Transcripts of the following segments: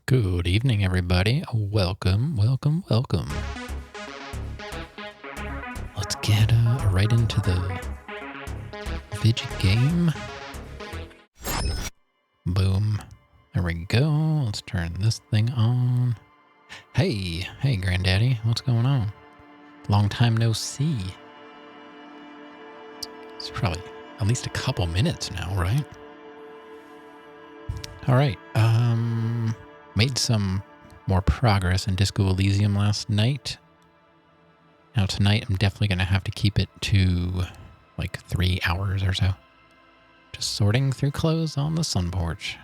Good evening, everybody. Welcome, welcome, welcome. Let's get right into the video game. Boom. There we go. Let's turn this thing on. Hey, Granddaddy. What's going on? Long time no see. It's probably at least a couple minutes now, right? All right. Made some more progress in Disco Elysium last night. Now tonight, I'm definitely going to have to keep it to like 3 hours or so. Just sorting through clothes on the sun porch.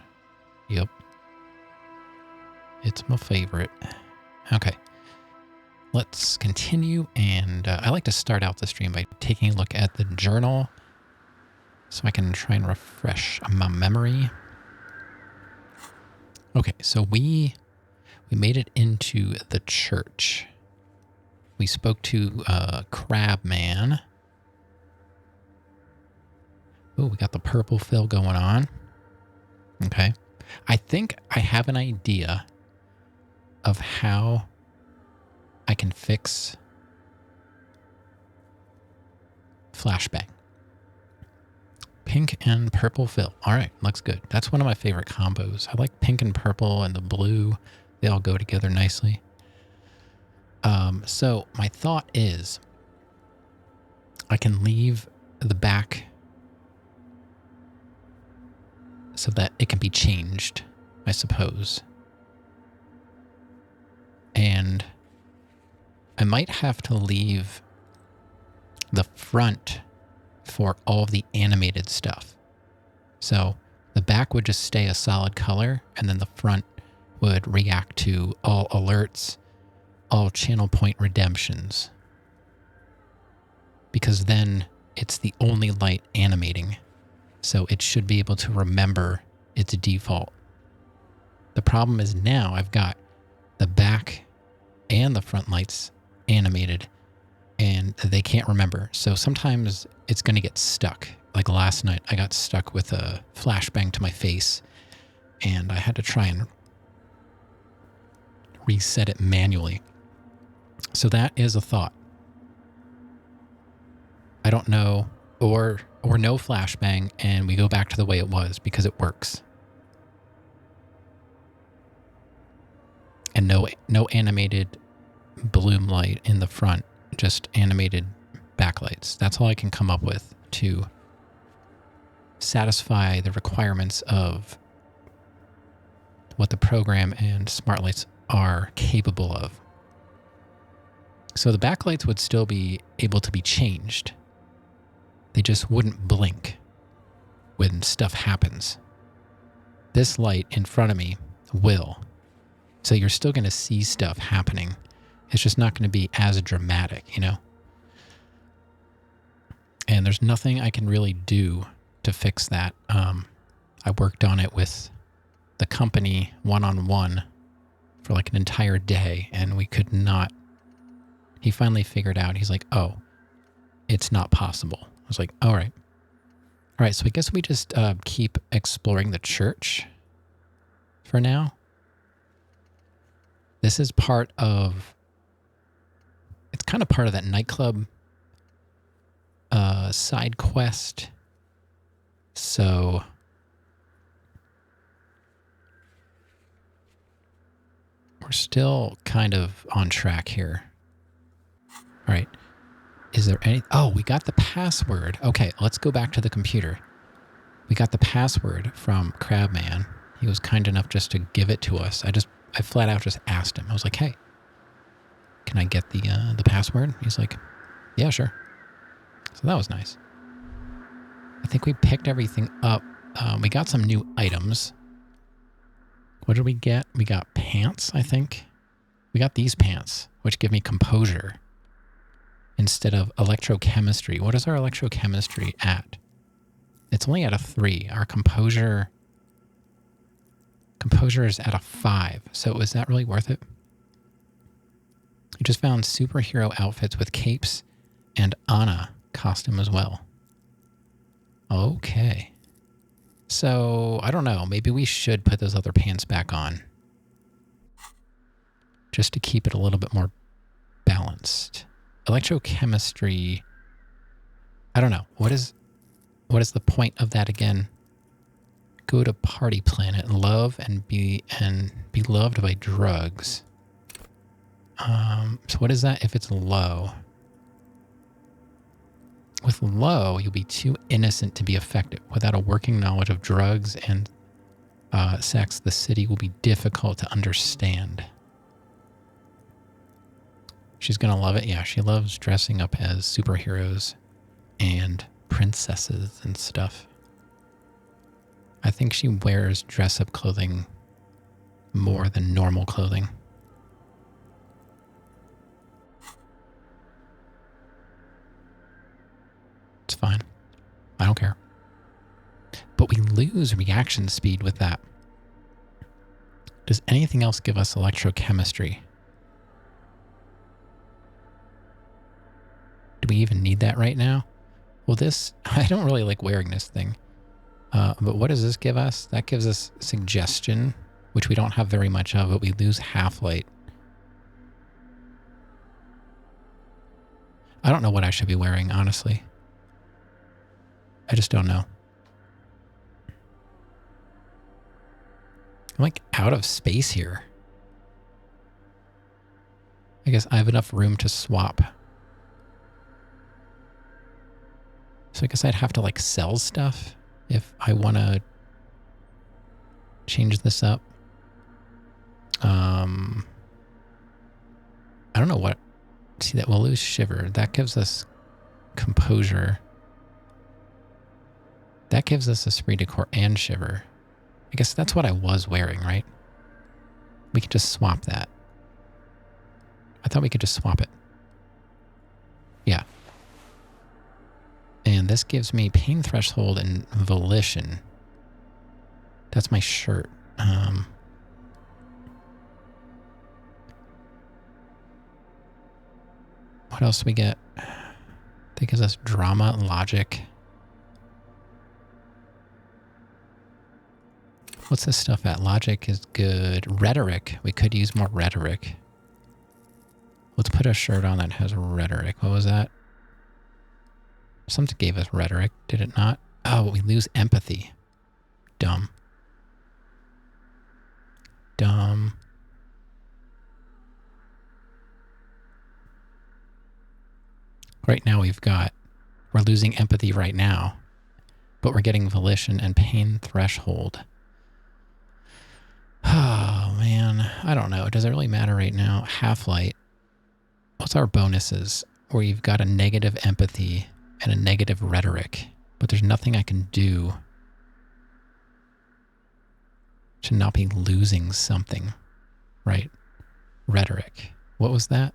Yep. It's my favorite. Okay. Let's continue. And I like to start out the stream by taking a look at the journal so I can try and refresh my memory. Okay, so we made it into the church. We spoke to Crab Man. Oh, we got the purple fill going on. Okay. I think I have an idea of how I can fix flashbang. Pink and purple fill. All right, looks good. That's one of my favorite combos. I like pink and purple and the blue. They all go together nicely. So my thought is I can leave the back so that it can be changed, I suppose. And I might have to leave the front for all of the animated stuff. So the back would just stay a solid color, and then the front would react to all alerts, all channel point redemptions. Because then it's the only light animating, so it should be able to remember its default. The problem is now I've got the back and the front lights animated, and they can't remember. So sometimes it's going to get stuck. Like last night, I got stuck with a flashbang to my face, and I had to try and reset it manually. So that is a thought. I don't know, or no flashbang, and we go back to the way it was because it works. And no animated bloom light in the front. Just animated backlights. That's all I can come up with to satisfy the requirements of what the program and smart lights are capable of. So the backlights would still be able to be changed. They just wouldn't blink when stuff happens. This light in front of me will. So you're still going to see stuff happening. It's just not going to be as dramatic, you know? And there's nothing I can really do to fix that. I worked on it with the company one-on-one for like an entire day, and we could not. He finally figured out, he's like, oh, it's not possible. I was like, all right. All right, so I guess we just keep exploring the church for now. This is part of... It's kind of part of that nightclub side quest. So we're still kind of on track here. All right. Is there any... Oh, we got the password. Okay, let's go back to the computer. We got the password from Crabman. He was kind enough just to give it to us. I flat out just asked him. I was like, hey, can I get the password? He's like, yeah, sure. So that was nice. I think we picked everything up. We got some new items. What did we get? We got pants, I think. We got these pants, which give me composure instead of electrochemistry. What is our electrochemistry at? It's only at a 3. Our composure is at a 5. So is that really worth it? I just found superhero outfits with capes and Anna costume as well. Okay. So, I don't know. Maybe we should put those other pants back on. Just to keep it a little bit more balanced. Electrochemistry. I don't know. What is the point of that again? Go to party planet. Love and be loved by drugs. So what is that if it's low? With low, you'll be too innocent to be effective. Without a working knowledge of drugs and sex, the city will be difficult to understand. She's going to love it. Yeah, she loves dressing up as superheroes and princesses and stuff. I think she wears dress-up clothing more than normal clothing. It's fine. I don't care. But we lose reaction speed with that. Does anything else give us electrochemistry? Do we even need that right now? Well, this... I don't really like wearing this thing. But what does this give us? That gives us suggestion, which we don't have very much of, but we lose half-light. I don't know what I should be wearing, honestly. I just don't know. I'm like out of space here. I guess I have enough room to swap. So I guess I'd have to like sell stuff if I want to change this up. I don't know what. See, that we'll lose shiver. That gives us composure. That gives us esprit de corps and shiver. I guess that's what I was wearing, right? We could just swap that. I thought we could just swap it. Yeah. And this gives me pain threshold and volition. That's my shirt. What else do we get? That gives us drama, logic. What's this stuff at? Logic is good. Rhetoric. We could use more rhetoric. Let's put a shirt on that has rhetoric. What was that? Something gave us rhetoric, did it not? Oh, we lose empathy. Dumb. Dumb. Right now we're losing empathy right now, but we're getting volition and pain threshold. Oh, man. I don't know. Does it really matter right now? Half-light. What's our bonuses? Where you've got a negative empathy and a negative rhetoric, but there's nothing I can do to not be losing something, right? Rhetoric. What was that?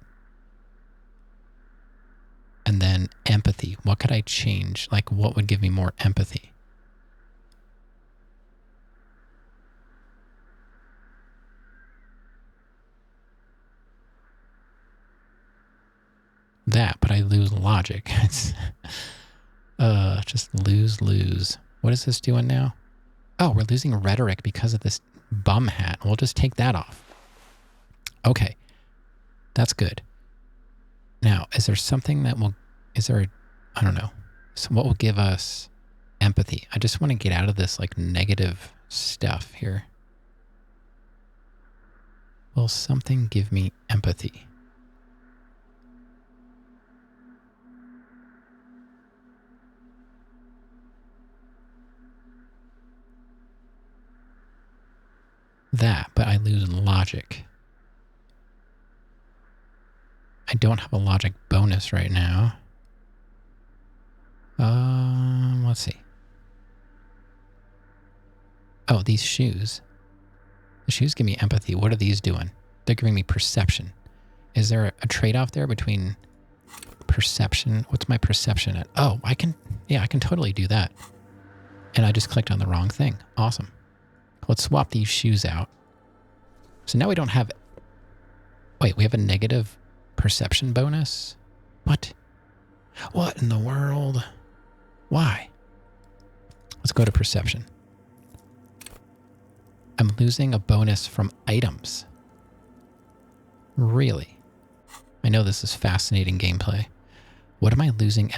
And then empathy. What could I change? Like, what would give me more empathy? That, but I lose logic. It's just lose. What is this doing now? Oh, we're losing rhetoric because of this bum hat. We'll just take that off. Okay. That's good. Now, is there something that will... I don't know. So what will give us empathy? I just want to get out of this, like, negative stuff here. Will something give me empathy? that, but I lose logic. I don't have a logic bonus right now. Let's see. Oh, these shoes. The shoes give me empathy. What are these doing? They're giving me perception. Is there a trade-off there between perception? What's my perception at? Oh, I can totally do that. And I just clicked on the wrong thing. Awesome. Let's swap these shoes out. So now we don't have... Wait, we have a negative perception bonus? What? What in the world? Why? Let's go to perception. I'm losing a bonus from items. Really? I know this is fascinating gameplay. What am I losing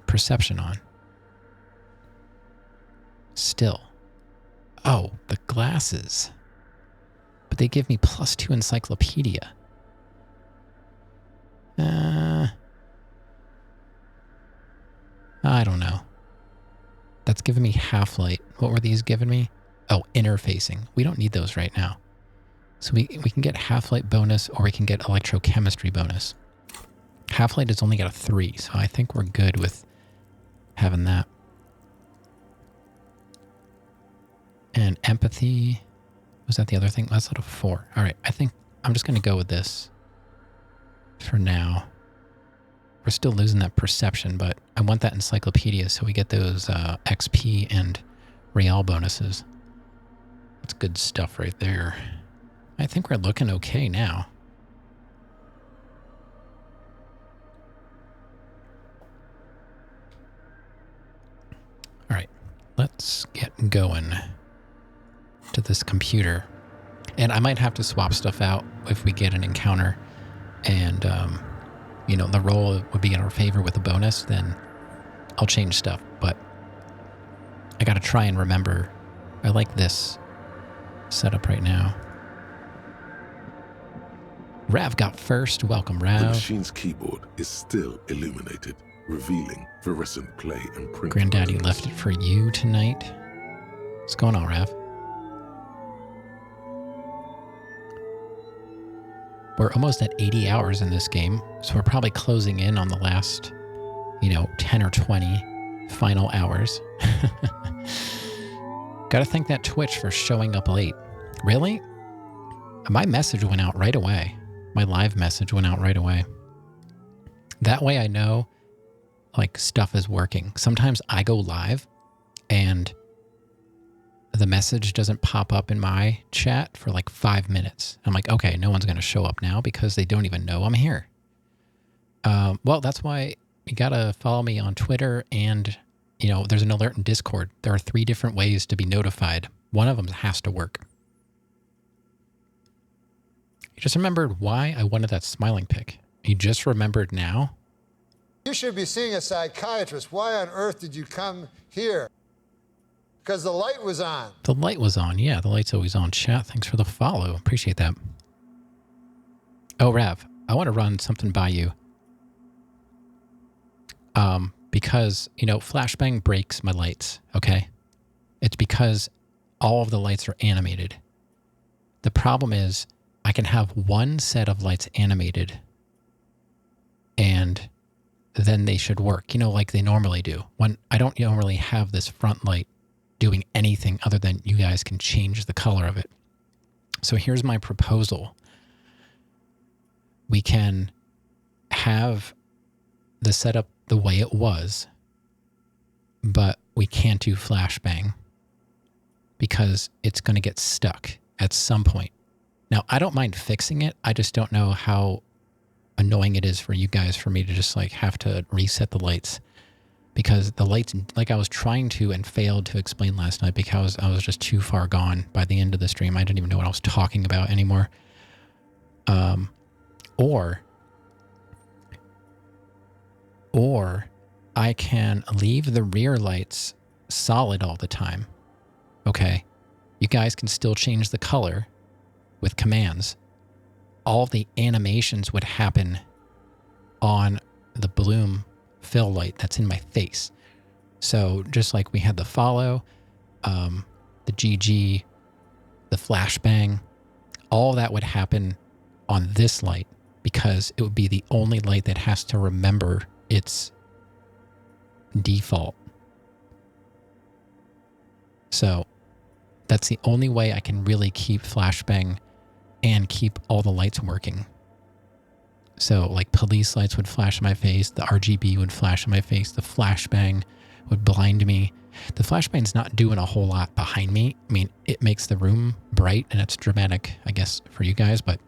perception on? Still. Oh, the glasses. But they give me +2 encyclopedia. I don't know. That's giving me half-light. What were these giving me? Oh, interfacing. We don't need those right now. So we can get half-light bonus or we can get electrochemistry bonus. Half-light has only got a 3, so I think we're good with having that. And empathy, was that the other thing? That's out of 4. All right, I think I'm just going to go with this for now. We're still losing that perception, but I want that encyclopedia so we get those XP and real bonuses. That's good stuff right there. I think we're looking okay now. All right, let's get going to this computer. And I might have to swap stuff out if we get an encounter and, you know, the roll would be in our favor with a bonus, then I'll change stuff. But I got to try and remember. I like this setup right now. Rav got first. Welcome, Rav. The machine's keyboard is still illuminated, revealing fluorescent play and print. Granddaddy left it for you tonight. What's going on, Rav? We're almost at 80 hours in this game, so we're probably closing in on the last, 10 or 20 final hours. Gotta thank that Twitch for showing up late. Really? My message went out right away. My live message went out right away. That way I know, stuff is working. Sometimes I go live and the message doesn't pop up in my chat for 5 minutes. I'm like, okay, no one's going to show up now because they don't even know I'm here. Well, that's why you got to follow me on Twitter and, there's an alert in Discord. There are 3 different ways to be notified. One of them has to work. You just remembered why I wanted that smiling pic. You just remembered now? You should be seeing a psychiatrist. Why on earth did you come here? Because the light was on. The light was on. Yeah, the light's always on. Chat, thanks for the follow. Appreciate that. Oh, Rav, I want to run something by you. Because, flashbang breaks my lights, okay? It's because all of the lights are animated. The problem is I can have one set of lights animated and then they should work, like they normally do. When I don't normally have this front light doing anything other than you guys can change the color of it. So here's my proposal. We can have the setup the way it was, but we can't do flashbang because it's going to get stuck at some point. Now, I don't mind fixing it. I just don't know how annoying it is for you guys for me to just have to reset the lights. Because the lights, I was trying to and failed to explain last night because I was just too far gone by the end of the stream. I didn't even know what I was talking about anymore. Or I can leave the rear lights solid all the time. Okay. You guys can still change the color with commands. All the animations would happen on the bloom fill light that's in my face. So just like we had the follow, the GG, the flashbang, all that would happen on this light because it would be the only light that has to remember its default. So that's the only way I can really keep flashbang and keep all the lights working. So like police lights would flash in my face, the RGB would flash in my face, the flashbang would blind me. The flashbang's not doing a whole lot behind me. I mean, it makes the room bright and it's dramatic, I guess, for you guys, but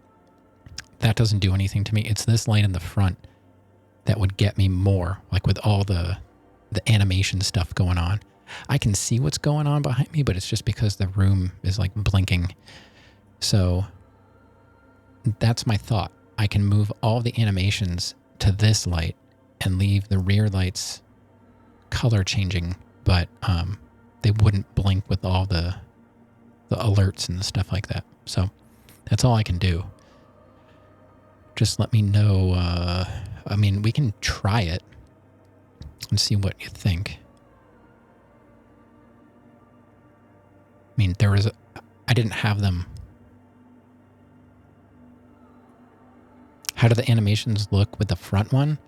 that doesn't do anything to me. It's this light in the front that would get me more, like with all the animation stuff going on. I can see what's going on behind me, but it's just because the room is like blinking. So that's my thought. I can move all the animations to this light and leave the rear lights color changing, but they wouldn't blink with all the alerts and stuff like that. So that's all I can do. Just let me know. I mean, we can try it and see what you think. I mean, I didn't have them. How do the animations look with the front one?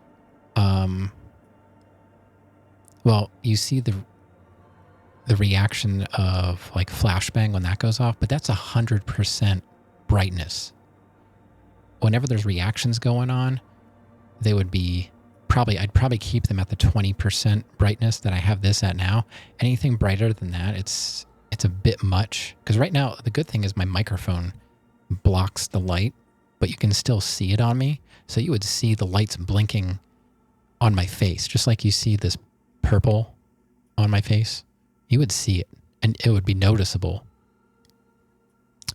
Well, you see the reaction of like flashbang when that goes off, but that's 100% brightness. Whenever there's reactions going on, they would be I'd probably keep them at the 20% brightness that I have this at now. Anything brighter than that, it's a bit much. Because right now, the good thing is my microphone blocks the light, but you can still see it on me. So you would see the lights blinking on my face, just like you see this purple on my face. You would see it, and it would be noticeable.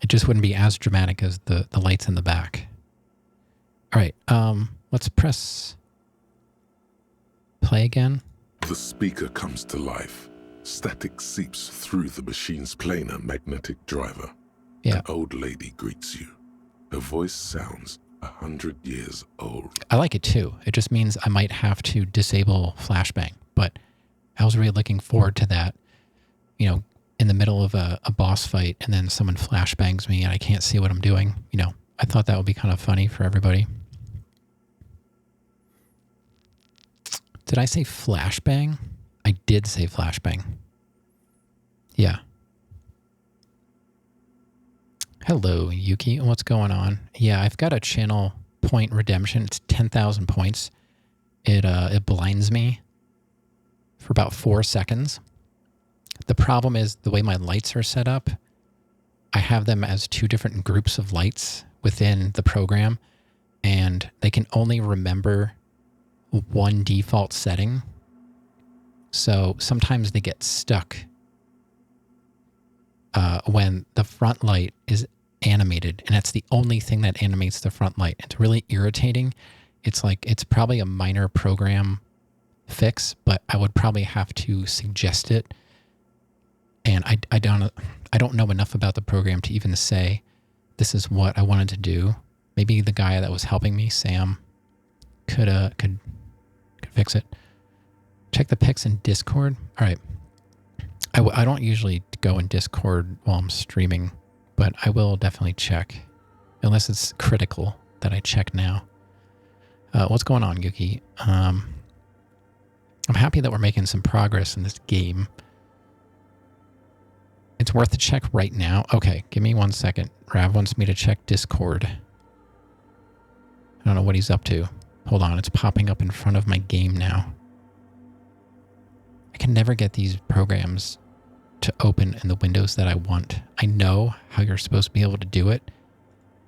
It just wouldn't be as dramatic as the lights in the back. All right, let's press play again. The speaker comes to life. Static seeps through the machine's planar magnetic driver. Yeah. An old lady greets you. Her voice sounds 100 years old. I like it too. It just means I might have to disable flashbang, but I was really looking forward to that. You know, in the middle of a boss fight and then someone flashbangs me and I can't see what I'm doing. You know, I thought that would be kind of funny for everybody. Did I say flashbang? I did say flashbang. Yeah. Hello, Yuki. What's going on? Yeah, I've got a channel point redemption. It's 10,000 points. It blinds me for about 4 seconds. The problem is the way my lights are set up. I have them as 2 different groups of lights within the program, and they can only remember one default setting. So sometimes they get stuck when the front light is animated, and that's the only thing that animates the front light. It's really irritating. It's like, it's probably a minor program fix, but I would probably have to suggest it. And I don't know enough about the program to even say this is what I wanted to do. Maybe the guy that was helping me, Sam, could fix it. Check the pics in Discord. All right. I don't usually go in Discord while I'm streaming, but I will definitely check, unless it's critical that I check now. What's going on, Yuki? I'm happy that we're making some progress in this game. It's worth a check right now. Okay, give me 1 second. Rav wants me to check Discord. I don't know what he's up to. Hold on, it's popping up in front of my game now. I can never get these programs to open in the windows that I want. I know how you're supposed to be able to do it.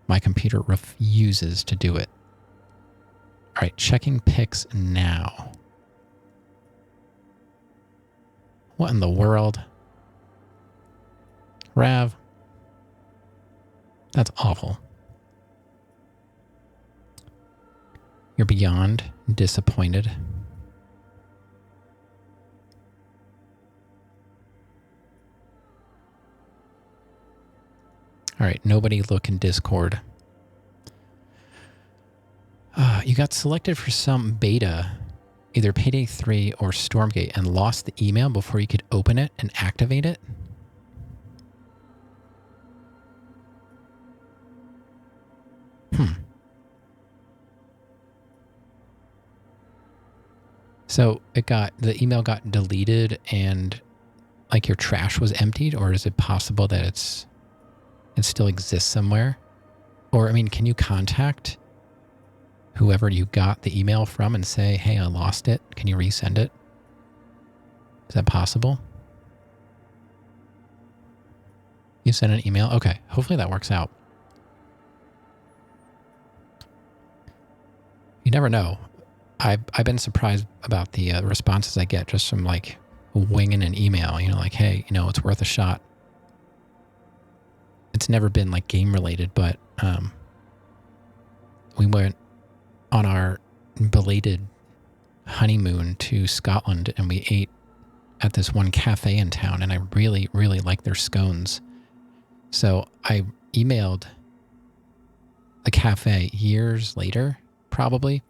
My computer refuses to do it. All right, checking pics now. What in the world? Rav, that's awful. You're beyond disappointed. All right, nobody look in Discord. You got selected for some beta, either Payday 3 or Stormgate, and lost the email before you could open it and activate it? So the email got deleted and like your trash was emptied, or is it possible that it still exists somewhere? Or, I mean, can you contact whoever you got the email from and say, hey, I lost it. Can you resend it? Is that possible? You sent an email? Okay. Hopefully that works out. You never know. I've been surprised about the responses I get just from like winging an email, like, hey, it's worth a shot. It's never been like game related, but we went on our belated honeymoon to Scotland and we ate at this one cafe in town, and I really, really like their scones. So I emailed the cafe years later, probably,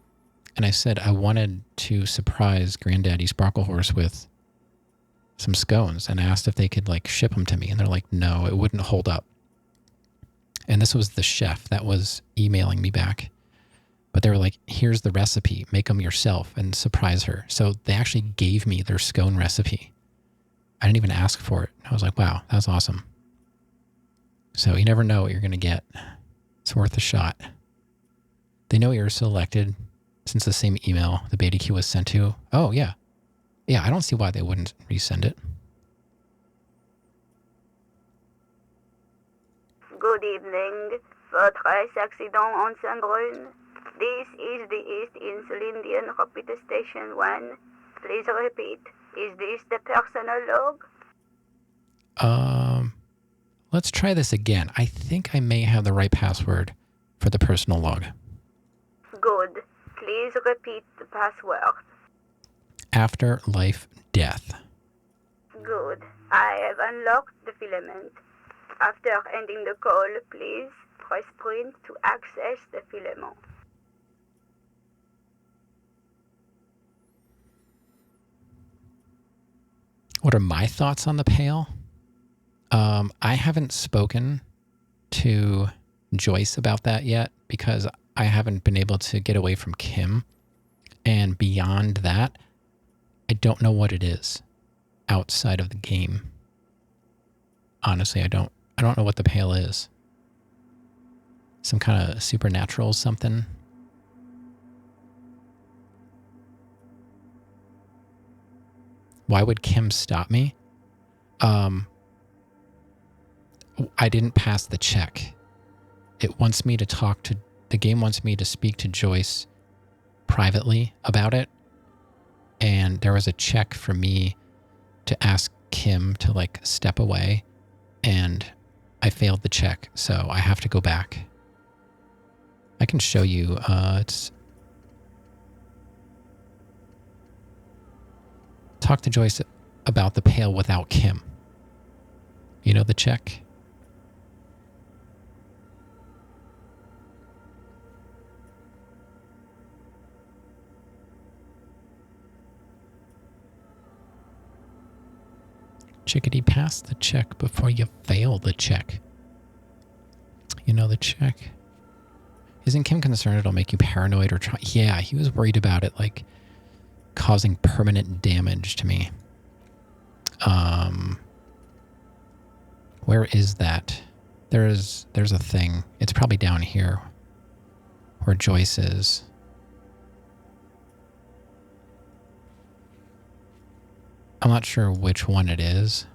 and I said I wanted to surprise Granddaddy Sparklehorse with some scones, and I asked if they could like ship them to me, and they're like, no, it wouldn't hold up. And this was the chef that was emailing me back. But they were like, here's the recipe, make them yourself and surprise her. So they actually gave me their scone recipe. I didn't even ask for it. I was like, wow, that's awesome. So you never know what you're going to get. It's worth a shot. They know you're selected since the same email the beta queue was sent to. Oh, yeah. Yeah, I don't see why they wouldn't resend it. Good evening. Votre accident on Saint-Brun. This is the East Insulindian Rapid Station 1. Please repeat. Is this the personal log? Let's try this again. I think I may have the right password for the personal log. Good. Please repeat the password. After life, death. Good. I have unlocked the filament. After ending the call, please press print to access the filament. What are my thoughts on the Pale? I haven't spoken to Joyce about that yet because I haven't been able to get away from Kim. And beyond that, I don't know what it is outside of the game. Honestly, I don't know what the Pale is. Some kind of supernatural something. Why would Kim stop me? I didn't pass the check. It wants me to the game wants me to speak to Joyce privately about it. And there was a check for me to ask Kim to like step away, and I failed the check. So I have to go back. I can show you, it's talk to Joyce about the Pale without Kim. You know the check? Chickadee, pass the check before you fail the check. You know the check? Isn't Kim concerned it'll make you paranoid or try? Yeah, he was worried about it, like, causing permanent damage to me. Where is that? There's a thing. It's probably down here where Joyce is. I'm not sure which one it is.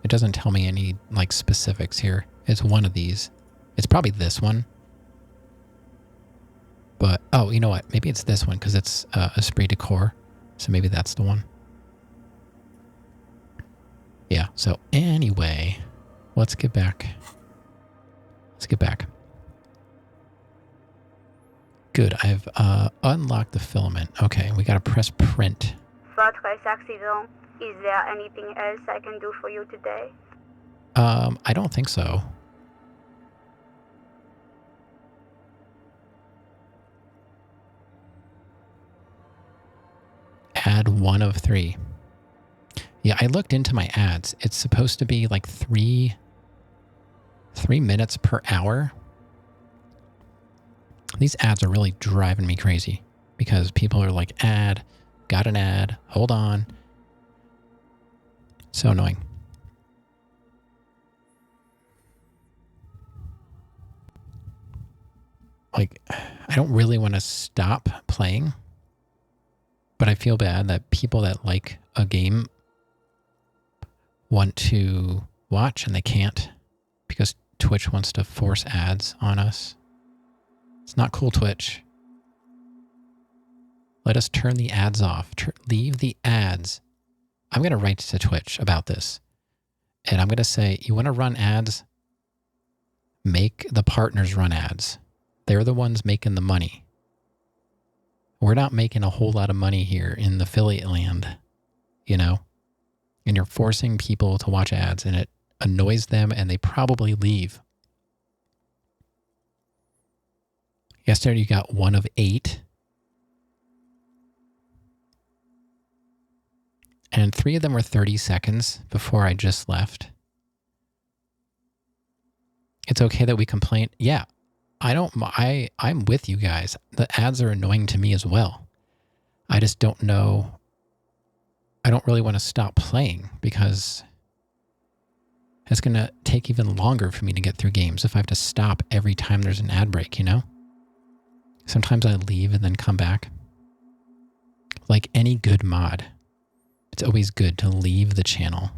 It doesn't tell me any like specifics here. It's one of these. It's probably this one. But, oh, you know what? Maybe it's this one because it's Esprit de Corps. So maybe that's the one. Yeah, so anyway, let's get back. Good, I've unlocked the filament. Okay, we gotta press print. Votre accident. Is there anything else I can do for you today? I don't think so. Add 1 of 3. Yeah, I looked into my ads. It's supposed to be like 3 minutes per hour. These ads are really driving me crazy because people are like, add Got an ad. Hold on. So annoying. Like, I don't really want to stop playing, but I feel bad that people that like a game want to watch and they can't because Twitch wants to force ads on us. It's not cool, Twitch. Let us turn the ads off. Leave the ads. I'm going to write to Twitch about this. And I'm going to say, you want to run ads? Make the partners run ads. They're the ones making the money. We're not making a whole lot of money here in the affiliate land, you know? And you're forcing people to watch ads, and it annoys them, and they probably leave. Yesterday, you got 1 of 8. And 3 of them were 30 seconds before I just left. It's okay that we complain. Yeah, I'm with you guys. The ads are annoying to me as well. I just don't know. I don't really want to stop playing because it's going to take even longer for me to get through games if I have to stop every time there's an ad break, you know? Sometimes I leave and then come back. Like any good mod, it's always good to leave the channel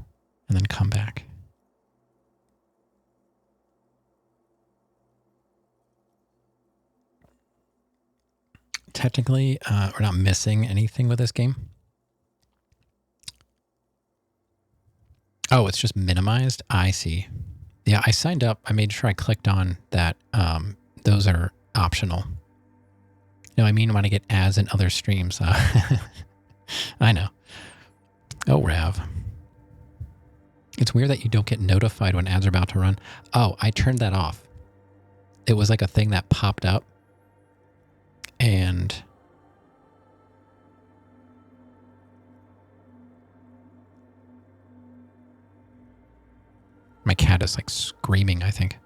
and then come back. Technically, we're not missing anything with this game. Oh, it's just minimized? I see. Yeah, I signed up. I made sure I clicked on that. Those are optional. No, I mean when I get ads in other streams. I know. Oh, Rav. It's weird that you don't get notified when ads are about to run. Oh, I turned that off. It was like a thing that popped up. And my cat is like screaming, I think.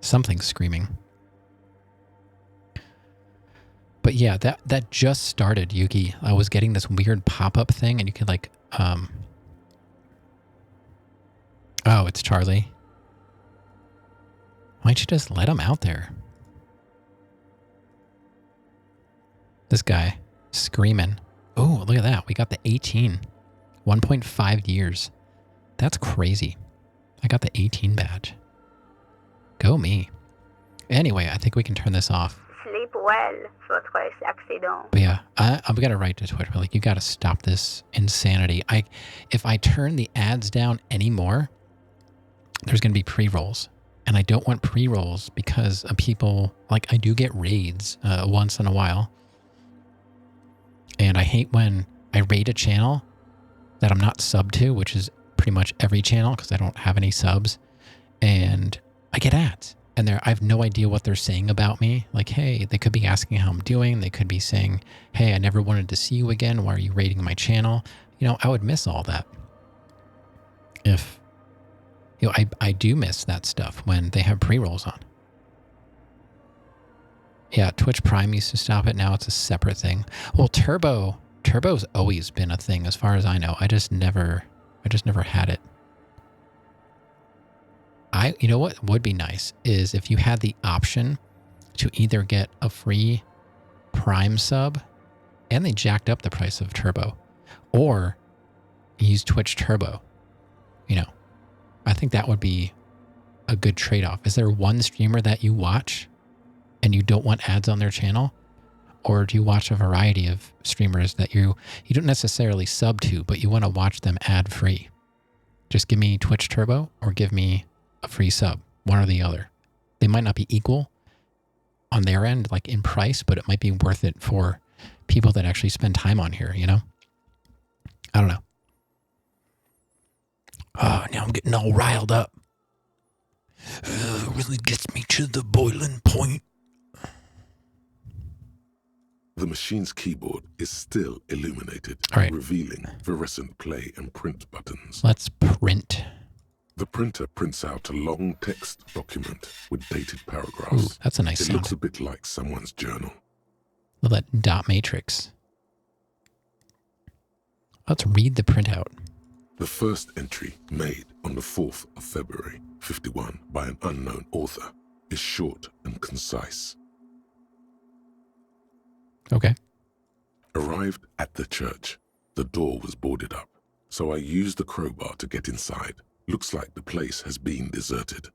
Something's screaming. But yeah, that just started, Yuki. I was getting this weird pop-up thing and you could like, oh, it's Charlie. Why don't you just let him out there? This guy screaming. Oh, look at that. We got the 18. 1.5 years. That's crazy. I got the 18 badge. Go me. Anyway, I think we can turn this off. Sleep well, votre accident. But yeah, I'm going to write to Twitter. Like, you got to stop this insanity. If I turn the ads down anymore, there's going to be pre-rolls. And I don't want pre-rolls because of people, like I do get raids once in a while. And I hate when I raid a channel that I'm not subbed to, which is pretty much every channel because I don't have any subs. And I get ads. And I have no idea what they're saying about me. Like, hey, they could be asking how I'm doing. They could be saying, hey, I never wanted to see you again. Why are you raiding my channel? You know, I would miss all that. If, you know, I do miss that stuff when they have pre-rolls on. Yeah, Twitch Prime used to stop it. Now it's a separate thing. Well, Turbo's always been a thing as far as I know. I just never had it. You know what would be nice is if you had the option to either get a free Prime sub, and they jacked up the price of Turbo, or use Twitch Turbo. You know, I think that would be a good trade-off. Is there one streamer that you watch and you don't want ads on their channel? Or do you watch a variety of streamers that you don't necessarily sub to, but you want to watch them ad-free? Just give me Twitch Turbo or give me a free sub, one or the other. They might not be equal on their end, like in price, but it might be worth it for people that actually spend time on here, you know? I don't know. Oh, now I'm getting all riled up. Really gets me to the boiling point. The machine's keyboard is still illuminated, All right. revealing fluorescent play and print buttons. Let's print. The printer prints out a long text document with dated paragraphs. Ooh, that's a nice It sound. looks a bit like someone's journal. Look at that dot matrix. Let's read the printout. The first entry, made on the 4th of February, 51, by an unknown author, is short and concise. Okay. Arrived at the church. The door was boarded up, so I used the crowbar to get inside. Looks like the place has been deserted.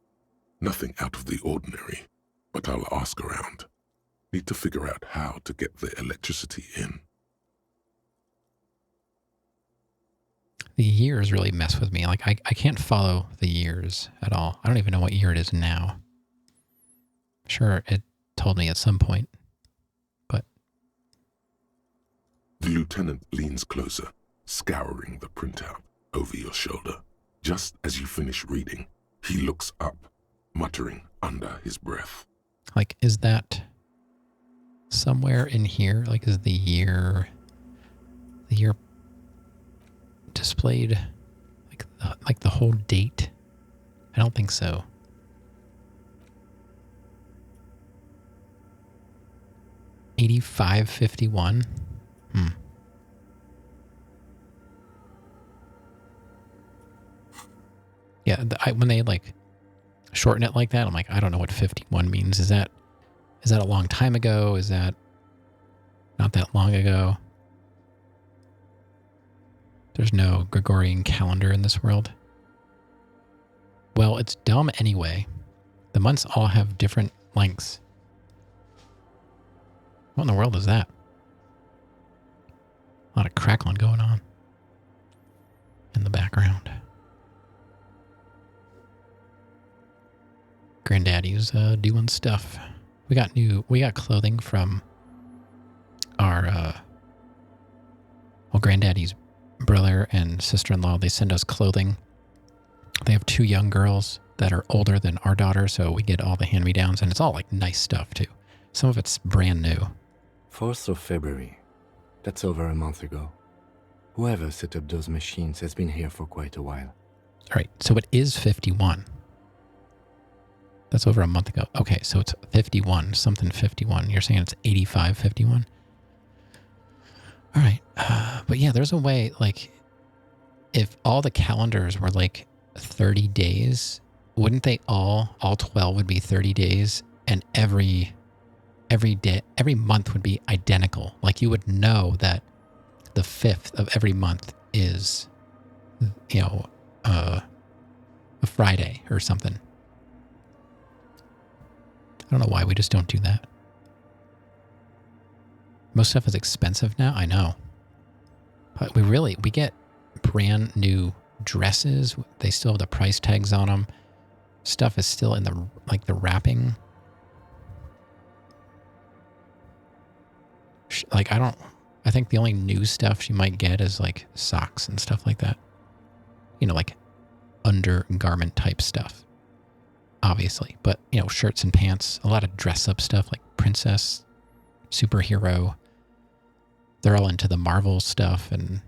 Nothing out of the ordinary, but I'll ask around. Need to figure out how to get the electricity in. The years really mess with me. Like, I can't follow the years at all. I don't even know what year it is now. Sure, it told me at some point, but... The lieutenant leans closer, scouring the printout over your shoulder. Just as you finish reading, he looks up, muttering under his breath. Like, is that somewhere in here? Like, is the year displayed? Like the whole date? I don't think so. $85.51. Yeah, when they like shorten it like that, I'm like, I don't know what 51 means. Is that a long time ago? Is that not that long ago? There's no Gregorian calendar in this world. Well, it's dumb anyway. The months all have different lengths. What in the world is that? A lot of crackling going on in the background. Granddaddy's doing stuff. We got clothing from our Granddaddy's brother and sister-in-law. They send us clothing. They have 2 young girls that are older than our daughter, so we get all the hand-me-downs, and it's all like nice stuff too. Some of it's brand new. 4th of February. That's over a month ago. Whoever set up those machines has been here for quite a while. All right, so it is 51. That's over a month ago. Okay, so it's 51, something 51. You're saying it's 85.51? All right. But yeah, there's a way, like, if all the calendars were like 30 days, wouldn't they all 12 would be 30 days, and every day, every month would be identical. Like, you would know that the 5th of every month is, a Friday or something. I don't know why we just don't do that. Most stuff is expensive now, I know. But we get brand new dresses. They still have the price tags on them. Stuff is still in the wrapping. Like, I think the only new stuff she might get is like socks and stuff like that. Like undergarment type stuff. Obviously, but shirts and pants, a lot of dress up stuff like princess, superhero. They're all into the Marvel stuff and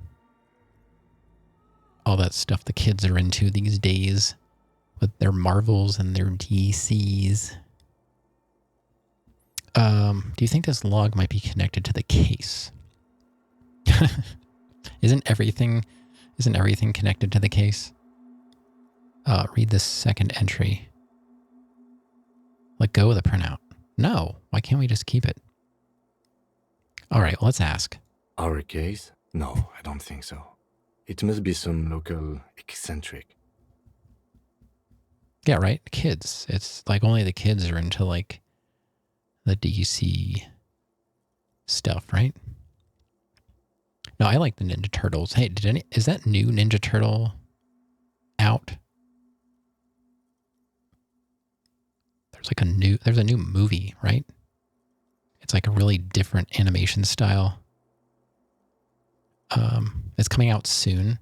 all that stuff the kids are into these days with their Marvels and their DCs. Do you think this log might be connected to the case? Isn't everything connected to the case? Read the second entry. Let go of the printout. No, why can't we just keep it? All right, let's ask. Our case? No, I don't think so. It must be some local eccentric. Yeah, right? Kids. It's like only the kids are into like the DC stuff, right? No, I like the Ninja Turtles. Hey, is that new Ninja Turtle out? There's a new movie, right? It's like a really different animation style. It's coming out soon.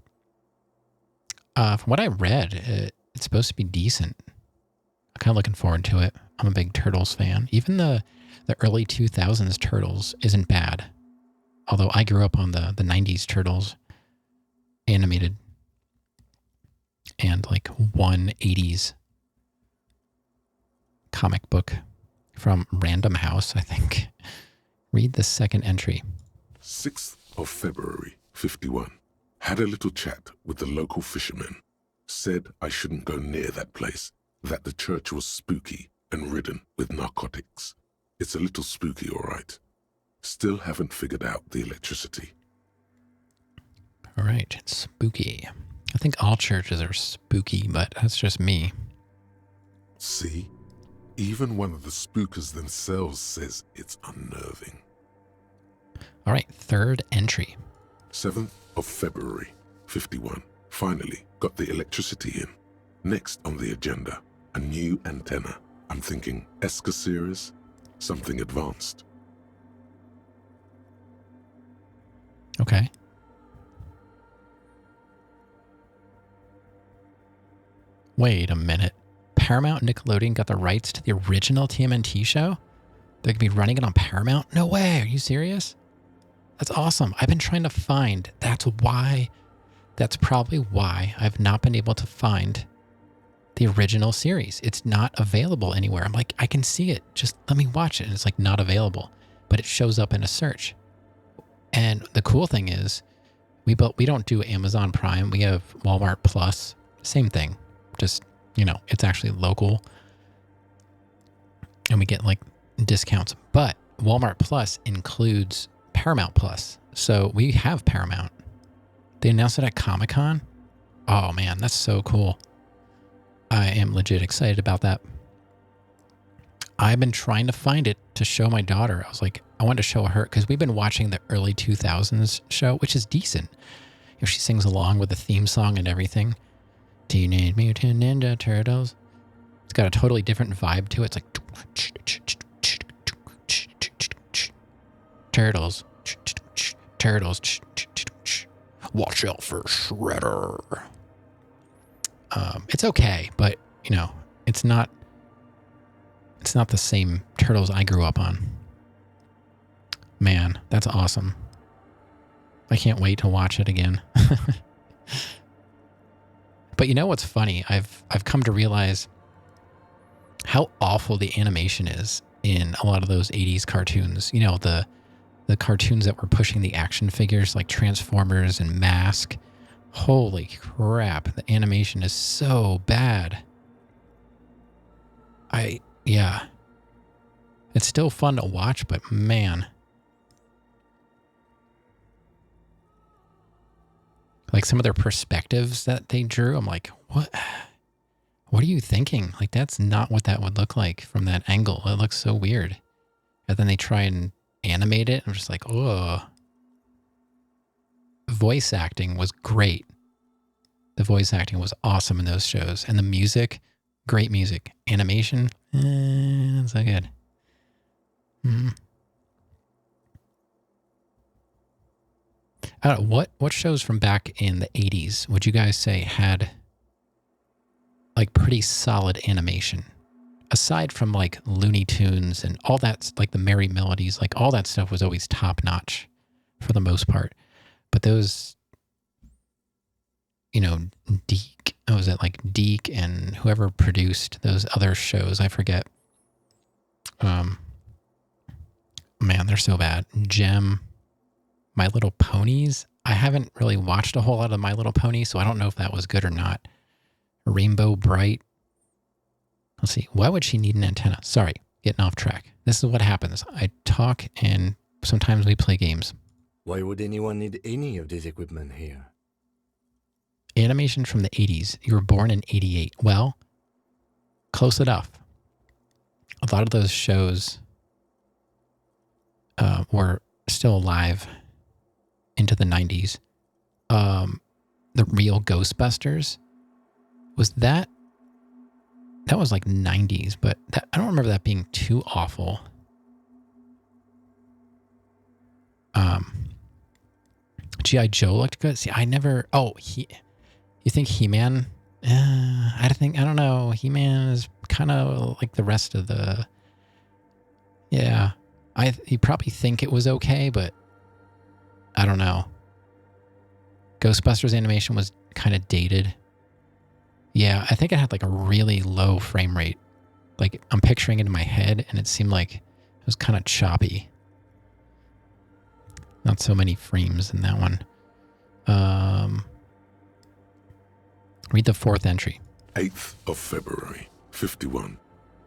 From what I read, it's supposed to be decent. I'm kind of looking forward to it. I'm a big Turtles fan. Even the early 2000s Turtles isn't bad. Although I grew up on the 90s Turtles animated and like 180s comic book from Random House, I think. Read the second entry. 6th of February, 51. Had a little chat with the local fishermen. Said I shouldn't go near that place, that the church was spooky and ridden with narcotics. It's a little spooky, all right. Still haven't figured out the electricity. All right, it's spooky. I think all churches are spooky, but that's just me. See? Even one of the spookers themselves says it's unnerving. All right, third entry. 7th of February, 51. Finally got the electricity in. Next on the agenda, a new antenna. I'm thinking ESCA series, something advanced. Okay. Wait a minute. Paramount and Nickelodeon got the rights to the original TMNT show? They could be running it on Paramount? No way. Are you serious? That's awesome. I've been trying to find. That's probably why I've not been able to find the original series. It's not available anywhere. I'm like, I can see it. Just let me watch it. And it's like not available, but it shows up in a search. And the cool thing is we don't do Amazon Prime. We have Walmart Plus. Same thing. Just, it's actually local. And we get like discounts. But Walmart Plus includes Paramount Plus. So we have Paramount. They announced it at Comic-Con. Oh man, that's so cool. I am legit excited about that. I've been trying to find it to show my daughter. I was like, I wanted to show her because we've been watching the early 2000s show, which is decent. She sings along with the theme song and everything. Teenage Mutant Ninja Turtles. It's got a totally different vibe to it. It's like turtles. Watch out for Shredder. It's okay, but it's not the same Turtles I grew up on. Man, that's awesome. I can't wait to watch it again. But you know what's funny? I've come to realize how awful the animation is in a lot of those 80s cartoons. The cartoons that were pushing the action figures like Transformers and Mask. Holy crap, the animation is so bad. It's still fun to watch, but man. Like some of their perspectives that they drew, I'm like, what are you thinking? Like, that's not what that would look like from that angle. It looks so weird. And then they try and animate it. I'm just like, oh. Voice acting was great. The voice acting was awesome in those shows. And the music, great music. Animation, not so good. I don't know, what shows from back in the 80s would you guys say had like pretty solid animation? Aside from like Looney Tunes and all that, like the Merry Melodies, like all that stuff was always top notch for the most part. But those, Deke, was it like Deke and whoever produced those other shows? I forget. Man, they're so bad. Gem, My Little Ponies. I haven't really watched a whole lot of My Little Pony, so I don't know if that was good or not. Rainbow Bright. Let's see. Why would she need an antenna? Sorry, getting off track. This is what happens. I talk and sometimes we play games. Why would anyone need any of this equipment here? Animation from the 80s. You were born in 88. Well, close enough. A lot of those shows were still alive into the 90s. The real Ghostbusters, was that was like 90s, but I don't remember that being too awful. G.I. Joe looked good. See, I never, you think He-Man? I don't know. He-Man is kind of like the rest of the, yeah. You probably think it was okay, but I don't know. Ghostbusters animation was kind of dated. Yeah, I think it had like a really low frame rate. Like I'm picturing it in my head and it seemed like it was kind of choppy. Not so many frames in that one. Read the fourth entry. 8th of February, 51.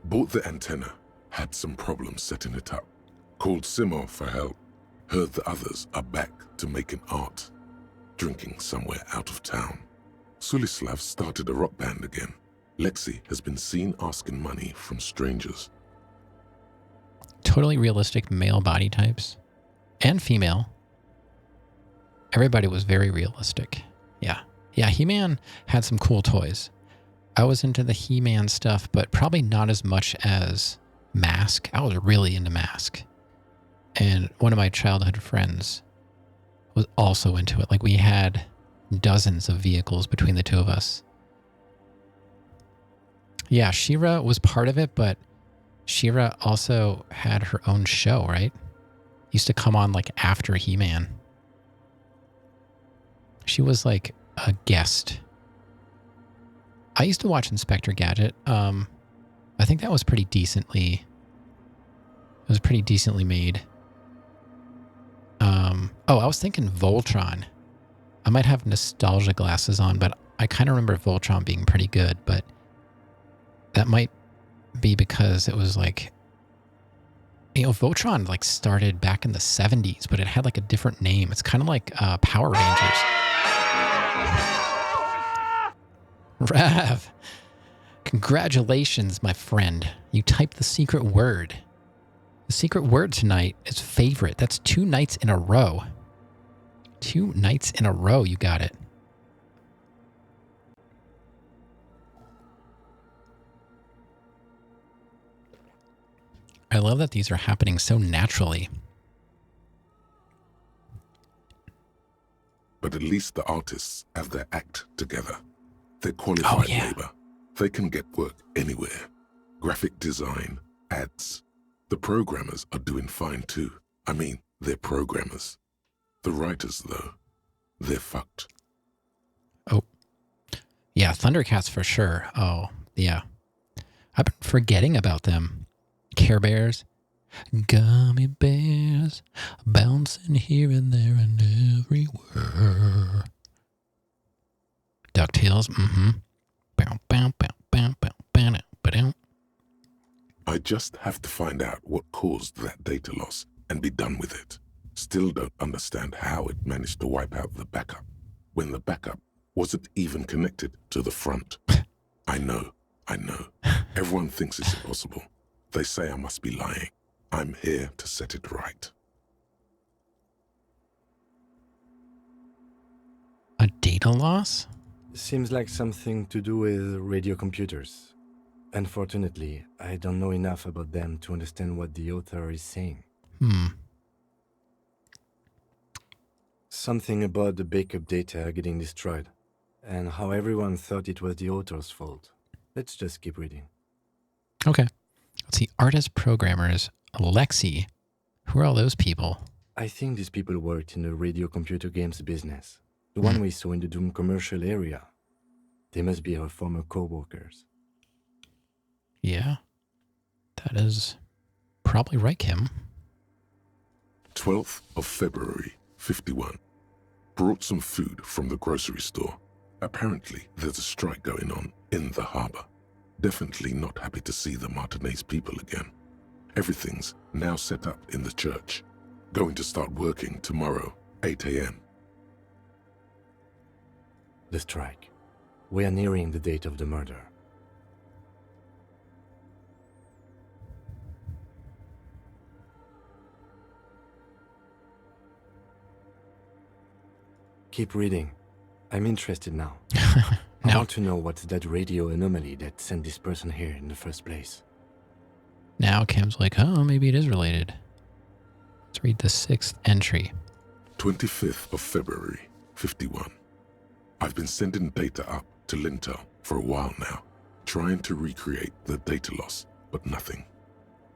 Bought the antenna. Had some problems setting it up. Called Simon for help. Heard the others are back to making art. Drinking somewhere out of town. Sulislav started a rock band again. Lexi has been seen asking money from strangers. Totally realistic male body types. And female. Everybody was very realistic. Yeah. Yeah, He-Man had some cool toys. I was into the He-Man stuff, but probably not as much as Mask. I was really into Mask. And one of my childhood friends was also into it. Like, we had dozens of vehicles between the two of us. Yeah, She-Ra was part of it, but She-Ra also had her own show, right? Used to come on like after He-Man. She was like a guest. I used to watch Inspector Gadget. I think that was pretty decently. It was pretty decently made. I was thinking Voltron. I might have nostalgia glasses on, but I kind of remember Voltron being pretty good. But that might be because it was like, Voltron like started back in the 70s, but it had like a different name. It's kind of like Power Rangers. Rav, congratulations, my friend. You typed the secret word. The secret word tonight is favorite. That's 2 nights in a row. 2 nights in a row, you got it. I love that these are happening so naturally. But at least the artists have their act together. They're qualified labor. They can get work anywhere. Graphic design, ads. The programmers are doing fine too. I mean, they're programmers. The writers, though, they're fucked. Oh. Yeah, Thundercats for sure. Oh, yeah. I've been forgetting about them. Care Bears. Gummy bears bouncing here and there and everywhere. DuckTales, Bow, bow, bow, bow, bow, bow, bow, bow. I just have to find out what caused that data loss and be done with it. Still don't understand how it managed to wipe out the backup when the backup wasn't even connected to the front. I know. Everyone thinks it's impossible. They say I must be lying. I'm here to set it right. A data loss? Seems like something to do with radio computers. Unfortunately, I don't know enough about them to understand what the author is saying. Something about the backup data getting destroyed, and how everyone thought it was the author's fault. Let's just keep reading. Okay. Let's see. Artists, programmers, Lexi. Who are all those people? I think these people worked in the radio computer games business. The one we saw in the Doom commercial area. They must be our former co-workers. Yeah. That is probably right, Kim. 12th of February, 51. Brought some food from the grocery store. Apparently, there's a strike going on in the harbor. Definitely not happy to see the Martinez people again. Everything's now set up in the church. Going to start working tomorrow, 8 a.m. The strike. We are nearing the date of the murder. Keep reading. I'm interested now. I want to know what's that radio anomaly that sent this person here in the first place. Now Kim's like, oh, maybe it is related. Let's read the 6th entry. 25th of February, 51. I've been sending data up to Lintel for a while now, trying to recreate the data loss, but nothing.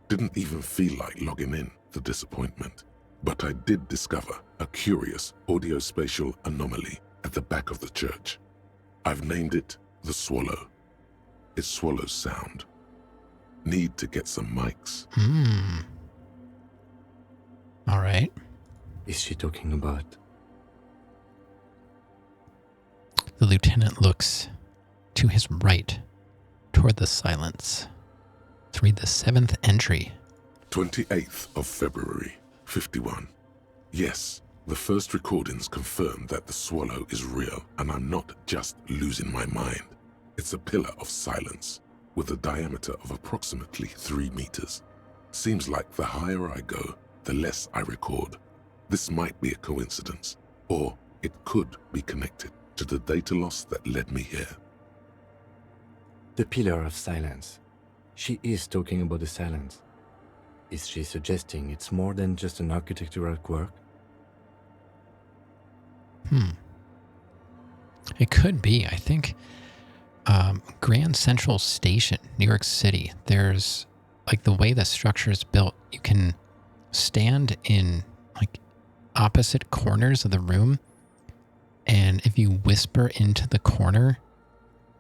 Didn't even feel like logging in, the disappointment. But I did discover a curious audio-spatial anomaly at the back of the church. I've named it the Swallow. It swallows sound. Need to get some mics. All right. Is she talking about? The lieutenant looks to his right, toward the silence. Let's read the 7th entry. 28th of February, 51. Yes, the first recordings confirm that the swallow is real, and I'm not just losing my mind. It's a pillar of silence, with a diameter of approximately 3 meters. Seems like the higher I go, the less I record. This might be a coincidence, or it could be connected to the data loss that led me here. The pillar of silence. She is talking about the silence. Is she suggesting it's more than just an architectural quirk? It could be. I think Grand Central Station, New York City, there's like the way the structure is built, you can stand in like opposite corners of the room, and if you whisper into the corner,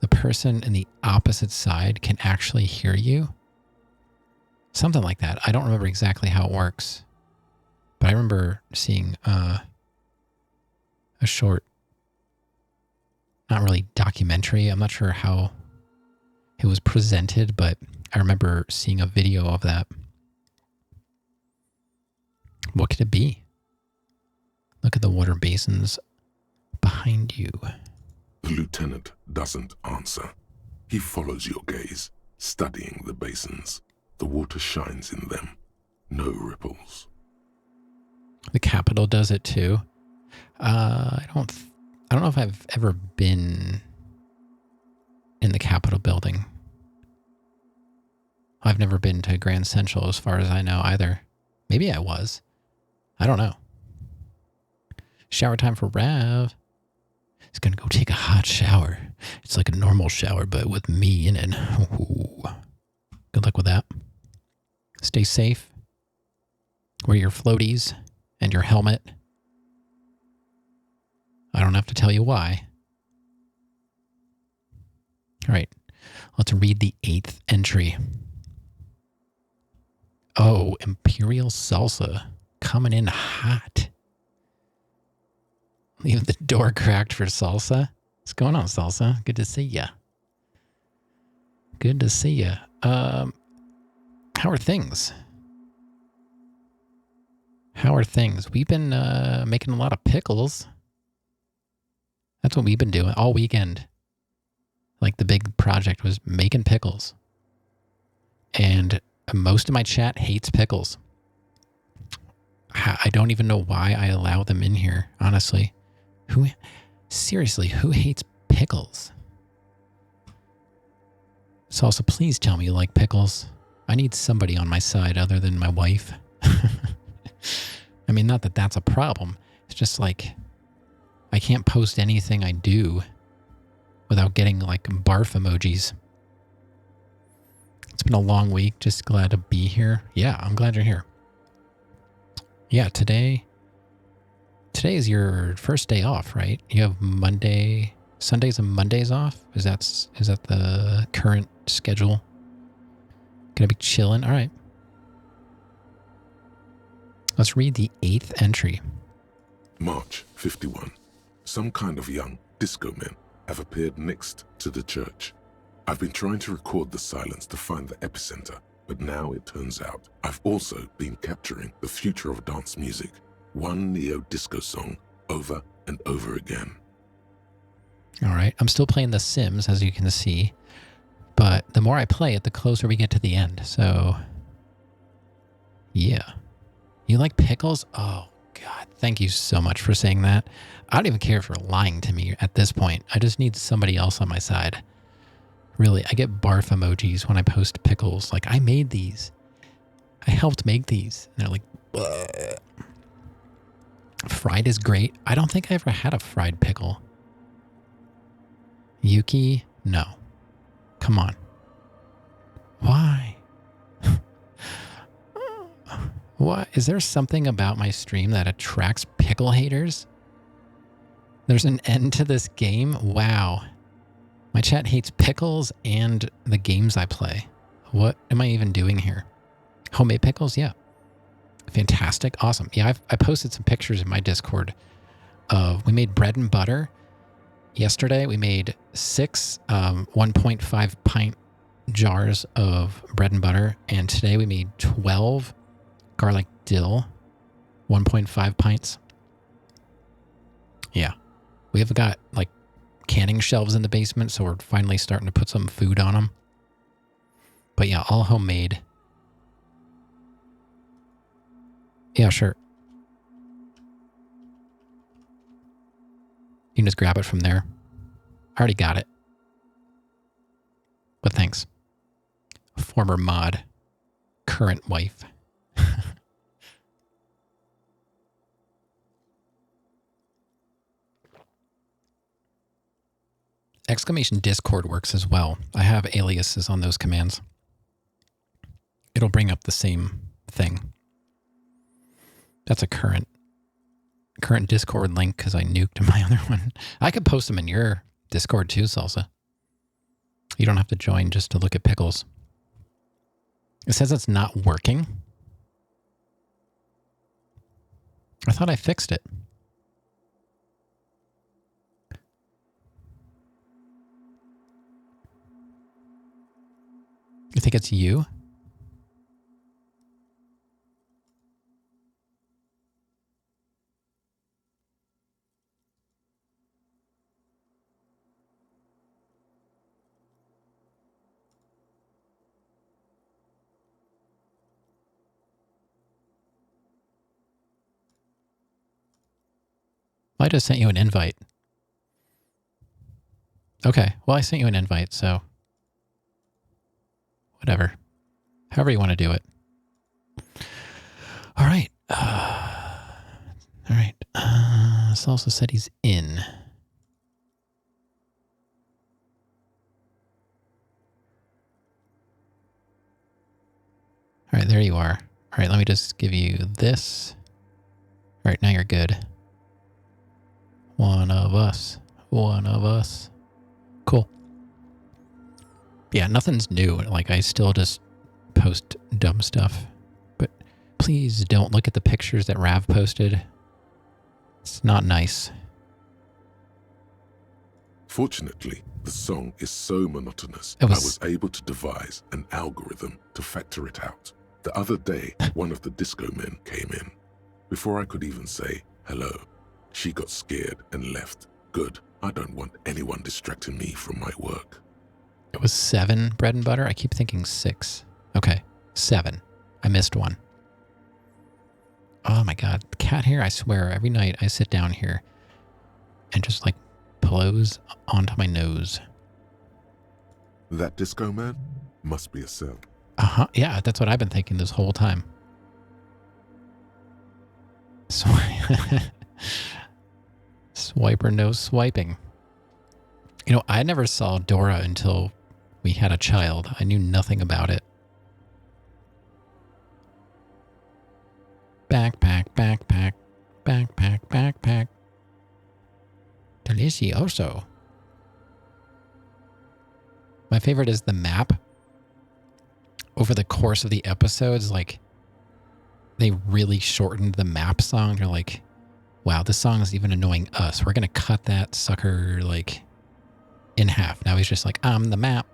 the person in the opposite side can actually hear you. Something like that. I don't remember exactly how it works, but I remember seeing a short, not really documentary. I'm not sure how it was presented, but I remember seeing a video of that. What could it be? Look at the water basins behind you. The lieutenant doesn't answer. He follows your gaze, studying the basins. The water shines in them. No ripples. The Capitol does it too. I don't know if I've ever been in the Capitol building. I've never been to Grand Central as far as I know either. Maybe I was. I don't know. Shower time for Rav. He's going to go take a hot shower. It's like a normal shower, but with me in it. Ooh. Good luck with that. Stay safe. Wear your floaties and your helmet. I don't have to tell you why. All right. Let's read the 8th entry. Oh, Imperial Salsa. Coming in hot. Leave the door cracked for Salsa. What's going on, Salsa? Good to see ya. Good to see ya. How are things? How are things? We've been making a lot of pickles. That's what we've been doing all weekend. Like the big project was making pickles. And most of my chat hates pickles. I don't even know why I allow them in here, honestly. Seriously, who hates pickles? Salsa, please tell me you like pickles. I need somebody on my side other than my wife. I mean, not that that's a problem. It's just like, I can't post anything I do without getting like barf emojis. It's been a long week. Just glad to be here. Yeah, I'm glad you're here. Yeah, today is your first day off, right? You have Sundays and Mondays off? Is that the current schedule? Gonna be chilling? All right. Let's read the 8th entry. March 51. Some kind of young disco men have appeared next to the church. I've been trying to record the silence to find the epicenter, but now it turns out I've also been capturing the future of dance music, one neo-disco song over and over again. All right. I'm still playing The Sims, as you can see, but the more I play it, the closer we get to the end. So, yeah. You like pickles? Oh, God. Thank you so much for saying that. I don't even care if you're lying to me at this point. I just need somebody else on my side. Really, I get barf emojis when I post pickles. Like, I made these. I helped make these. And they're like, bleh. Fried is great. I don't think I ever had a fried pickle. Yuki? No. Come on. Why? What? Is there something about my stream that attracts pickle haters? There's an end to this game? Wow. My chat hates pickles and the games I play. What am I even doing here? Homemade pickles? Yeah. Fantastic. Awesome. Yeah, I posted some pictures in my Discord of, we made bread and butter yesterday we made 6 1.5 pint jars of bread and butter, and today we made 12 garlic dill 1.5 pints. Yeah. We have got like canning shelves in the basement, so we're finally starting to put some food on them. But yeah, all homemade. Yeah, sure. You can just grab it from there. I already got it. But thanks. Former mod. Current wife. Exclamation Discord works as well. I have aliases on those commands. It'll bring up the same thing. That's a current Discord link because I nuked my other one. I could post them in your Discord too, Salsa. You don't have to join just to look at pickles. It says it's not working. I thought I fixed it. You think it's you? I just sent you an invite. Okay, well, I sent you an invite, so whatever. However you want to do it. All right. All right. Salsa said he's in. All right, there you are. All right, let me just give you this. All right, now you're good. One of us. One of us. Cool. Yeah, nothing's new. Like, I still just post dumb stuff. But please don't look at the pictures that Rav posted. It's not nice. Fortunately, the song is so monotonous, I I was- was able to devise an algorithm to factor it out. The other day, one of the disco men came in. Before I could even say hello, she got scared and left. Good. I don't want anyone distracting me from my work. It was 7 bread and butter. I keep thinking 6. Okay, 7. I missed one. Oh my God. The cat here, I swear, every night I sit down here and just like blows onto my nose. That disco man must be a cell. Uh-huh. Yeah, that's what I've been thinking this whole time. So Swiper no swiping. You know, I never saw Dora until we had a child. I knew nothing about it. Backpack, backpack, backpack, backpack. Delicioso. My favorite is the map. Over the course of the episodes, like, they really shortened the map song. They're like, wow, this song is even annoying us. We're going to cut that sucker, like, in half. Now he's just like, I'm the map.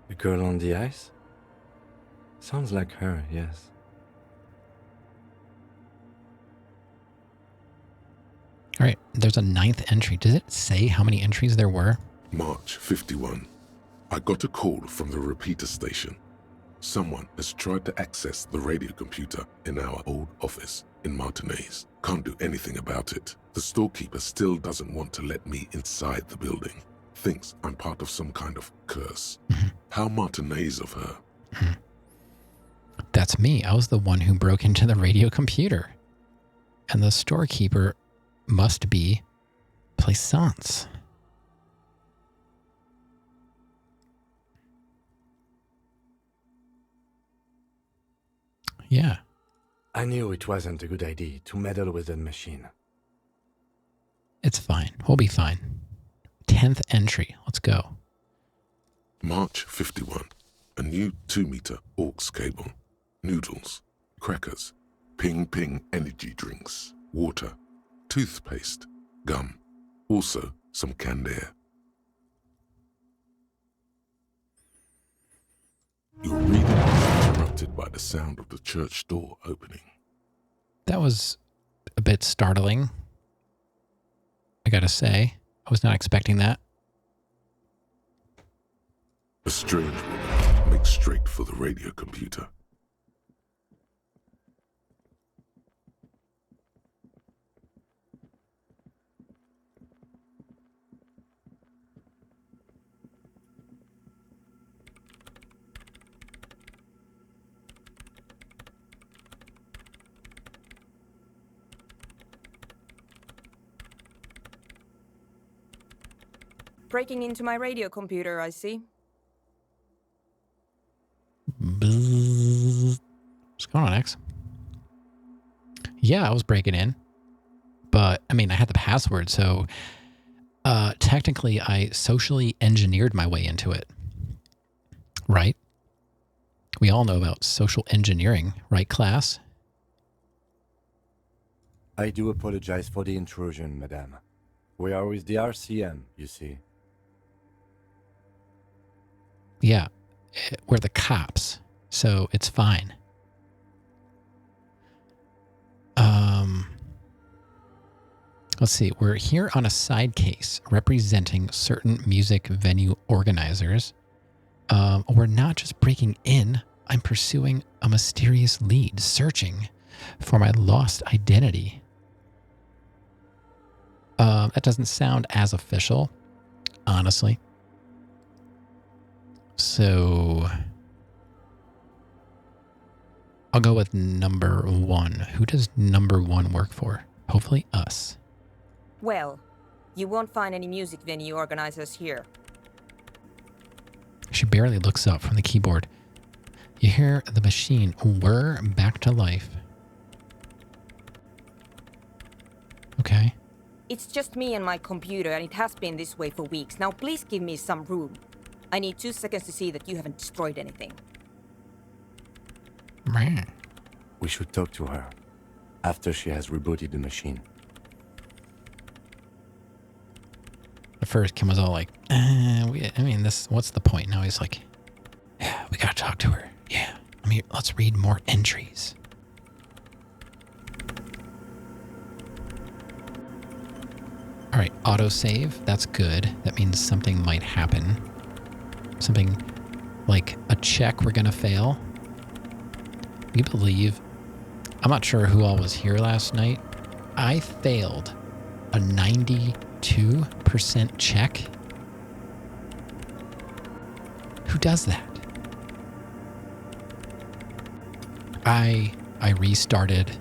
The girl on the ice? Sounds like her, yes. All right, there's a 9th entry. Does it say how many entries there were? March 51. I got a call from the repeater station. Someone has tried to access the radio computer in our old office in Martinez. Can't do anything about it. The storekeeper still doesn't want to let me inside the building. Thinks I'm part of some kind of curse. How Martinez of her. That's me. I was the one who broke into the radio computer. And the storekeeper must be Plaisance. Yeah. I knew it wasn't a good idea to meddle with that machine. It's fine. We'll be fine. 10th entry. Let's go. March 51. A new 2-meter aux cable. Noodles. Crackers. Ping Ping energy drinks, water, toothpaste, gum, also some canned air. Your reading was interrupted by the sound of the church door opening. That was a bit startling, I gotta say. I was not expecting that. A strange woman makes straight for the radio computer. Breaking into my radio computer, I see. What's going on, X? Yeah, I was breaking in. But, I mean, I had the password, so technically I socially engineered my way into it. Right? We all know about social engineering, right, class? I do apologize for the intrusion, madame. We are with the RCM, you see. Yeah, we're the cops, so it's fine. Let's see, we're here on a side case representing certain music venue organizers. We're not just breaking in, I'm pursuing a mysterious lead, searching for my lost identity. That doesn't sound as official, honestly. So I'll go with number 1. Who does number 1 work for? Hopefully us. Well, you won't find any music venue organizers here. She barely looks up from the keyboard. You hear the machine whir back to life. Okay. It's just me and my computer, and it has been this way for weeks. Now please give me some room. I need 2 seconds to see that you haven't destroyed anything. We should talk to her after she has rebooted the machine. At first, Kim was all like, what's the point? Now he's like, yeah, we gotta talk to her. Yeah, let's read more entries. All right, autosave, that's good. That means something might happen. Something like a check we're gonna fail. You believe, I'm not sure who all was here last night. I failed a 92% check. Who does that? I restarted.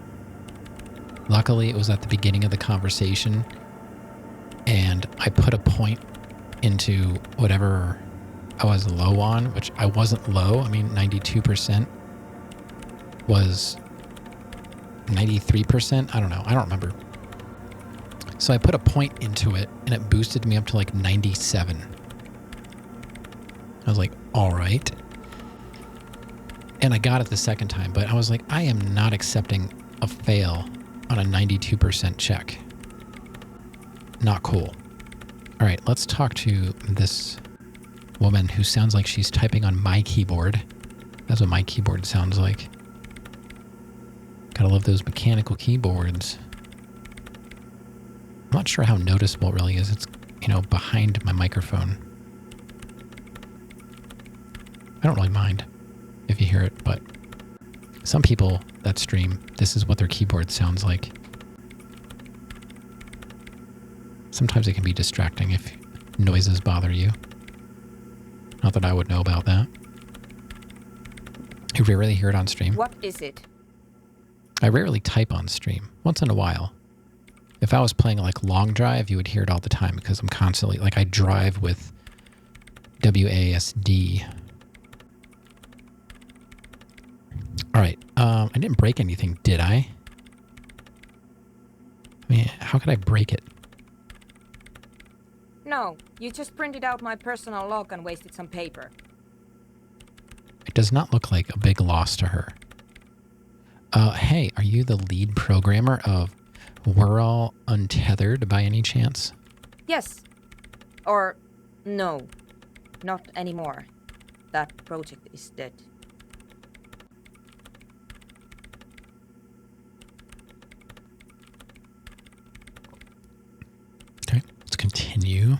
Luckily, it was at the beginning of the conversation, and I put a point into whatever I was low on, which I wasn't low. 92% was 93%. I don't know. I don't remember. So I put a point into it, and it boosted me up to like 97. I was like, all right. And I got it the second time, but I was like, I am not accepting a fail on a 92% check. Not cool. All right, let's talk to this woman who sounds like she's typing on my keyboard. That's what my keyboard sounds like. Gotta love those mechanical keyboards. I'm not sure how noticeable it really is. It's, behind my microphone. I don't really mind if you hear it, but some people that stream, this is what their keyboard sounds like. Sometimes it can be distracting if noises bother you. Not that I would know about that. You rarely hear it on stream. What is it? I rarely type on stream. Once in a while. If I was playing like long drive, you would hear it all the time because I'm constantly, I drive with WASD. All right. I didn't break anything, did I? How could I break it? No, you just printed out my personal log and wasted some paper. It does not look like a big loss to her. Hey, are you the lead programmer of We're All Untethered by any chance? Yes. Or no, not anymore. That project is dead. Okay, let's continue.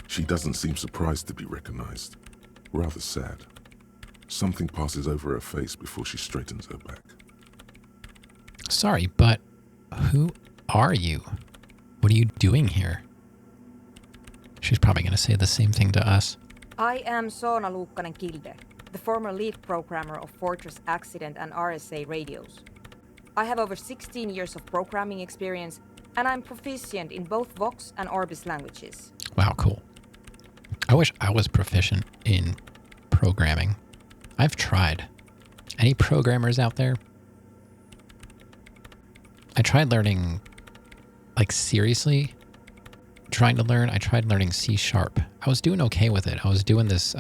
She doesn't seem surprised to be recognized. Rather sad. Something passes over her face before she straightens her back. Sorry, but who are you? What are you doing here? She's probably going to say the same thing to us. I am Soona Luukkanen-Kilde, the former lead programmer of Fortress Accident and RSA radios. I have over 16 years of programming experience, and I'm proficient in both Vox and Orbis languages. Wow, cool. I wish I was proficient in programming. I've tried. Any programmers out there? I tried learning, like seriously, trying to learn. I tried learning C#. I was doing okay with it. I was doing this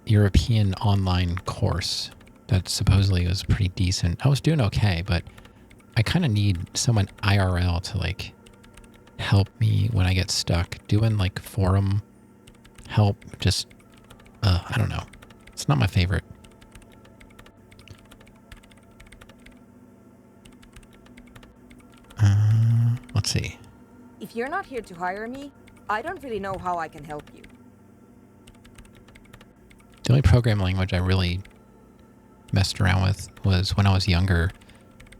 European online course that supposedly was pretty decent. I was doing okay, but I kind of need someone IRL to like help me when I get stuck. Doing like forum help, just, I don't know. It's not my favorite. Let's see. If you're not here to hire me, I don't really know how I can help you. The only programming language I really messed around with was when I was younger.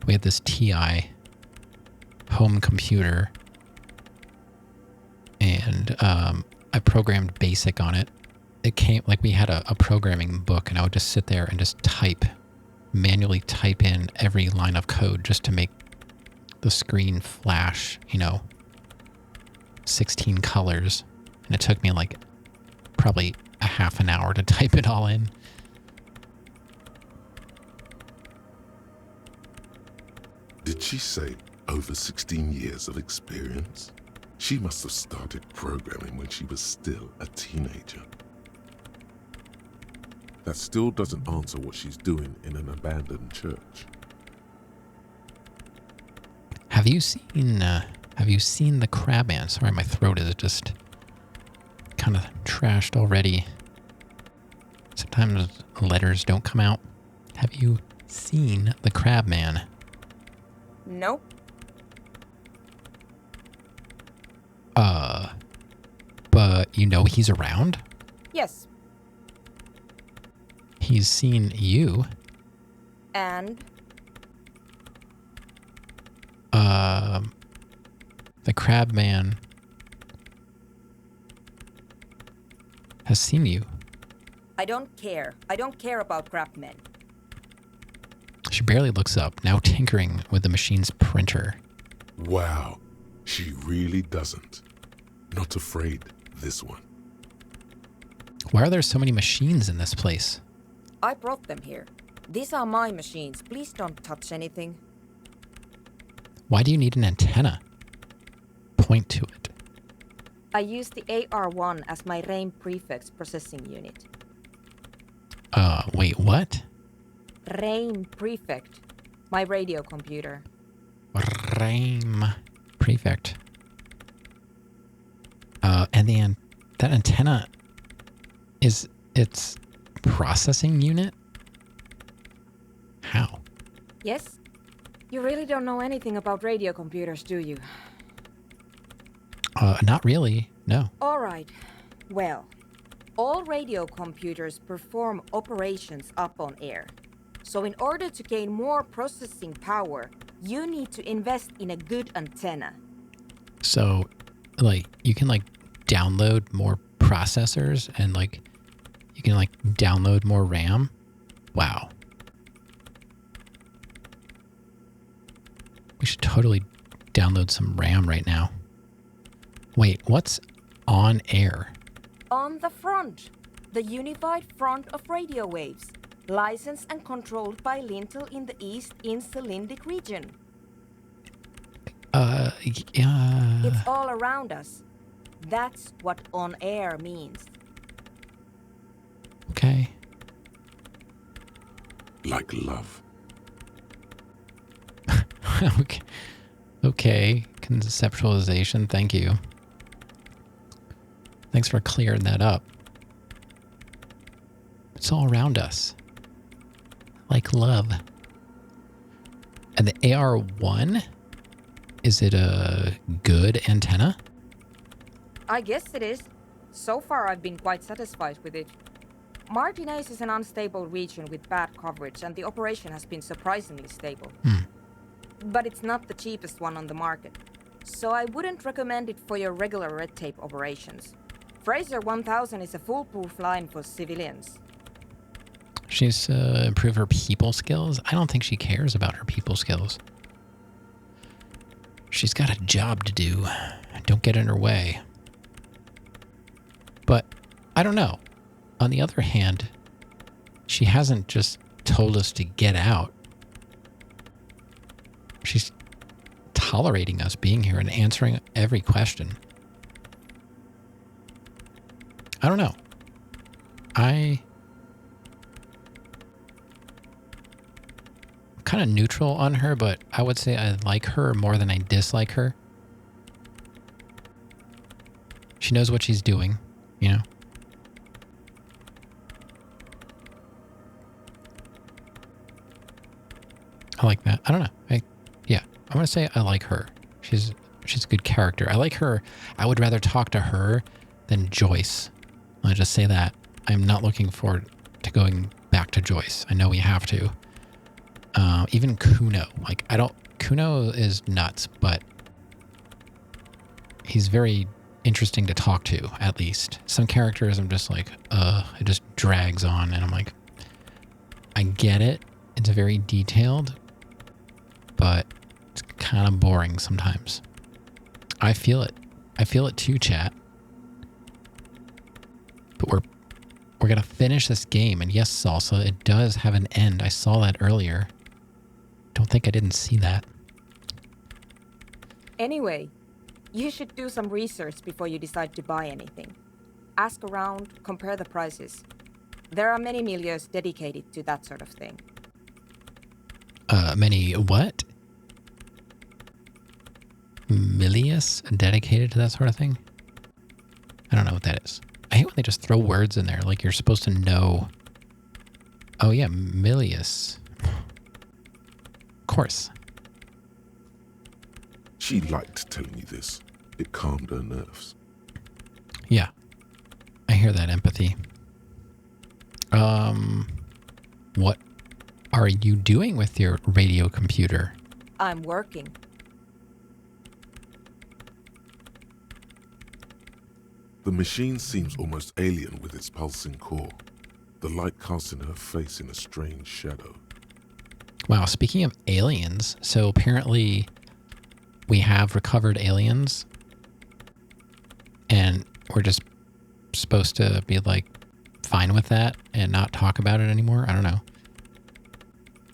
We had this TI home computer, and I programmed BASIC on it. It came, like we had a programming book, and I would just sit there and just manually type in every line of code just to make the screen flash, 16 colors. And it took me like probably a half an hour to type it all in. Did she say over 16 years of experience? She must have started programming when she was still a teenager. That still doesn't answer what she's doing in an abandoned church. Have you seen the Crabman? Sorry, my throat is just kind of trashed already. Sometimes letters don't come out. Have you seen the Crabman? Nope. But he's around? Yes. He's seen you. And? The Crabman has seen you. I don't care. I don't care about Crabmen. She barely looks up, now tinkering with the machine's printer. Wow, she really doesn't. Not afraid, this one. Why are there so many machines in this place? I brought them here. These are my machines. Please don't touch anything. Why do you need an antenna? Point to it. I use the AR1 as my RAIM prefix processing unit. Wait, what? RAIM prefect. My radio computer. RAIM prefect. And that antenna is its processing unit? How? Yes? You really don't know anything about radio computers, do you? Not really, no. All right. Well, all radio computers perform operations up on air. So in order to gain more processing power, you need to invest in a good antenna. So, you can, download more processors and, you can, download more RAM? Wow. We should totally download some RAM right now. Wait, what's on air? On the front, the unified front of radio waves, licensed and controlled by Lintel in the East Insulindic region. Yeah. It's all around us. That's what on air means. Okay. Like love, Okay. Okay. Conceptualization. Thank you. Thanks for clearing that up. It's all around us. Like love. And the AR1, is it a good antenna? I guess it is. So far, I've been quite satisfied with it. Martinez is an unstable region with bad coverage, and the operation has been surprisingly stable. But it's not the cheapest one on the market, so I wouldn't recommend it for your regular red tape operations. Fraser 1000 is a foolproof line for civilians. She's improved her people skills. I don't think she cares about her people skills. She's got a job to do. Don't get in her way. But I don't know. On the other hand, she hasn't just told us to get out. She's tolerating us being here and answering every question. I don't know. I'm kind of neutral on her, but I would say I like her more than I dislike her. She knows what she's doing, you know? I like that. I don't know. I'm going to say I like her. She's a good character. I like her. I would rather talk to her than Joyce. I'll just say that. I'm not looking forward to going back to Joyce. I know we have to. Even Kuno. Kuno is nuts, but he's very interesting to talk to, at least. Some characters I'm just like, it just drags on, and I'm like, I get it. It's very detailed, but it's kind of boring sometimes. I feel it. I feel it too, chat. But we're gonna finish this game, and yes, Salsa, it does have an end. I saw that earlier. Don't think I didn't see that. Anyway, you should do some research before you decide to buy anything. Ask around, compare the prices. There are many milieus dedicated to that sort of thing. Many what? Milius dedicated to that sort of thing? I don't know what that is. I hate when they just throw words in there like you're supposed to know. Oh yeah, Milius. Of course. She liked telling you this. It calmed her nerves. Yeah. I hear that empathy. What are you doing with your radio computer? I'm working. The machine seems almost alien with its pulsing core, the light casting her face in a strange shadow. Wow, speaking of aliens, so apparently we have recovered aliens, and we're just supposed to be like fine with that and not talk about it anymore? I don't know.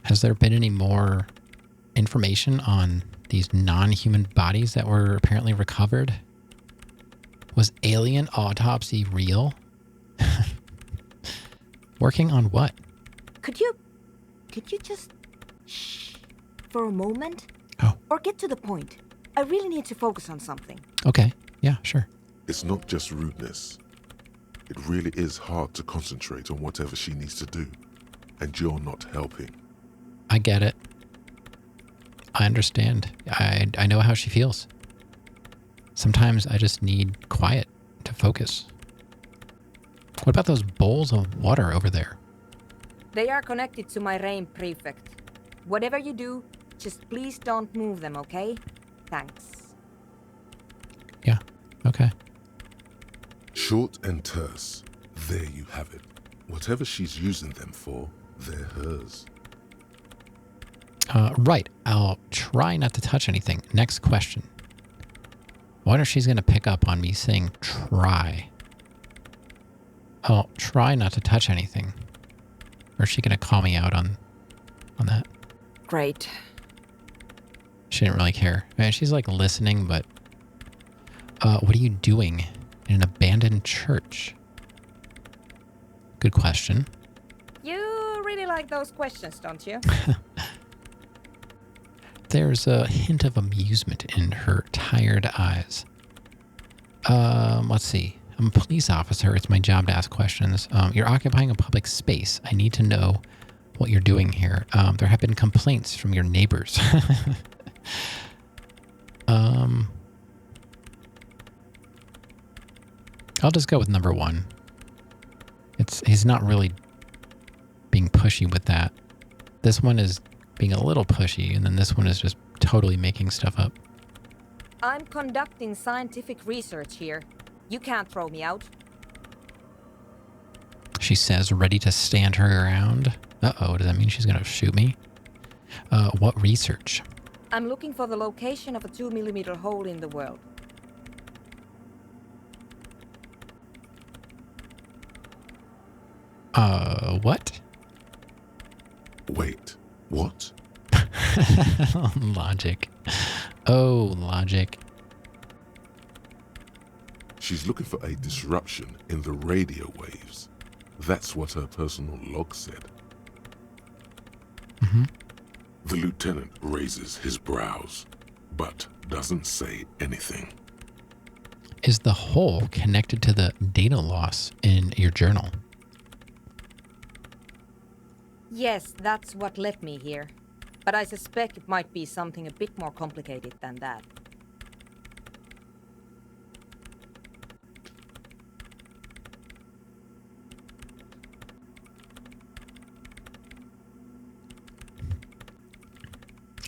Has there been any more information on these non-human bodies that were apparently recovered? Was alien autopsy real? Working on what? Could you just shh for a moment? Oh. Or get to the point. I really need to focus on something. Okay. Yeah, sure. It's not just rudeness. It really is hard to concentrate on whatever she needs to do, and you're not helping. I get it. I understand. I know how she feels. Sometimes I just need quiet to focus. What about those bowls of water over there? They are connected to my RAIN prefect. Whatever you do, just please don't move them, okay? Thanks. Yeah, okay. Short and terse. There you have it. Whatever she's using them for, they're hers. Right. I'll try not to touch anything. Next question. I wonder if she's going to pick up on me saying try. I'll try not to touch anything. Or is she going to call me out on that? Great. She didn't really care. I mean, she's like listening, but... what are you doing in an abandoned church? Good question. You really like those questions, don't you? There's a hint of amusement in her tired eyes. Let's see. I'm a police officer. It's my job to ask questions. You're occupying a public space. I need to know what you're doing here. There have been complaints from your neighbors. I'll just go with number one. He's not really being pushy with that. This one is being a little pushy, and then this one is just totally making stuff up. I'm conducting scientific research here. You can't throw me out. She says, ready to stand her ground. Uh-oh, does that mean she's going to shoot me? What research? I'm looking for the location of a 2mm hole in the world. What? Wait, what? Logic. Oh, logic. She's looking for a disruption in the radio waves. That's what her personal log said. Mm-hmm. The lieutenant raises his brows, but doesn't say anything. Is the hole connected to the data loss in your journal? Yes, that's what led me here. But I suspect it might be something a bit more complicated than that.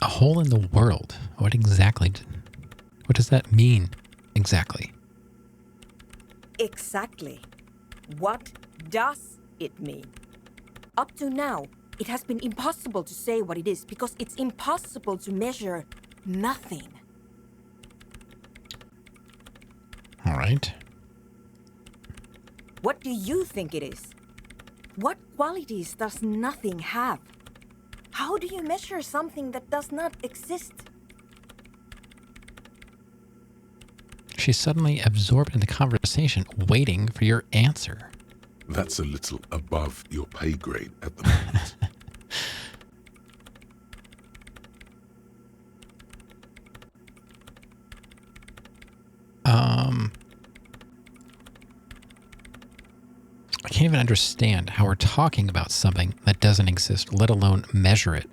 A hole in the world? What does that mean exactly? Exactly. What does it mean? Up to now, it has been impossible to say what it is because it's impossible to measure nothing. All right. What do you think it is? What qualities does nothing have? How do you measure something that does not exist? She's suddenly absorbed in the conversation, waiting for your answer. That's a little above your pay grade at the moment. I can't even understand how we're talking about something that doesn't exist, let alone measure it.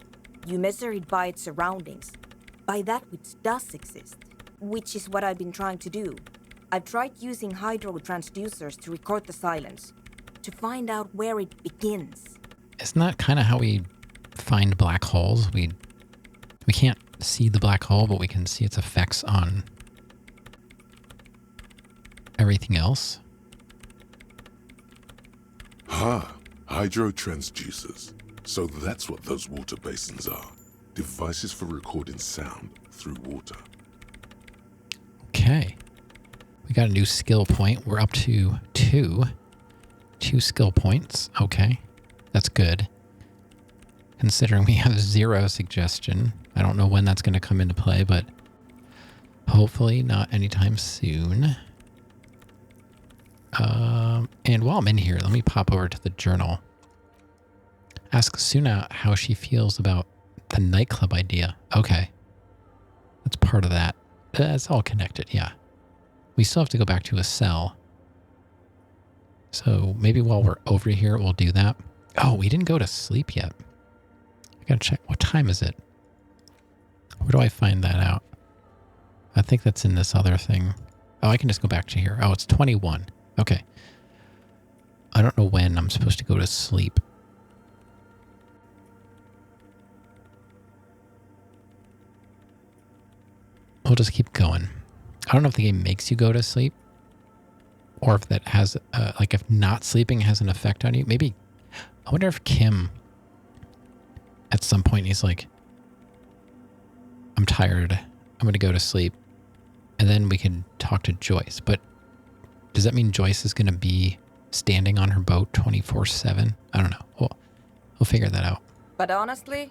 You measure it by its surroundings, by that which does exist, which is what I've been trying to do. I've tried using hydro transducers to record the silence, to find out where it begins. Isn't that kind of how we find black holes? We can't see the black hole, but we can see its effects on everything else. Hydro transducers. So that's what those water basins are. Devices for recording sound through water. Okay. We got a new skill point. We're up to two skill points. Okay. That's good. Considering we have 0 suggestion. I don't know when that's going to come into play, but hopefully not anytime soon. And while I'm in here, let me pop over to the journal. Ask Suna how she feels about the nightclub idea. Okay. That's part of that. It's all connected, yeah. We still have to go back to a cell. So maybe while we're over here, we'll do that. Oh, we didn't go to sleep yet. I gotta check. What time is it? Where do I find that out? I think that's in this other thing. Oh, I can just go back to here. Oh, it's 21. Okay. I don't know when I'm supposed to go to sleep. We'll just keep going. I don't know if the game makes you go to sleep or if that has, like if not sleeping has an effect on you. Maybe, I wonder if Kim, at some point, he's like, I'm tired. I'm going to go to sleep. And then we could talk to Joyce. But does that mean Joyce is going to be standing on her boat 24/7? I don't know. We'll figure that out. But honestly,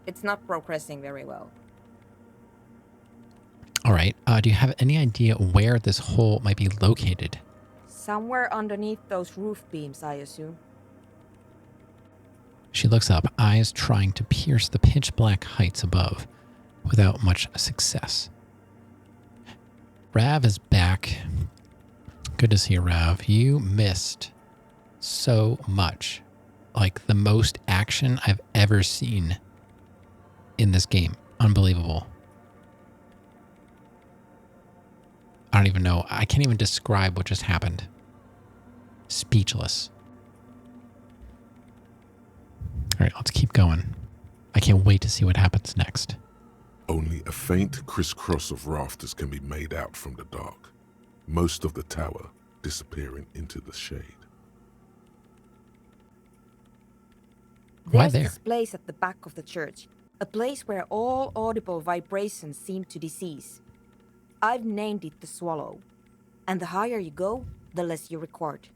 it's not progressing very well. All right. Do you have any idea where this hole might be located? Somewhere underneath those roof beams, I assume. She looks up, eyes trying to pierce the pitch black heights above. without much success. Rav is back. Good to see you, Rav. You missed so much. Like the most action I've ever seen in this game. Unbelievable. I don't even know. I can't even describe what just happened. Speechless. All right, let's keep going. I can't wait to see what happens next. Only a faint crisscross of rafters can be made out from the dark, most of the tower disappearing into the shade. Why There's there? this place at the back of the church, a place where all audible vibrations seem to cease. I've named it the Swallow, and the higher you go, the less you record.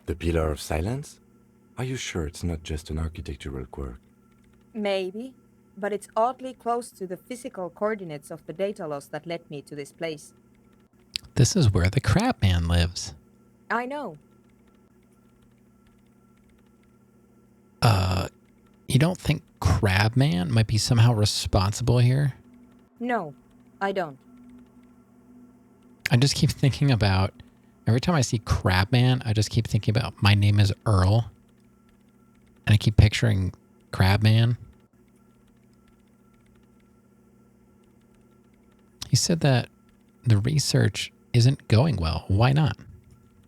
The Pillar of Silence? Are you sure it's not just an architectural quirk? Maybe, but it's oddly close to the physical coordinates of the data loss that led me to this place. This is where the Crab Man lives. I know. You don't think Crab Man might be somehow responsible here? No, I don't. I just keep thinking about, every time I see Crab Man, I just keep thinking about My Name is Earl. And I keep picturing Crab Man. He said that the research isn't going well. Why not?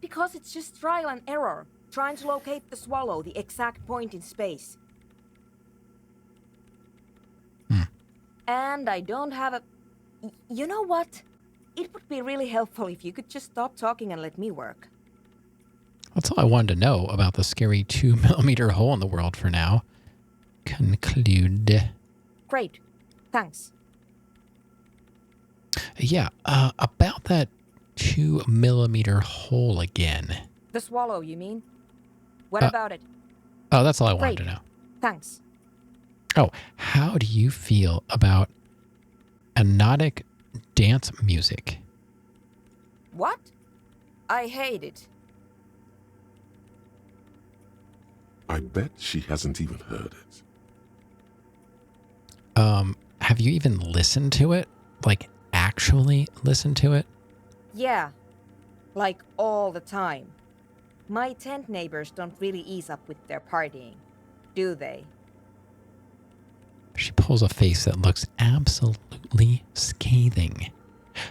Because it's just trial and error, trying to locate the Swallow, the exact point in space. And I don't have a... You know what? It would be really helpful if you could just stop talking and let me work. That's all I wanted to know about the scary 2mm hole in the world for now. Conclude. Great. Thanks. Yeah, about that 2mm hole again. The Swallow, you mean? What Uh, about it? Oh, that's all I wanted Great. to know. Thanks. Oh, how do you feel about hypnotic dance music? What? I hate it. I bet she hasn't even heard it. Have you even listened to it? Like, actually listened to it? Yeah. Like all the time. My tent neighbors don't really ease up with their partying, do they? She pulls a face that looks absolutely scathing.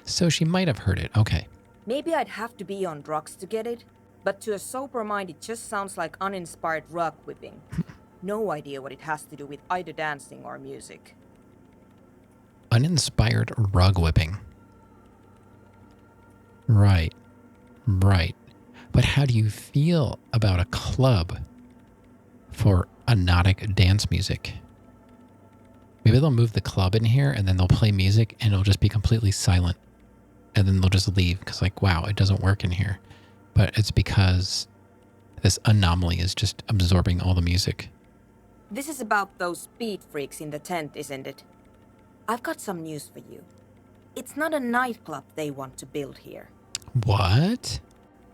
So she might have heard it. Okay. Maybe I'd have to be on drugs to get it, but to a sober mind it just sounds like uninspired rug whipping. No idea what it has to do with either dancing or music. Uninspired rug whipping. Right. Right. But how do you feel about a club for hypnotic dance music? Maybe they'll move the club in here and then they'll play music and it'll just be completely silent. And then they'll just leave because like, wow, it doesn't work in here. But it's because this anomaly is just absorbing all the music. This is about those speed freaks in the tent, isn't it? I've got some news for you. It's not a nightclub they want to build here. What?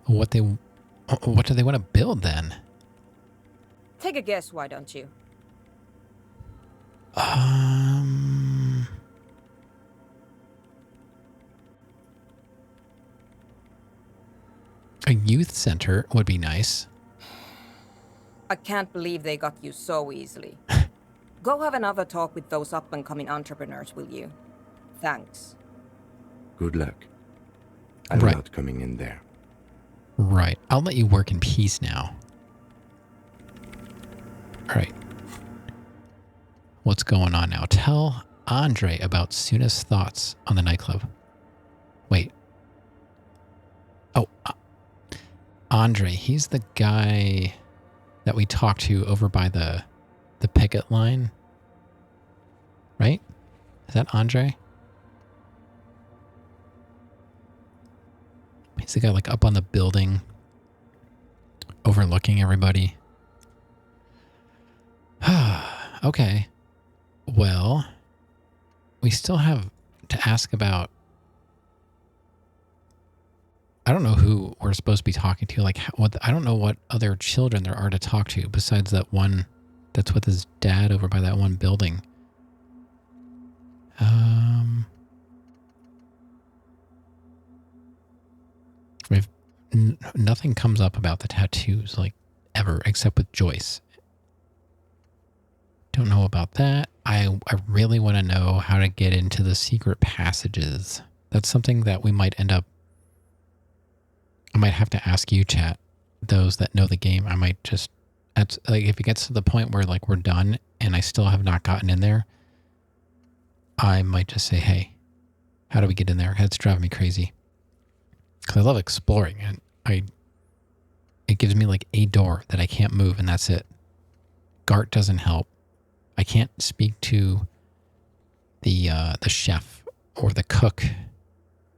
What do they want to build then? Take a guess, why don't you? A youth center would be nice. I can't believe they got you so easily. Go have another talk with those up-and-coming entrepreneurs, will you? Thanks. Good luck. I'm Right. not coming in there. Right. I'll let you work in peace now. All right. What's going on now? Tell Andre about Suna's thoughts on the nightclub. Wait. Oh, Andre. He's the guy that we talked to over by the picket line. Right? Is that Andre? He's the guy like up on the building overlooking everybody. Okay. Well, we still have to ask about... I don't know who we're supposed to be talking to. Like, I don't know what other children there are to talk to besides that one that's with his dad over by that one building. We've nothing comes up about the tattoos, like, ever, except with Joyce. Don't know about that. I really want to know how to get into the secret passages. That's something that we might end up... I might have to ask you, chat. Those that know the game, I might just... That's, like, if it gets to the point where, like, we're done and I still have not gotten in there, I might just say, hey, how do we get in there? It's driving me crazy. Because I love exploring, and it gives me, like, a door that I can't move, and that's it. Gart doesn't help. I can't speak to the chef or the cook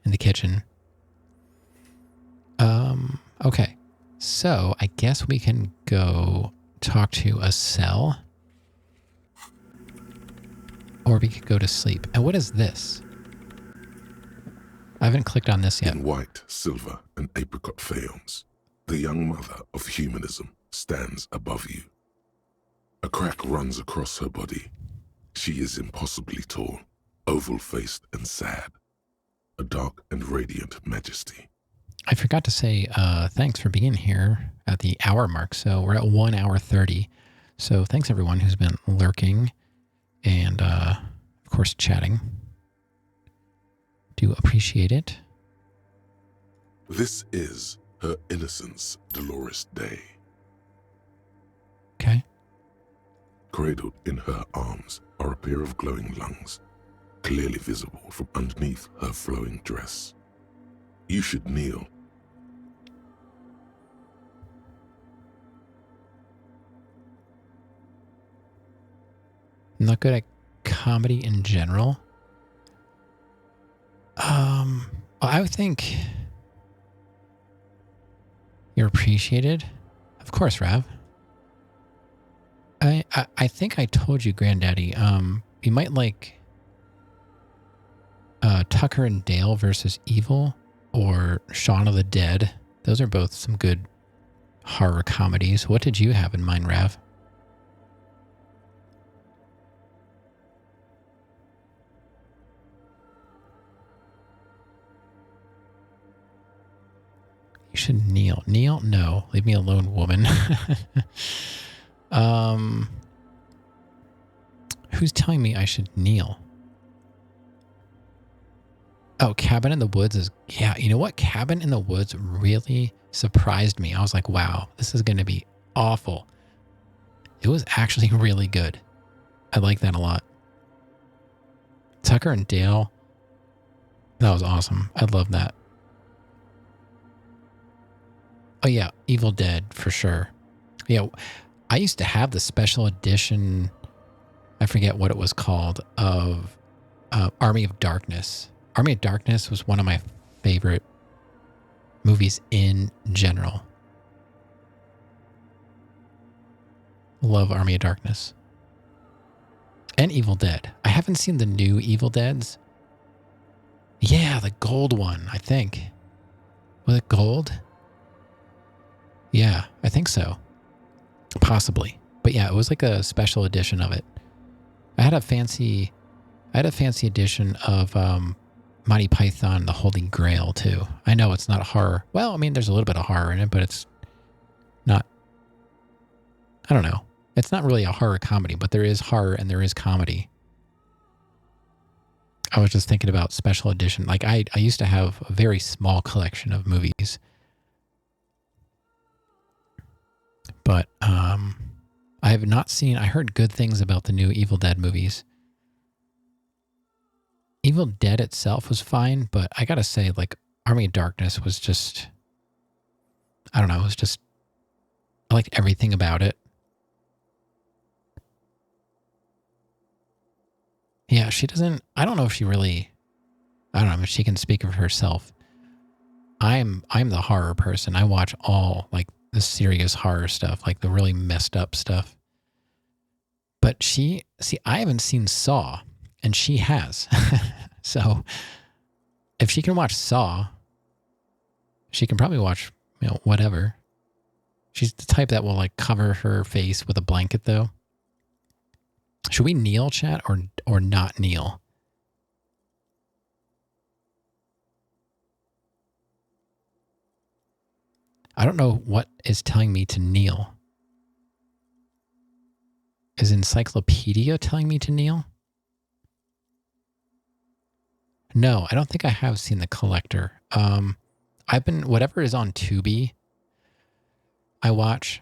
in the kitchen. Okay. So I guess we can go talk to a cell. Or we could go to sleep. And what is this? I haven't clicked on this yet. In white, silver, and apricot faience, the young mother of humanism stands above you. A crack runs across her body. She is impossibly tall, oval-faced and sad. A dark and radiant majesty. I forgot to say thanks for being here at the hour mark. So we're at 1 hour 30. So thanks everyone who's been lurking and, of course, chatting. Do appreciate it. This is Her Innocence Dolores Day. Okay. Cradled in her arms are a pair of glowing lungs, clearly visible from underneath her flowing dress. You should kneel. I'm not good at comedy in general. I would think you're appreciated. Of course, Rav. I think I told you, Granddaddy, you might like Tucker and Dale versus Evil or Shaun of the Dead. Those are both some good horror comedies. What did you have in mind, Rav? You should kneel. Kneel? No. Leave me alone, woman. Who's telling me I should kneel? Oh, Cabin in the Woods is... Yeah, you know what? Cabin in the Woods really surprised me. I was like, wow, this is going to be awful. It was actually really good. I like that a lot. Tucker and Dale. That was awesome. I love that. Oh, yeah. Evil Dead, for sure. Yeah, I used to have the special edition, I forget what it was called, of Army of Darkness. Army of Darkness was one of my favorite movies in general. Love Army of Darkness. And Evil Dead. I haven't seen the new Evil Deads. Yeah, the gold one, I think. Was it gold? Yeah, I think so. Possibly. But yeah, it was like a special edition of it. I had a fancy edition of Monty Python, The Holy Grail too. I know it's not horror. Well, I mean, there's a little bit of horror in it, but it's not, I don't know. It's not really a horror comedy, but there is horror and there is comedy. I was just thinking about special edition. Like I used to have a very small collection of movies. But I have not seen... I heard good things about the new Evil Dead movies. Evil Dead itself was fine, but I gotta say, like, Army of Darkness was just... I don't know, it was just... I liked everything about it. Yeah, she doesn't... I don't know if she really... I don't know if she can speak of herself. I'm the horror person. I watch all, like, the serious horror stuff, like the really messed up stuff. But I haven't seen Saw, and she has. So if she can watch Saw, she can probably watch, whatever. She's the type that will like cover her face with a blanket though. Should we kneel, chat, or not kneel? I don't know what is telling me to kneel. Is Encyclopedia telling me to kneel? No, I don't think I have seen The Collector. I've been, whatever is on Tubi, I watch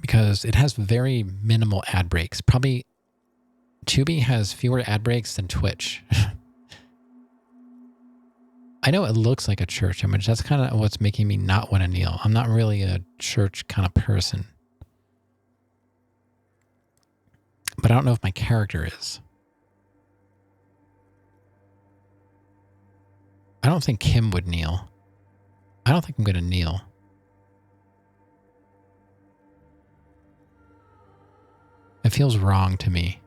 because it has very minimal ad breaks. Probably Tubi has fewer ad breaks than Twitch. I know it looks like a church image. That's kind of what's making me not want to kneel. I'm not really a church kind of person. But I don't know if my character is. I don't think Kim would kneel. I don't think I'm going to kneel. It feels wrong to me.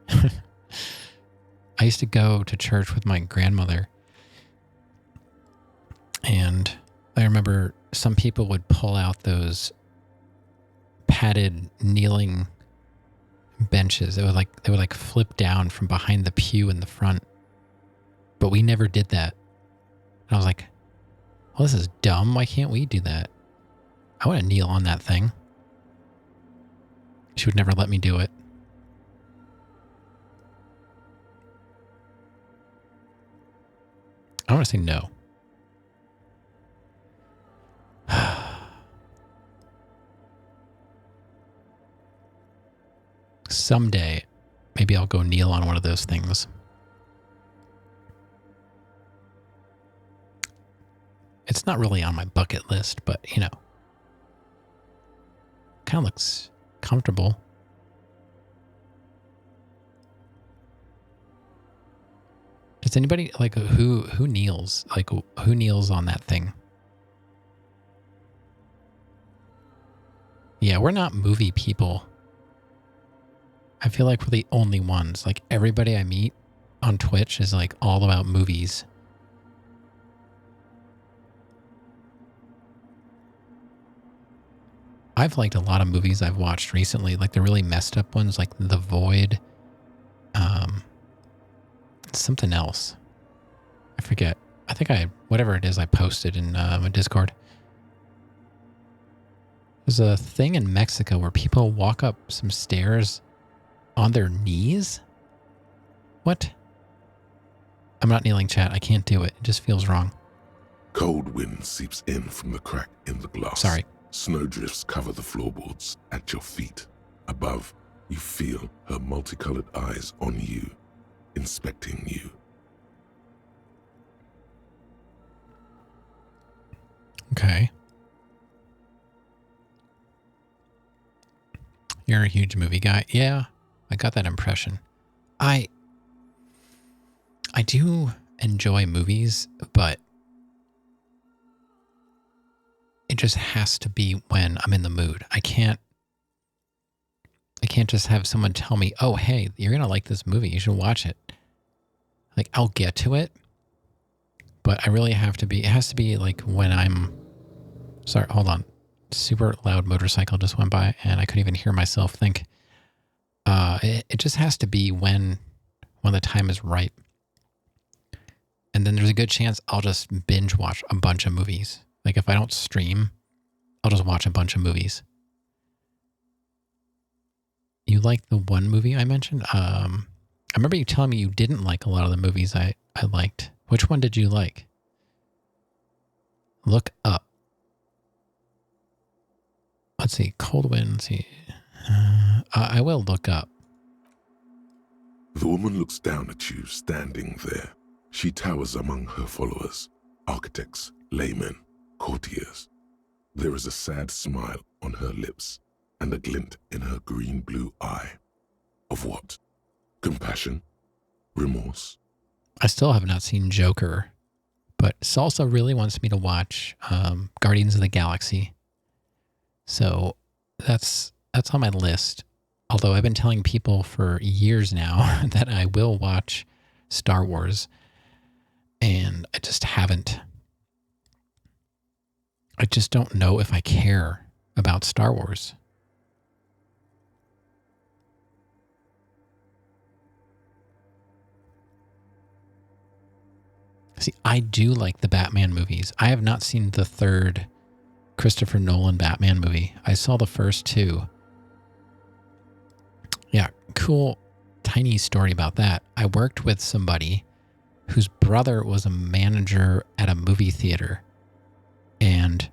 I used to go to church with my grandmother. And I remember some people would pull out those padded kneeling benches. They would flip down from behind the pew in the front. But we never did that. And I was like, well, this is dumb. Why can't we do that? I want to kneel on that thing. She would never let me do it. I want to say no. Someday, maybe I'll go kneel on one of those things. It's not really on my bucket list, but, you know, kind of looks comfortable. Does anybody, like, who kneels? Like, who kneels on that thing? Yeah, we're not movie people. I feel like we're the only ones. Like, everybody I meet on Twitch is, like, all about movies. I've liked a lot of movies I've watched recently, like the really messed up ones, like The Void. Something else. I forget. I think whatever it is I posted in my Discord. There's a thing in Mexico where people walk up some stairs on their knees? What? I'm not kneeling, chat. I can't do it. It just feels wrong. Cold wind seeps in from the crack in the glass. Sorry. Snowdrifts cover the floorboards at your feet. Above, you feel her multicolored eyes on you, inspecting you. Okay. You're a huge movie guy. Yeah, I got that impression. I do enjoy movies, but it just has to be when I'm in the mood. I can't just have someone tell me, "Oh, hey, you're going to like this movie. You should watch it." Like, I'll get to it, but I really have to be, it has to be like when I'm, sorry, hold on. Super loud motorcycle just went by and I couldn't even hear myself think. It just has to be when the time is right. And then there's a good chance I'll just binge watch a bunch of movies. Like, if I don't stream, I'll just watch a bunch of movies. You like the one movie I mentioned? I remember you telling me you didn't like a lot of the movies I liked. Which one did you like? Look Up. Let's see. Cold Wind. Let's see. I will look up. The woman looks down at you standing there. She towers among her followers, architects, laymen, courtiers. There is a sad smile on her lips and a glint in her green-blue eye. Of what? Compassion? Remorse? I still have not seen Joker, but Salsa really wants me to watch Guardians of the Galaxy. So that's on my list. Although I've been telling people for years now that I will watch Star Wars, and I just haven't. I just don't know if I care about Star Wars. See, I do like the Batman movies. I have not seen the third Christopher Nolan Batman movie. I saw the first two. Yeah, cool, tiny story about that. I worked with somebody whose brother was a manager at a movie theater. And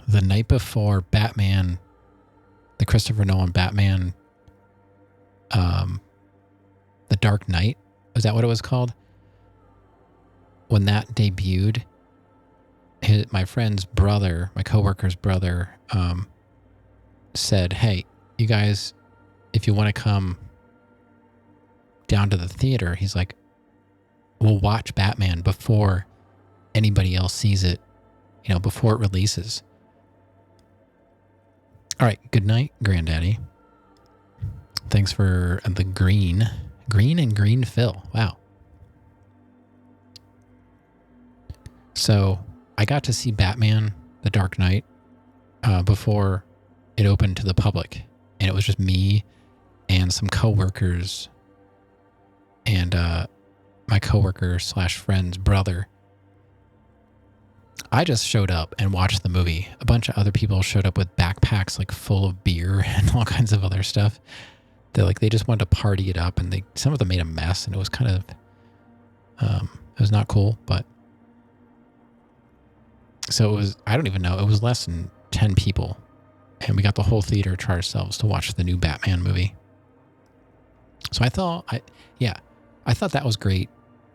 the night before Batman, the Christopher Nolan Batman, The Dark Knight, was that what it was called? When that debuted, my friend's brother, my coworker's brother, said, "Hey, you guys, if you want to come down to the theater," he's like, "we'll watch Batman before anybody else sees it, before it releases." All right, good night, Granddaddy. Thanks for the green and green fill. Wow. So I got to see Batman, The Dark Knight, before it opened to the public. And it was just me and some coworkers and my coworker / friend's brother. I just showed up and watched the movie. A bunch of other people showed up with backpacks like full of beer and all kinds of other stuff. They just wanted to party it up, and some of them made a mess, and it was kind of it was not cool, but so it was, I don't even know, it was less than 10 people, and we got the whole theater to ourselves to watch the new Batman movie. So I thought that was great.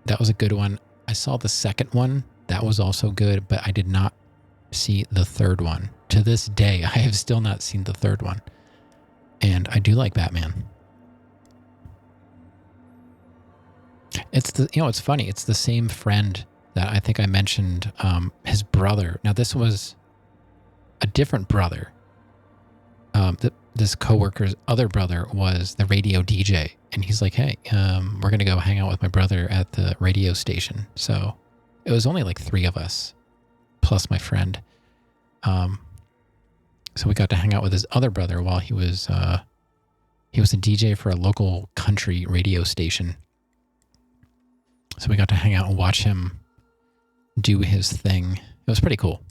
That was a good one. I saw the second one. That was also good, but I did not see the third one. To this day, I have still not seen the third one. And I do like Batman. It's funny. It's the same friend that I think I mentioned, his brother. Now, this was a different brother. This coworker's other brother was the radio DJ. And he's like, "Hey, we're going to go hang out with my brother at the radio station." So it was only like 3 of us, plus my friend. So we got to hang out with his other brother while he was a DJ for a local country radio station. So we got to hang out and watch him do his thing. It was pretty cool.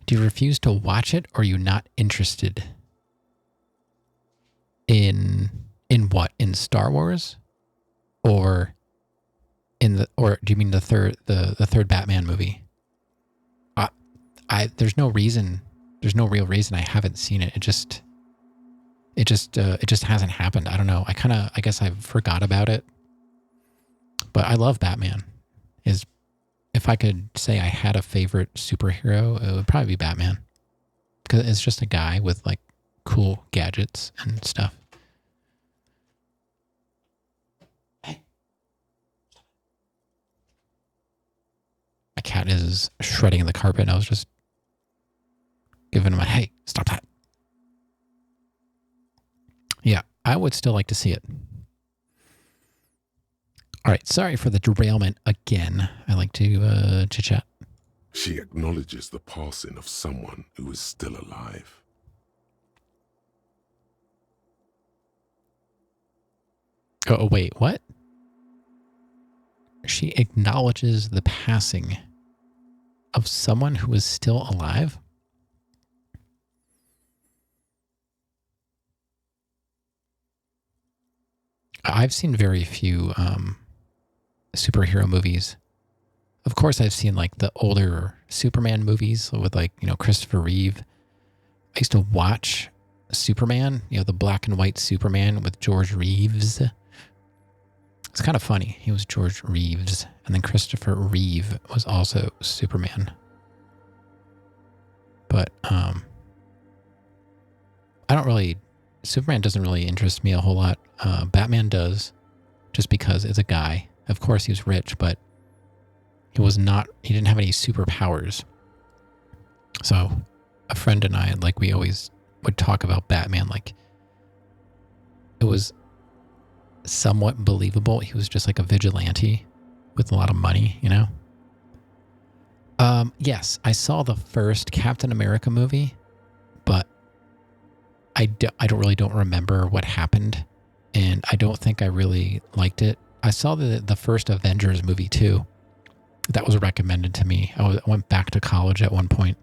Do you refuse to watch it, or are you not interested in what? In Star Wars? Or do you mean the third Batman movie? There's no real reason I haven't seen it. It just hasn't happened. I don't know. I guess I forgot about it. But I love Batman. If I could say I had a favorite superhero, it would probably be Batman. Because it's just a guy with like cool gadgets and stuff. Hey. My cat is shredding the carpet, and I was just giving him a, "Hey, stop that." Yeah, I would still like to see it. All right, sorry for the derailment again. I like to chit-chat. She acknowledges the passing of someone who is still alive. Oh, wait, what? She acknowledges the passing of someone who is still alive? I've seen very few superhero movies. Of course, I've seen like the older Superman movies with Christopher Reeve. I used to watch Superman, the black and white Superman with George Reeves. It's kind of funny. He was George Reeves, and then Christopher Reeve was also Superman. But Superman doesn't really interest me a whole lot. Batman does, just because it's a guy. Of course, he was rich, but he didn't have any superpowers. So a friend and I, we always would talk about Batman, it was somewhat believable. He was just like a vigilante with a lot of money, Yes, I saw the first Captain America movie, but I don't remember what happened, and I don't think I really liked it. I saw the first Avengers movie too. That was recommended to me. I went back to college at one point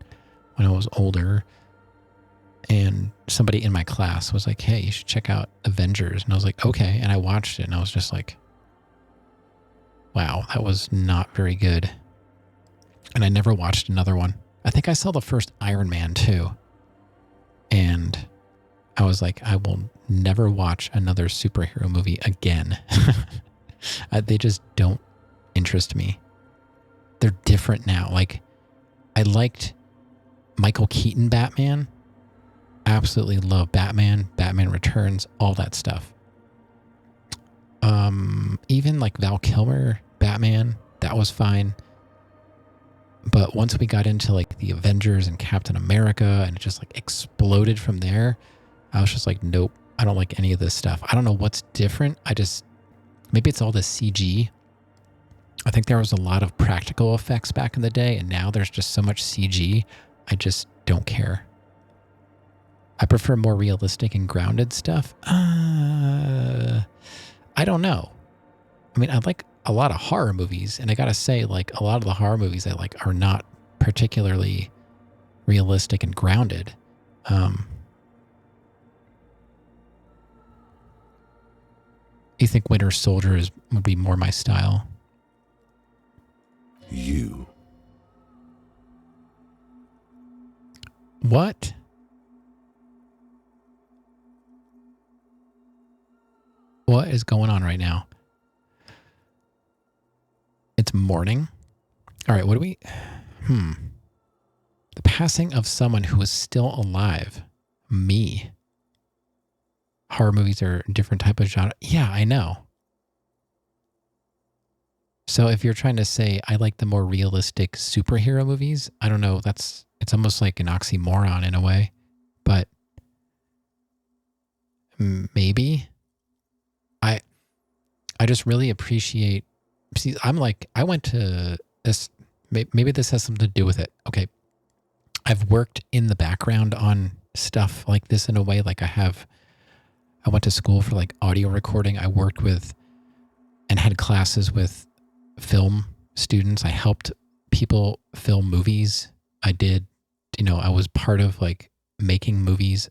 when I was older, and somebody in my class was like, hey, you should check out Avengers. And I was like, okay. And I watched it and I was just like, wow, that was not very good. And I never watched another one. I think I saw the first Iron Man too. And I was like, I will never watch another superhero movie again. They just don't interest me. They're different now. Like, I liked Michael Keaton Batman. Absolutely love Batman, Batman Returns, all that stuff. Even like Val Kilmer Batman, that was fine. But once we got into like the Avengers and Captain America and it just like exploded from there, I was just like, nope, I don't like any of this stuff. I don't know what's different. Maybe it's all the CG. I think there was a lot of practical effects back in the day, and now there's just so much CG. I just don't care. I prefer more realistic and grounded stuff. I don't know. I mean, I like a lot of horror movies, and I gotta say, like, a lot of the horror movies I like are not particularly realistic and grounded. You think Winter Soldier would be more my style? You. What? What is going on right now? It's morning. All right, what do we... The passing of someone who is still alive. Me. Horror movies are a different type of genre. Yeah, I know. So if you're trying to say I like the more realistic superhero movies, I don't know, it's almost like an oxymoron in a way. But maybe. I just really appreciate... See, I went to this... Maybe this has something to do with it. Okay. I've worked in the background on stuff like this in a way. Like I went to school for like audio recording. I worked with and had classes with film students. I helped people film movies. I was part of like making movies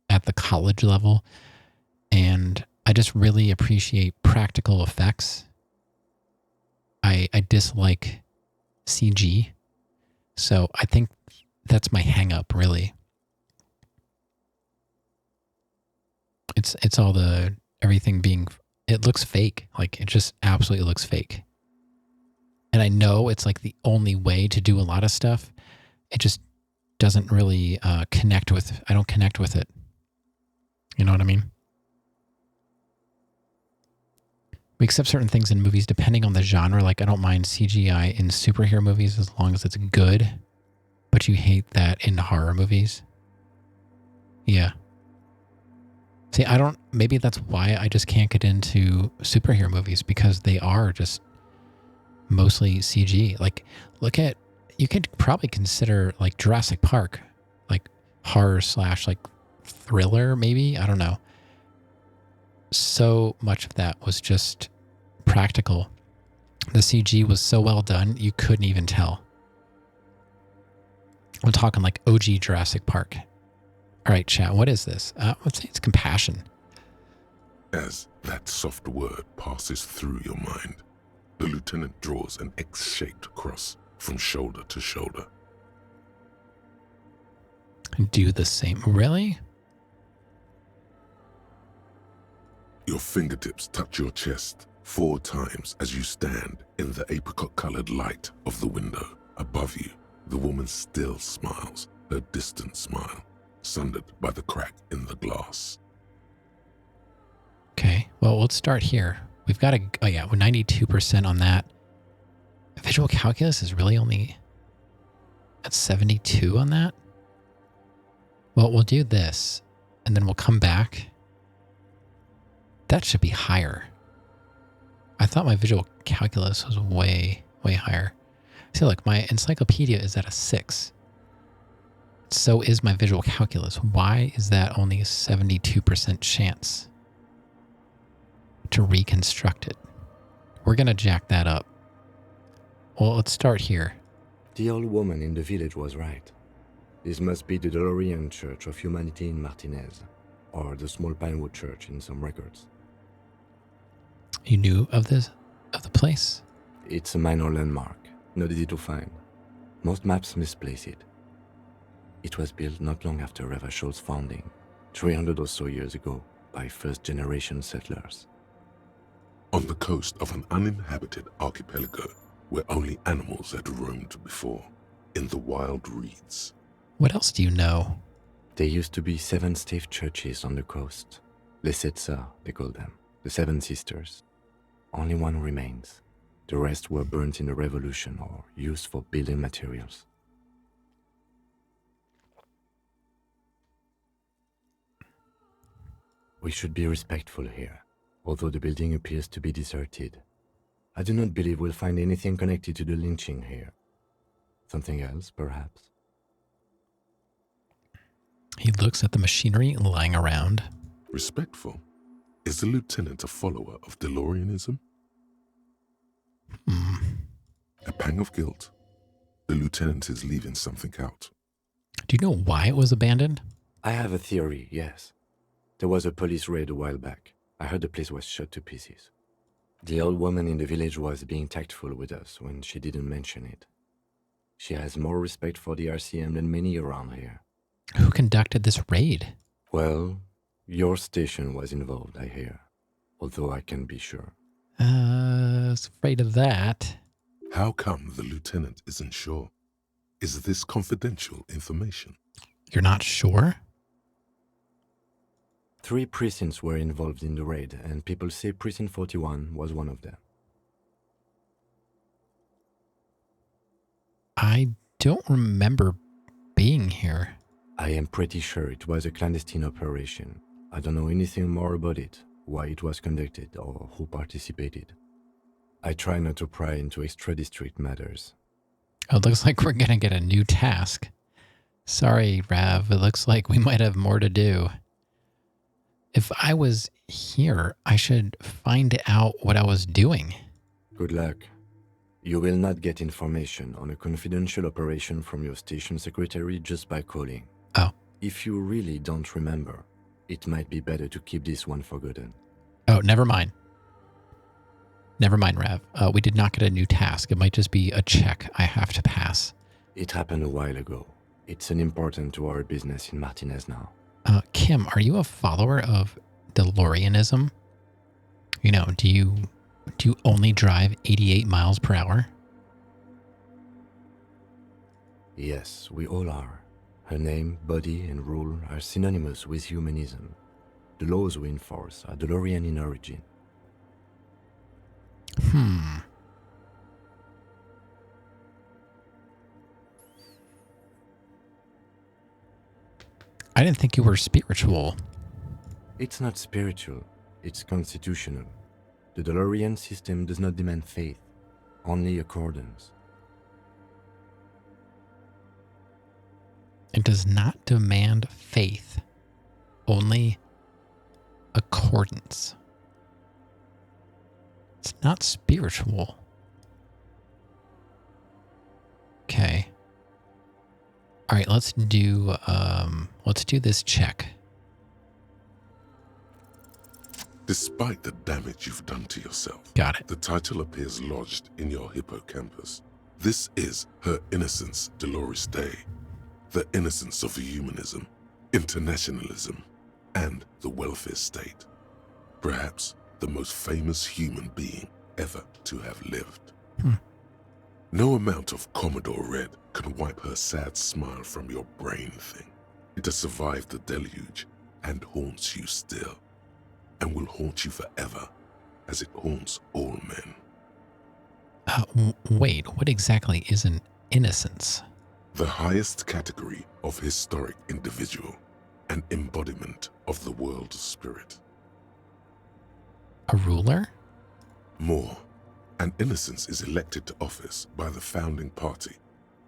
at the college level. And I just really appreciate practical effects. I dislike CG. So I think that's my hang up, really. It's all everything being, it looks fake. Like it just absolutely looks fake. And I know it's like the only way to do a lot of stuff. It just doesn't really I don't connect with it. You know what I mean? We accept certain things in movies depending on the genre. Like I don't mind CGI in superhero movies as long as it's good. But you hate that in horror movies? Yeah. See, maybe that's why I just can't get into superhero movies, because they are just mostly CG. Like, you could probably consider like Jurassic Park, like horror / like thriller, maybe? I don't know. So much of that was just practical. The CG was so well done, you couldn't even tell. I'm talking like OG Jurassic Park. All right, chat, what is this? Let's say it's compassion. As that soft word passes through your mind, the lieutenant draws an X-shaped cross from shoulder to shoulder. Do the same. Really? Your fingertips touch your chest 4 times as you stand in the apricot-colored light of the window. Above you, the woman still smiles, her distant smile, sundered by the crack in the glass. Okay, well, let's start here. We've got we're 92% on that. Visual calculus is really only at 72 on that. Well, we'll do this, and then we'll come back. That should be higher. I thought my visual calculus was way, way higher. See, look, my encyclopedia is at a 6. So is my visual calculus. Why is that only a 72% chance to reconstruct it? we're going to jack that up. Well, let's start here. The old woman in the village was right. This must be the DeLorean Church of Humanity in Martinez, or the small Pinewood Church in some records. You knew of the place? It's a minor landmark, not easy to find. Most maps misplace it. It was built not long after Revachol's founding, 300 or so years ago, by first-generation settlers. On the coast of an uninhabited archipelago where only animals had roamed before, in the wild reeds. What else do you know? There used to be 7 stave churches on the coast. Les Sept Sœurs, they call them. The 7 Sisters. Only one remains. The rest were burnt in the revolution or used for building materials. We should be respectful here, although the building appears to be deserted. I do not believe we'll find anything connected to the lynching here. Something else, perhaps? He looks at the machinery lying around. Respectful? Is the lieutenant a follower of DeLoreanism? A pang of guilt. The lieutenant is leaving something out. Do you know why it was abandoned? I have a theory, yes. There was a police raid a while back. I heard the place was shot to pieces. The old woman in the village was being tactful with us when she didn't mention it. She has more respect for the RCM than many around here. Who conducted this raid? Well, your station was involved, I hear. Although I can't be sure. I was afraid of that. How come the lieutenant isn't sure? Is this confidential information? You're not sure? 3 precincts were involved in the raid, and people say Precinct 41 was one of them. I don't remember being here. I am pretty sure it was a clandestine operation. I don't know anything more about it, why it was conducted, or who participated. I try not to pry into extra-district matters. Oh, it looks like we're going to get a new task. Sorry, Rav. It looks like we might have more to do. If I was here, I should find out what I was doing. Good luck. You will not get information on a confidential operation from your station secretary just by calling. Oh. If you really don't remember, it might be better to keep this one forgotten. Oh, never mind. Never mind, Rav. We did not get a new task. It might just be a check I have to pass. It happened a while ago. It's unimportant to our business in Martinez now. Kim, are you a follower of DeLoreanism? You know, do you only drive 88 miles per hour? Yes, we all are. Her name, body, and rule are synonymous with humanism. The laws we enforce are DeLorean in origin. I didn't think you were spiritual. It's not spiritual, it's constitutional. The DeLorean system does not demand faith, only accordance. It does not demand faith, only accordance. It's not spiritual. Okay. All right, let's do this check. Despite the damage you've done to yourself, Got it. the title appears lodged in your hippocampus. This is Her Innocence Dolores Day, the innocence of humanism, internationalism, and the welfare state. Perhaps the most famous human being ever to have lived. No amount of Commodore Red can wipe her sad smile from your brain thing. It has survived the deluge and haunts you still, and will haunt you forever, as it haunts all men. Wait, what exactly is an innocence? The highest category of historic individual, an embodiment of the world's spirit. A ruler? More, an innocence is elected to office by the founding party,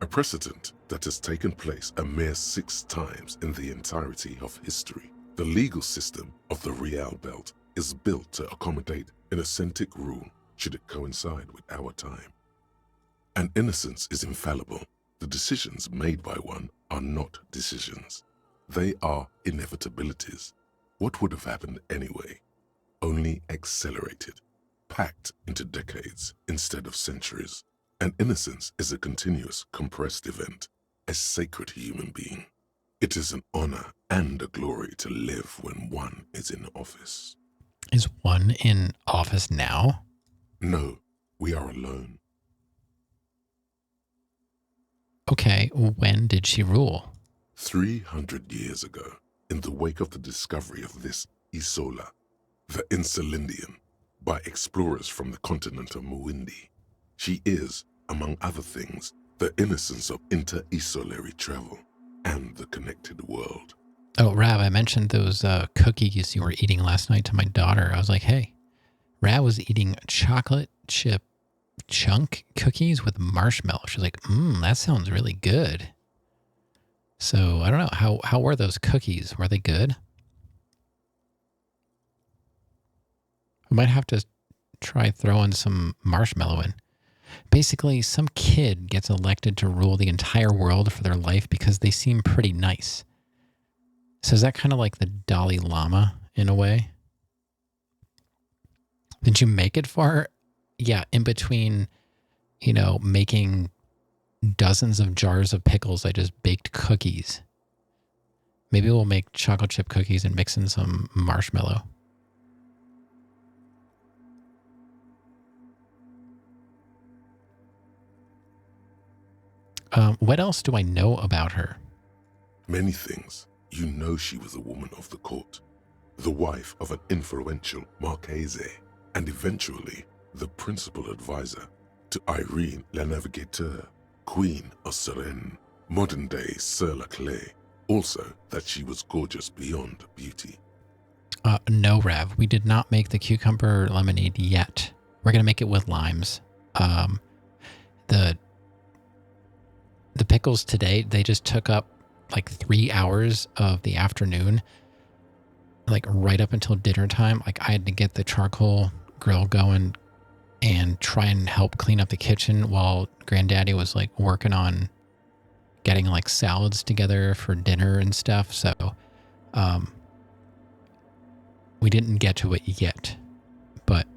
a precedent that has taken place a mere 6 times in the entirety of history. The legal system of the Real Belt is built to accommodate innocent rule should it coincide with our time. And innocence is infallible. The decisions made by one are not decisions. They are inevitabilities. What would have happened anyway? Only accelerated, packed into decades instead of centuries. And innocence is a continuous, compressed event, a sacred human being. It is an honor and a glory to live when one is in office. Is one in office now? No, we are alone. Okay, when did she rule? 300 years ago, in the wake of the discovery of this Isola, the Insulindian, by explorers from the continent of Muindi. She is, among other things, the innocence of inter-isolary travel and the connected world. Oh, Rav, I mentioned those cookies you were eating last night to my daughter. I was like, hey, Rav was eating chocolate chip chunk cookies with marshmallow. She's like, that sounds really good. So I don't know, how were those cookies? Were they good? We might have to try throwing some marshmallow in. Basically, some kid gets elected to rule the entire world for their life because they seem pretty nice. So is that kind of like the Dalai Lama in a way? Did you make it far? Yeah, in between, making dozens of jars of pickles, I just baked cookies. Maybe we'll make chocolate chip cookies and mix in some marshmallow. What else do I know about her? Many things. You know she was a woman of the court, the wife of an influential Marchese, and eventually the principal advisor to Irene La Navigateur, Queen of Suresnes, modern-day Sir Laclais. Also that she was gorgeous beyond beauty. No, Rev. We did not make the cucumber lemonade yet. We're going to make it with limes. The pickles today, they just took up like 3 hours of the afternoon, like right up until dinner time. Like I had to get the charcoal grill going and try and help clean up the kitchen while Granddaddy was like working on getting like salads together for dinner and stuff. So we didn't get to it yet, but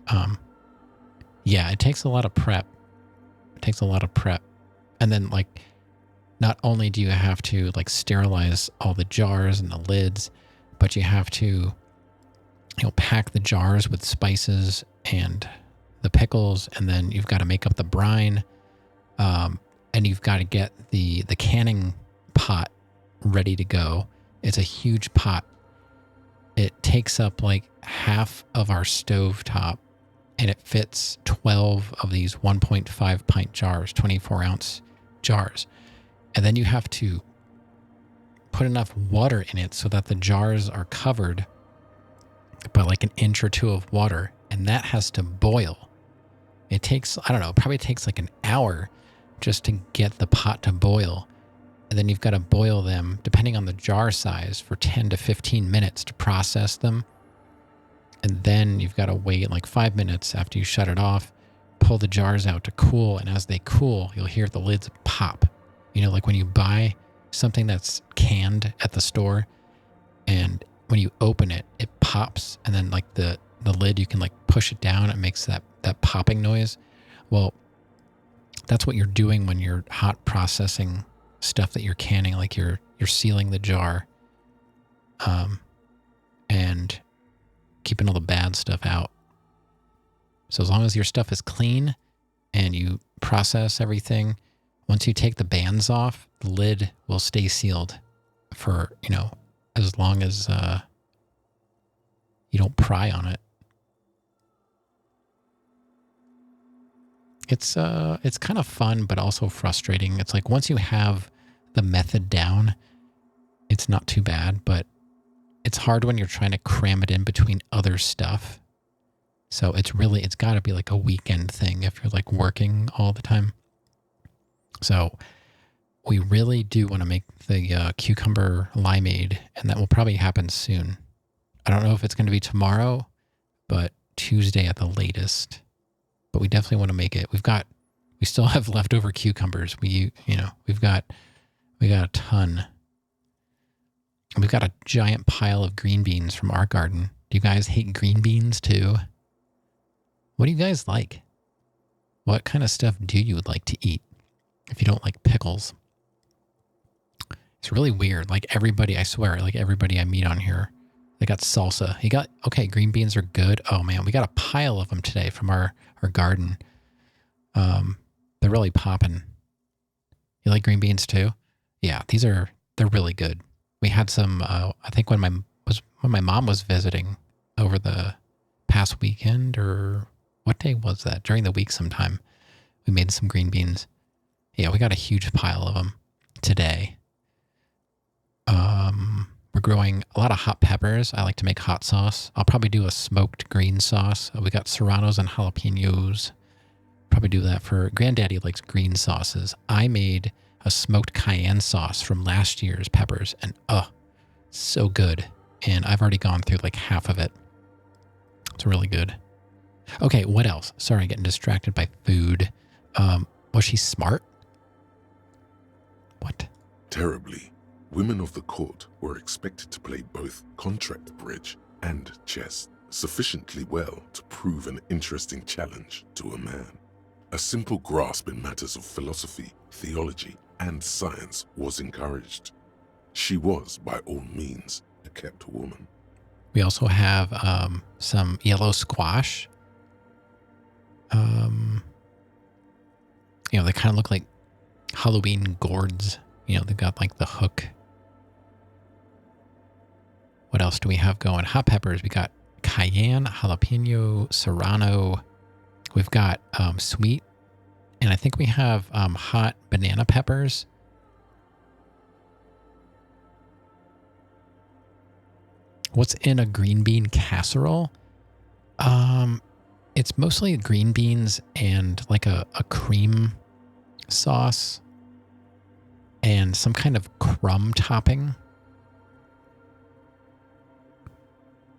yeah, it takes a lot of prep. And then like, not only do you have to like sterilize all the jars and the lids, but you have to, pack the jars with spices and the pickles, and then you've got to make up the brine, and you've got to get the canning pot ready to go. It's a huge pot. It takes up like half of our stovetop, and it fits 12 of these 1.5 pint jars, 24-ounce jars. And then you have to put enough water in it so that the jars are covered by like an inch or two of water, and that has to boil. It takes, I don't know, probably takes like an hour just to get the pot to boil. And then you've got to boil them, depending on the jar size, for 10 to 15 minutes to process them. And then you've got to wait like 5 minutes after you shut it off, pull the jars out to cool. And as they cool, you'll hear the lids pop. Like when you buy something that's canned at the store, and when you open it, it pops, and then like the lid, you can like push it down, it makes that popping noise. Well, that's what you're doing when you're hot processing stuff that you're canning, like you're sealing the jar, and keeping all the bad stuff out. So as long as your stuff is clean and you process everything, once you take the bands off, the lid will stay sealed for, as long as you don't pry on it. It's kind of fun, but also frustrating. It's like once you have the method down, it's not too bad, but it's hard when you're trying to cram it in between other stuff. So it's got to be like a weekend thing if you're like working all the time. So we really do want to make the cucumber limeade, and that will probably happen soon. I don't know if it's going to be tomorrow, but Tuesday at the latest. but we definitely want to make it. We still have leftover cucumbers. We've got a ton. And we've got a giant pile of green beans from our garden. Do you guys hate green beans too? What do you guys like? What kind of stuff do you like to eat if you don't like pickles? It's really weird. Like everybody, I swear, like everybody I meet on here, they got salsa. Okay, green beans are good. Oh man, we got a pile of them today from our garden. They're really popping. You like green beans too? Yeah, they're really good. We had some, I think when my mom was visiting over the past weekend, or what day was that? During the week sometime, we made some green beans. Yeah, we got a huge pile of them today. We're growing a lot of hot peppers. I like to make hot sauce. I'll probably do a smoked green sauce. We got serranos and jalapenos. Probably do that for Granddaddy likes green sauces. I made a smoked cayenne sauce from last year's peppers, and so good. And I've already gone through like half of it. It's really good. Okay, what else? Sorry, I'm getting distracted by food. Was she smart? What? Terribly, women of the court were expected to play both contract bridge and chess sufficiently well to prove an interesting challenge to a man. A simple grasp in matters of philosophy, theology, and science was encouraged. She was, by all means, a kept woman. We also have some yellow squash. They kind of look like Halloween gourds. They've got like the hook. What else do we have going? Hot peppers. We got cayenne, jalapeno, serrano. We've got sweet. And I think we have hot banana peppers. What's in a green bean casserole? It's mostly green beans and like a cream sauce and some kind of crumb topping.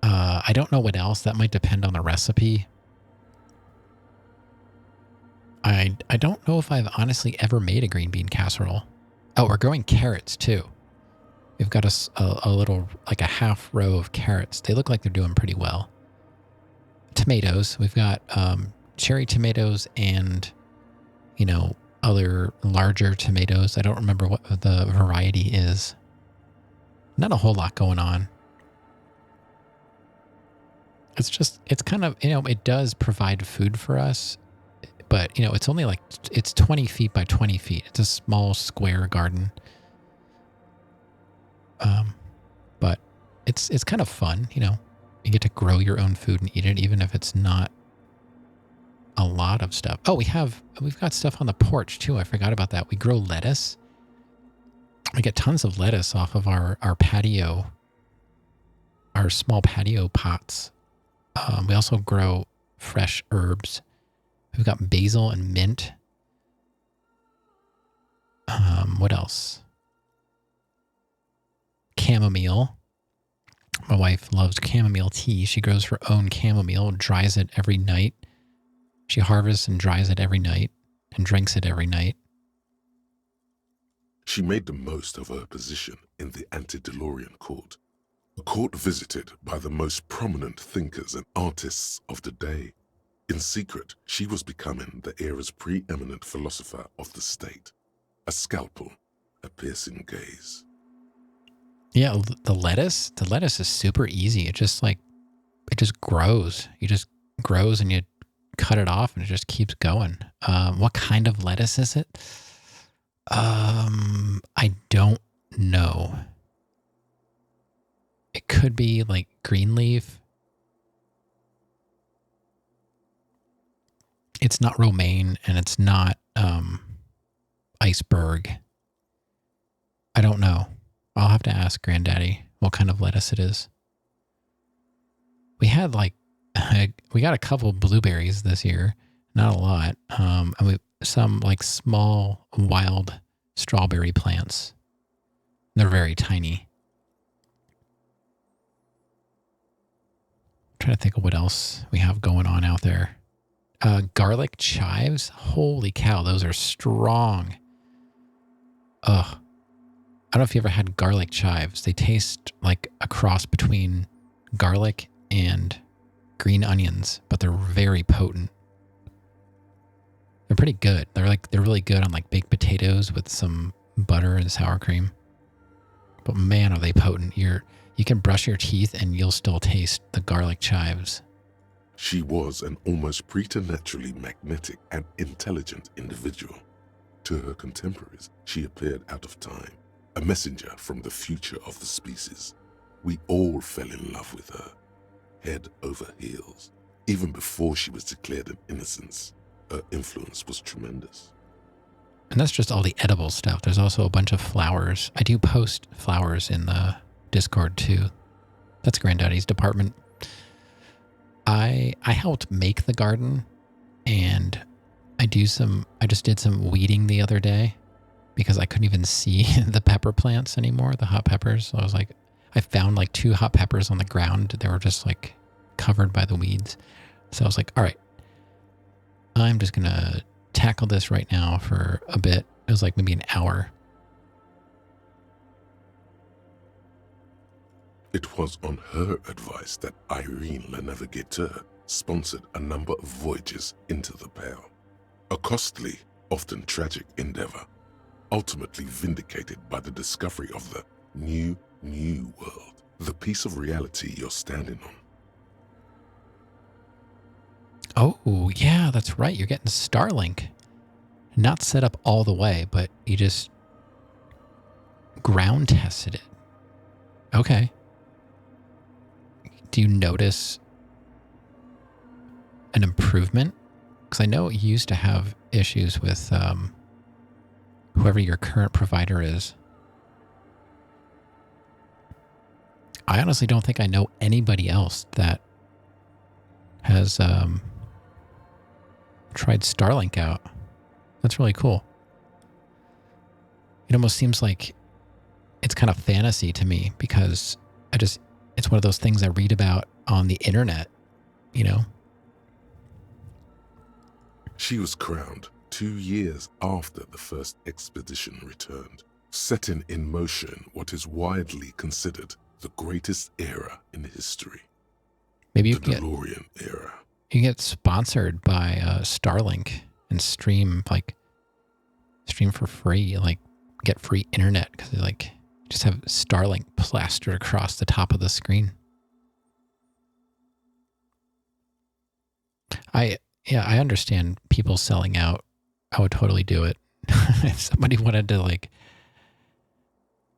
I don't know what else. That might depend on the recipe. I don't know if I've honestly ever made a green bean casserole. Oh, we're growing carrots too. We've got a little, like a half row of carrots. They look like they're doing pretty well. Tomatoes. We've got cherry tomatoes and, other larger tomatoes. I don't remember what the variety is. Not a whole lot going on. It's kind of, it does provide food for us, but, it's only like, it's 20 feet by 20 feet. It's a small square garden. But it's kind of fun, you get to grow your own food and eat it, even if it's not a lot of stuff. Oh, we've got stuff on the porch too. I forgot about that. We grow lettuce. We get tons of lettuce off of our patio, our small patio pots. We also grow fresh herbs. We've got basil and mint. What else? Chamomile. My wife loves chamomile tea. She grows her own chamomile, dries it every night. She harvests and dries it every night and drinks it every night. She made the most of her position in the antediluvian court, a court visited by the most prominent thinkers and artists of the day. In secret, she was becoming the era's preeminent philosopher of the state. A scalpel, a piercing gaze. Yeah, the lettuce is super easy. It just grows. It just grows and you cut it off and it just keeps going. What kind of lettuce is it? I don't know. It could be like green leaf. It's not romaine and it's not iceberg. I don't know. I'll have to ask Granddaddy what kind of lettuce it is. We had we got a couple blueberries this year, not a lot. And some like small wild strawberry plants. They're very tiny. I'm trying to think of what else we have going on out there. Garlic chives. Holy cow, those are strong. Ugh. I don't know if you ever had garlic chives. They taste like a cross between garlic and green onions, but they're very potent. They're pretty good. They're really good on like baked potatoes with some butter and sour cream. But man, are they potent. You can brush your teeth and you'll still taste the garlic chives. She was an almost preternaturally magnetic and intelligent individual. To her contemporaries, she appeared out of time, a messenger from the future of the species. We all fell in love with her, head over heels. Even before she was declared an innocence, her influence was tremendous. And that's just all the edible stuff. There's also a bunch of flowers. I do post flowers in the Discord too. That's Granddaddy's department. I helped make the garden, and I just did some weeding the other day because I couldn't even see the pepper plants anymore, the hot peppers. So I found like 2 hot peppers on the ground. They were just like covered by the weeds. So I was like, all right, I'm just going to tackle this right now for a bit. It was like maybe an hour. It was on her advice that Irene Le Navigateur sponsored a number of voyages into the Pale. A costly, often tragic endeavor, ultimately vindicated by the discovery of the new world, the piece of reality you're standing on. Oh, yeah, that's right. You're getting Starlink. Not set up all the way, but you just ground tested it. Okay. Do you notice an improvement? Because I know you used to have issues with whoever your current provider is. I honestly don't think I know anybody else that has tried Starlink out. That's really cool. It almost seems like it's kind of fantasy to me because it's one of those things I read about on the internet, you know? She was crowned 2 years after the first expedition returned, setting in motion what is widely considered the greatest era in history. Maybe you the DeLorean era. You get sponsored by Starlink and stream for free, like get free internet because they like just have Starlink plastered across the top of the screen. I understand people selling out. I would totally do it. If somebody wanted to like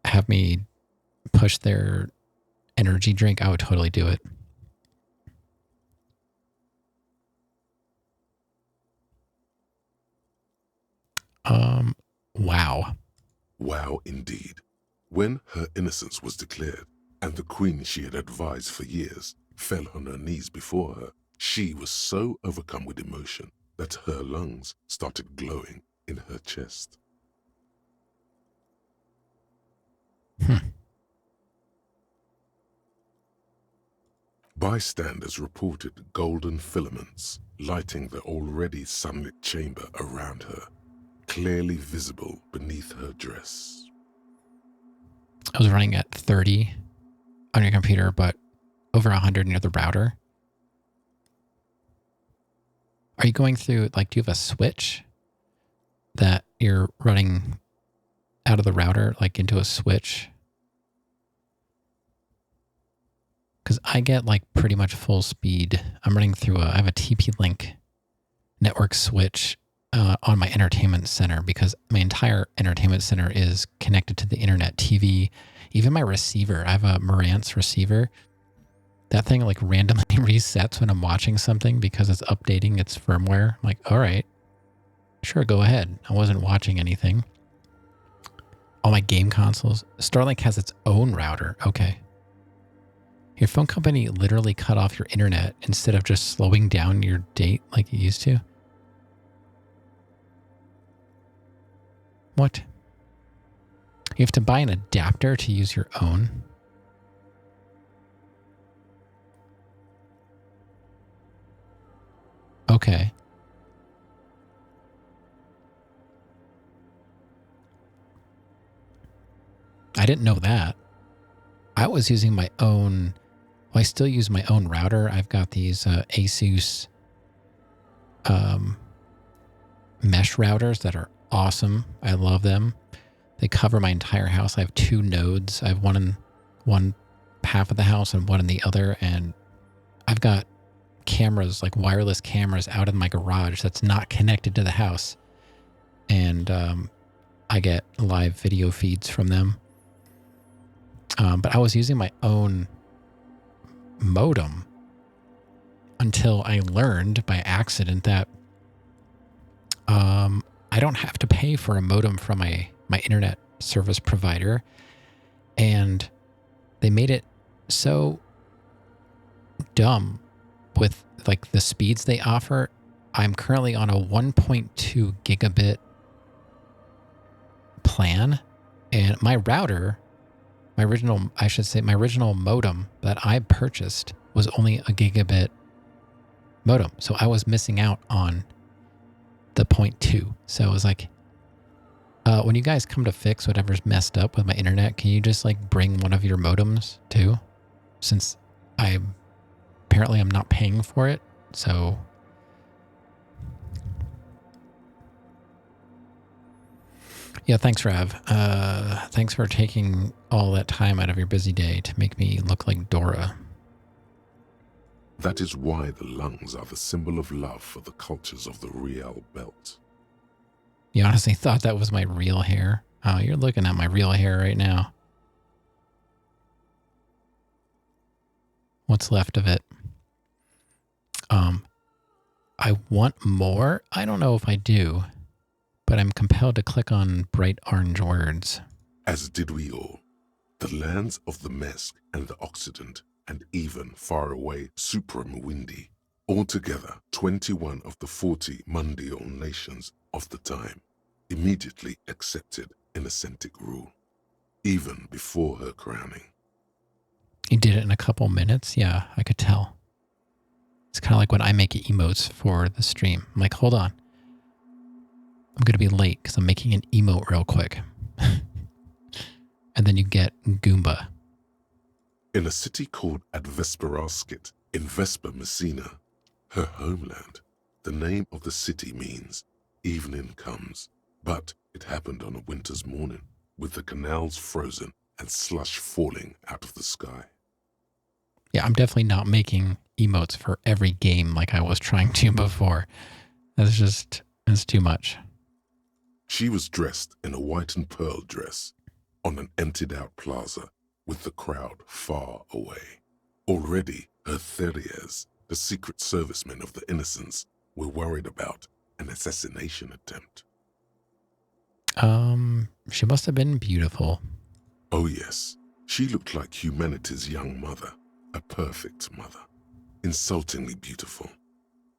have me push their energy drink, I would totally do it. Wow. Wow, indeed. When her innocence was declared, and the queen she had advised for years fell on her knees before her, she was so overcome with emotion that her lungs started glowing in her chest. Bystanders reported golden filaments lighting the already sunlit chamber around her, clearly visible beneath her dress. I was running at 30 on your computer, but over 100 near the router. Are you going through, like, do you have a switch that you're running out of the router, like into a switch? Because I get like pretty much full speed. I'm running through I have a TP-Link network switch on my entertainment center because my entire entertainment center is connected to the internet, TV, even my receiver. I have a Marantz receiver. That thing like randomly resets when I'm watching something because it's updating its firmware. I'm like, all right, sure, go ahead. I wasn't watching anything. All my game consoles. Starlink has its own router. Okay. Your phone company literally cut off your internet instead of just slowing down your date like it used to. What? You have to buy an adapter to use your own? Okay. I didn't know that. I was using my own, well, I still use my own router. I've got these Asus mesh routers that are awesome. I love them. They cover my entire house. I have 2 nodes. I have one in one half of the house and one in the other. And I've got cameras, like wireless cameras out in my garage that's not connected to the house. And I get live video feeds from them. But I was using my own modem until I learned by accident that I don't have to pay for a modem from my internet service provider. And they made it so dumb with like the speeds they offer. I'm currently on a 1.2 gigabit plan, and my router, my original modem that I purchased was only a gigabit modem. So I was missing out on the 0.2. So it was like, when you guys come to fix whatever's messed up with my internet, can you just like bring one of your modems too? Since I'm not paying for it. So yeah, thanks, Rav. Thanks for taking all that time out of your busy day to make me look like Dora. That is why the lungs are the symbol of love for the cultures of the Riel Belt. You honestly thought that was my real hair? Oh, you're looking at my real hair right now. What's left of it? I want more. I don't know if I do, but I'm compelled to click on bright orange words. As did we all. The lands of the Mesk and the Occident, and even far away Supremwindi, altogether 21 of the 40 Mundial nations of the time, immediately accepted Innocentic rule, even before her crowning. You did it in a couple minutes? Yeah, I could tell. It's kind of like when I make emotes for the stream. I'm like, hold on. I'm going to be late because I'm making an emote real quick. And then you get Goomba. In a city called Advesperaskit in Vesper Messina, her homeland, the name of the city means evening comes, but it happened on a winter's morning with the canals frozen and slush falling out of the sky. Yeah, I'm definitely not making emotes for every game like I was trying to before. It's too much. She was dressed in a white and pearl dress on an emptied-out plaza with the crowd far away. Already, her Theriers, the secret servicemen of the Innocents, were worried about an assassination attempt. She must have been beautiful. Oh yes, she looked like humanity's young mother, a perfect mother, insultingly beautiful.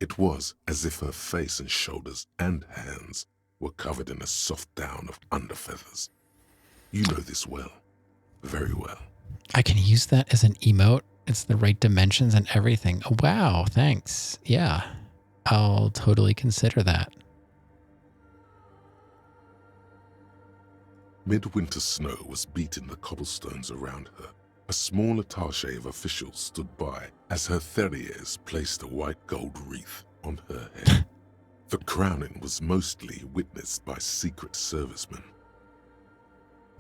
It was as if her face and shoulders and hands were covered in a soft down of underfeathers. You know this well, very well. I can use that as an emote. It's the right dimensions and everything. Oh, wow, thanks. Yeah, I'll totally consider that. Midwinter snow was beating the cobblestones around her. A small attaché of officials stood by as her Theriers placed a white gold wreath on her head. The crowning was mostly witnessed by secret servicemen.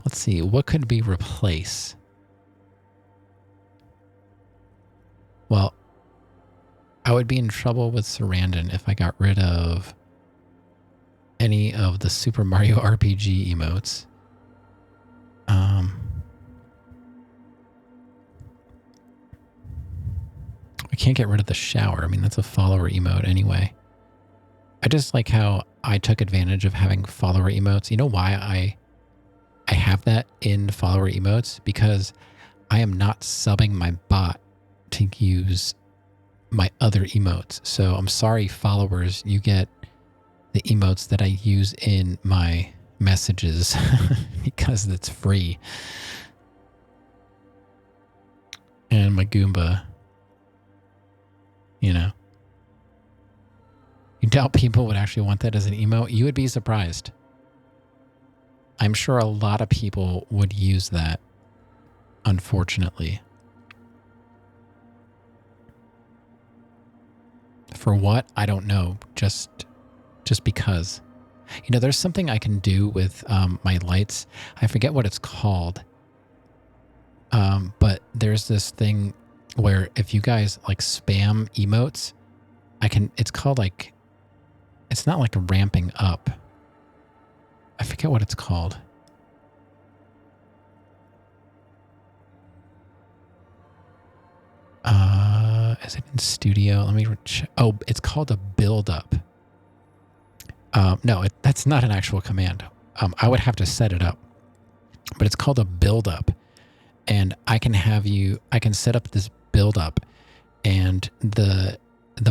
Let's see, what could we replace? Well, I would be in trouble with Sarandon if I got rid of any of the Super Mario RPG emotes. I can't get rid of the shower. I mean, that's a follower emote anyway. I just like how I took advantage of having follower emotes. You know why I have that in follower emotes? Because I am not subbing my bot to use my other emotes. So I'm sorry, followers, you get the emotes that I use in my messages because it's free. And my Goomba, you know. You doubt people would actually want that as an emote? You would be surprised. I'm sure a lot of people would use that, unfortunately. For what? I don't know. Just because. You know, there's something I can do with my lights. I forget what it's called. But there's this thing where if you guys like spam emotes, it's called like, it's not like ramping up. I forget what it's called. Is it in studio? Let me check. Oh, it's called a build up. No, that's not an actual command. I would have to set it up, but it's called a build up, and I can set up this build up, and the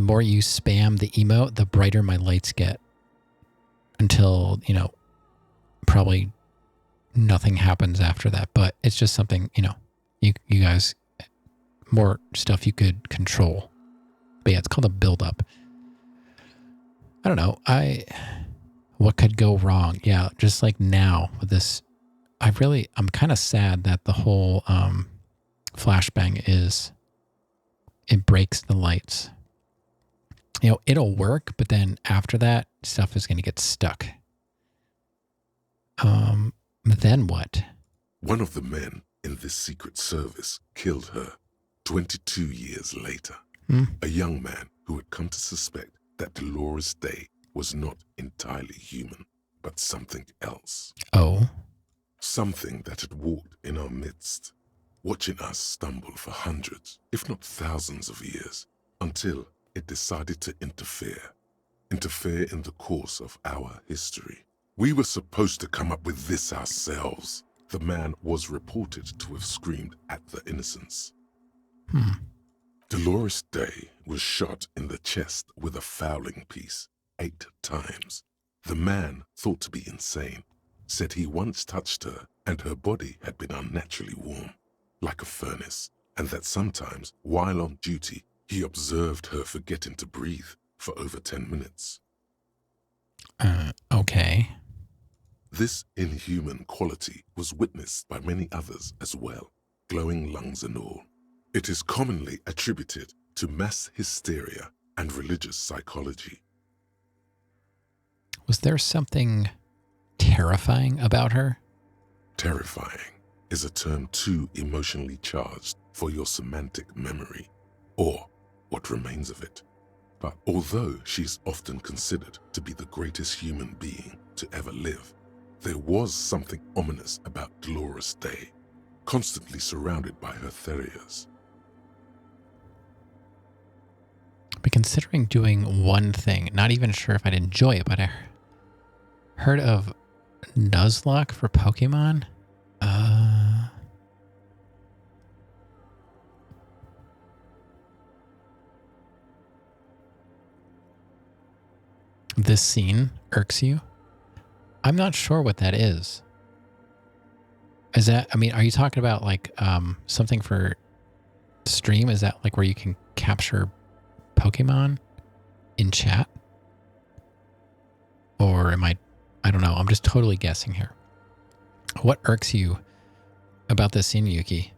more you spam the emote, the brighter my lights get until, you know, probably nothing happens after that. But it's just something, you know, you guys, more stuff you could control. But yeah, it's called a build up. I don't know. What could go wrong? Yeah, just like now with this, I'm kind of sad that the whole flashbang it breaks the lights. You know, it'll work, but then after that, stuff is going to get stuck. Then what? One of the men in this secret service killed her 22 years later. A young man who had come to suspect that Dolores Day was not entirely human, but something else. Oh. Something that had walked in our midst, watching us stumble for hundreds, if not thousands of years, until it decided to interfere in the course of our history. We were supposed to come up with this ourselves. The man was reported to have screamed at the innocents. Dolores Day was shot in the chest with a fowling piece 8 times. The man, thought to be insane, said he once touched her and her body had been unnaturally warm, like a furnace, and that sometimes, while on duty, he observed her forgetting to breathe for over 10 minutes. Okay. This inhuman quality was witnessed by many others as well, glowing lungs and all. It is commonly attributed to mass hysteria and religious psychology. Was there something terrifying about her? Terrifying is a term too emotionally charged for your semantic memory, or what remains of it. But although she's often considered to be the greatest human being to ever live, there was something ominous about Dolores Day, constantly surrounded by her terriers. But considering doing one thing, not even sure if I'd enjoy it, but I heard of Nuzlocke for Pokemon. This scene irks you? I'm not sure what that is. Is that, I mean, are you talking about like something for stream? Is that like where you can capture Pokemon in chat? Or am I don't know. I'm just totally guessing here. What irks you about this scene, Yuki?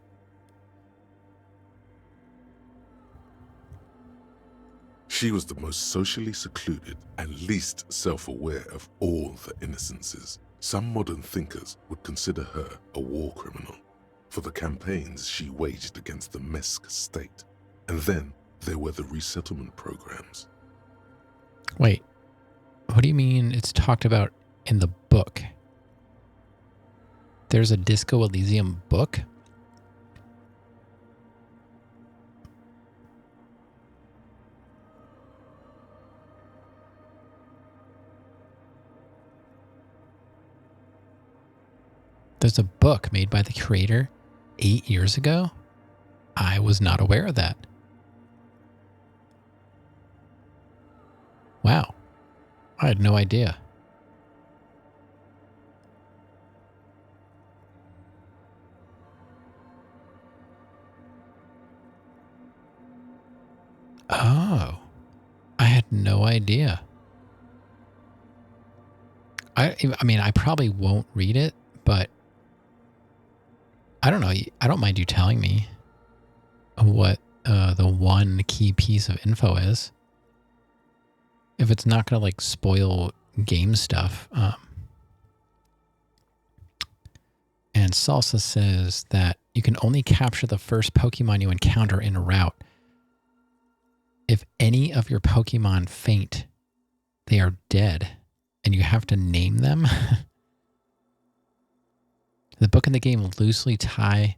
She was the most socially secluded and least self-aware of all the innocences. Some modern thinkers would consider her a war criminal for the campaigns she waged against the Mesk state. And then there were the resettlement programs. Wait, what do you mean it's talked about in the book? There's a Disco Elysium book? There's a book made by the creator 8 years ago? I was not aware of that. Wow. I had no idea. Oh. I had no idea. I mean, I probably won't read it, but I don't know. I don't mind you telling me what the one key piece of info is. If it's not going to like spoil game stuff. And Salsa says that you can only capture the first Pokemon you encounter in a route. If any of your Pokemon faint, they are dead, and you have to name them. The book and the game loosely tie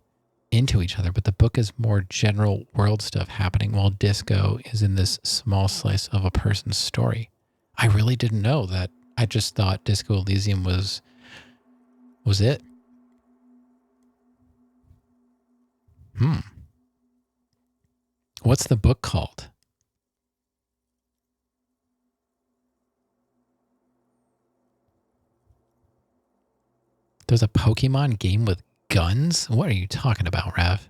into each other, but the book is more general world stuff happening, while Disco is in this small slice of a person's story. I really didn't know that. I just thought Disco Elysium was it. What's the book called? There's a Pokemon game with guns? What are you talking about, Rav?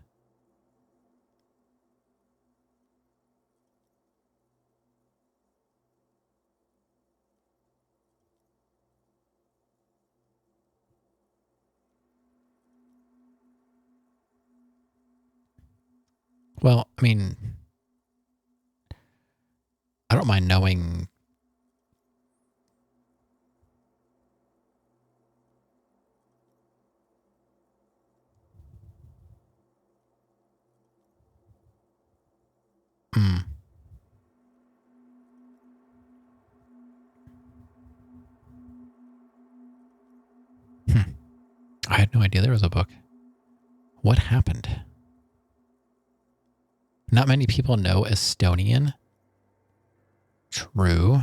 Well, I mean, I don't mind knowing. I had no idea there was a book. What happened? Not many people know Estonian. True.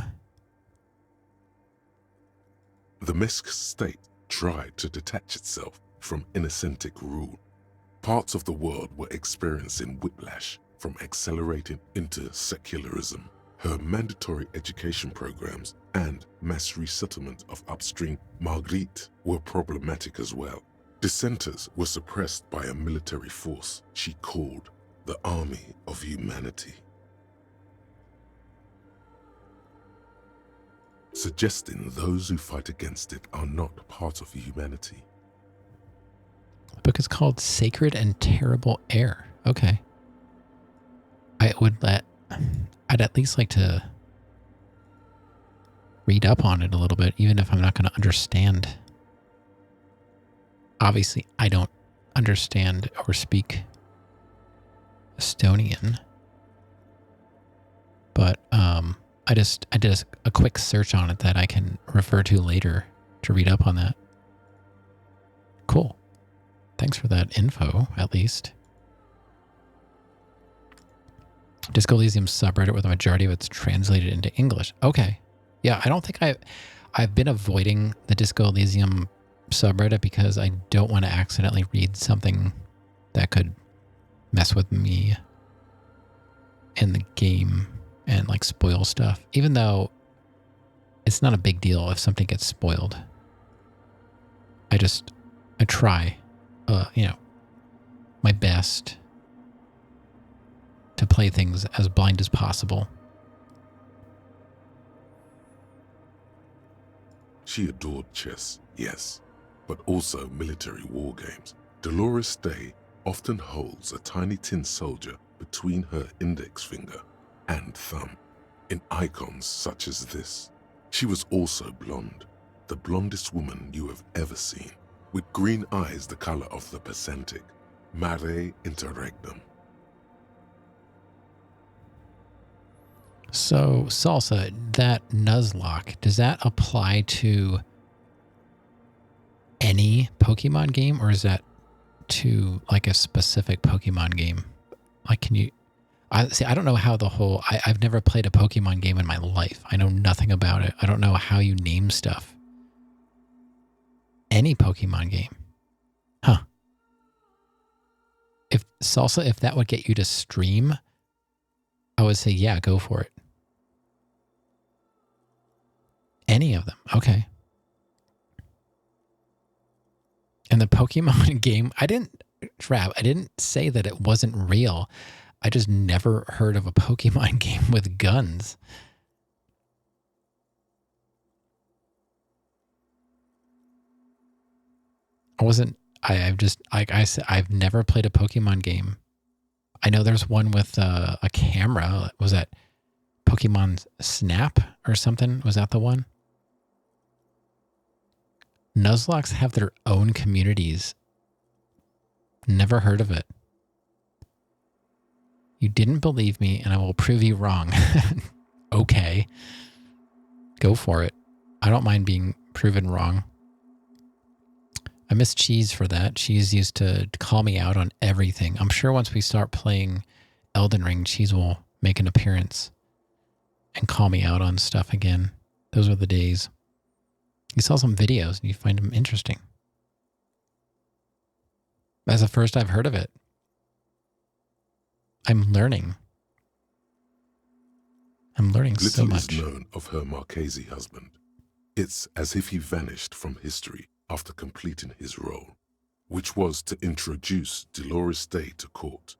The Misk state tried to detach itself from Innocentic rule. Parts of the world were experiencing whiplash from accelerating into secularism. Her mandatory education programs and mass resettlement of upstream Margritte were problematic as well. Dissenters were suppressed by a military force she called the Army of Humanity, suggesting those who fight against it are not part of humanity. The book is called Sacred and Terrible Air. Okay. I'd at least like to read up on it a little bit, even if I'm not going to understand. Obviously, I don't understand or speak Estonian, but I did a quick search on it that I can refer to later to read up on that. Cool. Thanks for that info, at least. Disco Elysium subreddit where the majority of it's translated into English. Okay. Yeah, I don't think I've been avoiding the Disco Elysium subreddit because I don't want to accidentally read something that could mess with me in the game and like spoil stuff. Even though it's not a big deal if something gets spoiled. I try, my best to play things as blind as possible. She adored chess, yes, but also military war games. Dolores Day often holds a tiny tin soldier between her index finger and thumb in icons such as this. She was also blonde, the blondest woman you have ever seen, with green eyes the color of the Pacific, mare interregnum. So, Salsa, that Nuzlocke, does that apply to any Pokemon game, or is that to like a specific Pokemon game? Like, I don't know how I've never played a Pokemon game in my life. I know nothing about it. I don't know how you name stuff. Any Pokemon game. Huh. If that would get you to stream, I would say, yeah, go for it. Any of them. Okay. And the Pokemon game, I didn't say that it wasn't real. I just never heard of a Pokemon game with guns. I've just, like I said, I've never played a Pokemon game. I know there's one with a camera. Was that Pokemon Snap or something? Was that the one? Nuzlocke have their own communities. Never heard of it. You didn't believe me, and I will prove you wrong. Okay. Go for it. I don't mind being proven wrong. I miss Cheese for that. Cheese used to call me out on everything. I'm sure once we start playing Elden Ring, Cheese will make an appearance and call me out on stuff again. Those were the days. You saw some videos and you find them interesting. That's the first I've heard of it. I'm learning. I'm learning so Little much. is known of her Marchese husband. It's as if he vanished from history after completing his role, which was to introduce Dolores Day to court.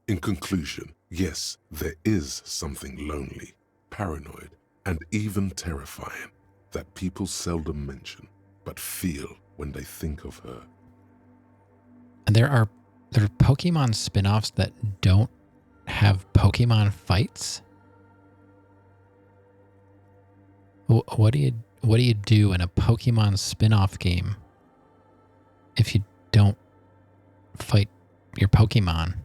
In conclusion, yes, there is something lonely, paranoid, and even terrifying that people seldom mention, but feel when they think of her. And there are Pokemon spin-offs that don't have Pokemon fights. What do you do in a Pokemon spin-off game if you don't fight your Pokemon?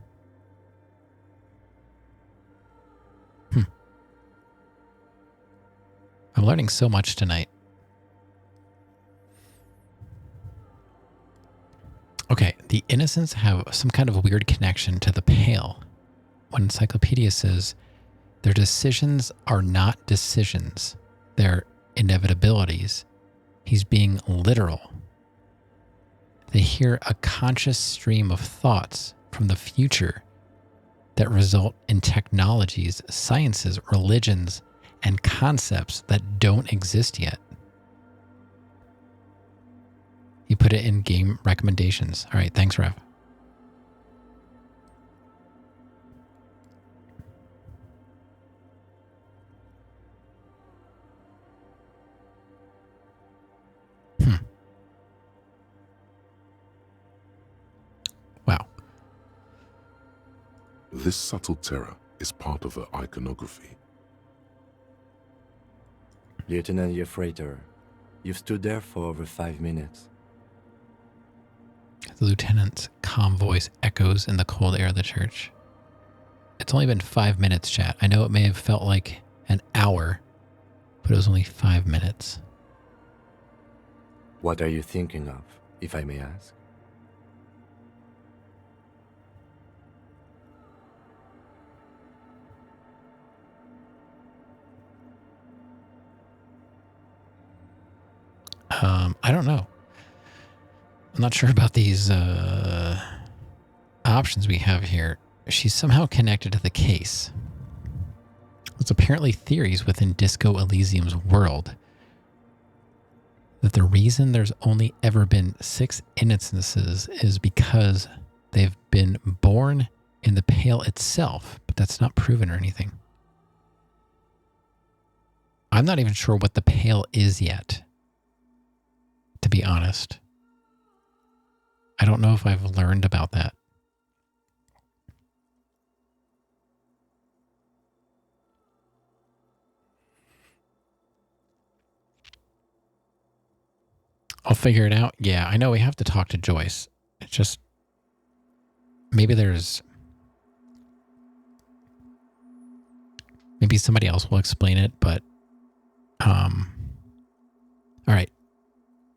I'm learning so much tonight. Okay, the Innocents have some kind of weird connection to the Pale. When Encyclopedia says their decisions are not decisions, they're inevitabilities, he's being literal. They hear a conscious stream of thoughts from the future that result in technologies, sciences, religions, and concepts that don't exist yet. You put it in game recommendations. All right, thanks, Rev. Wow. This subtle terror is part of her iconography. Lieutenant Yefrater, you've stood there for over 5 minutes. The lieutenant's calm voice echoes in the cold air of the church. It's only been 5 minutes, chat. I know it may have felt like an hour, but it was only 5 minutes. What are you thinking of, if I may ask? I don't know. I'm not sure about these options we have here. She's somehow connected to the case. There's apparently theories within Disco Elysium's world that the reason there's only ever been 6 instances is because they've been born in the Pale itself, but that's not proven or anything. I'm not even sure what the Pale is yet, to be honest. I don't know if I've learned about that. I'll figure it out. Yeah, I know we have to talk to Joyce. It's just, maybe somebody else will explain it, but, all right.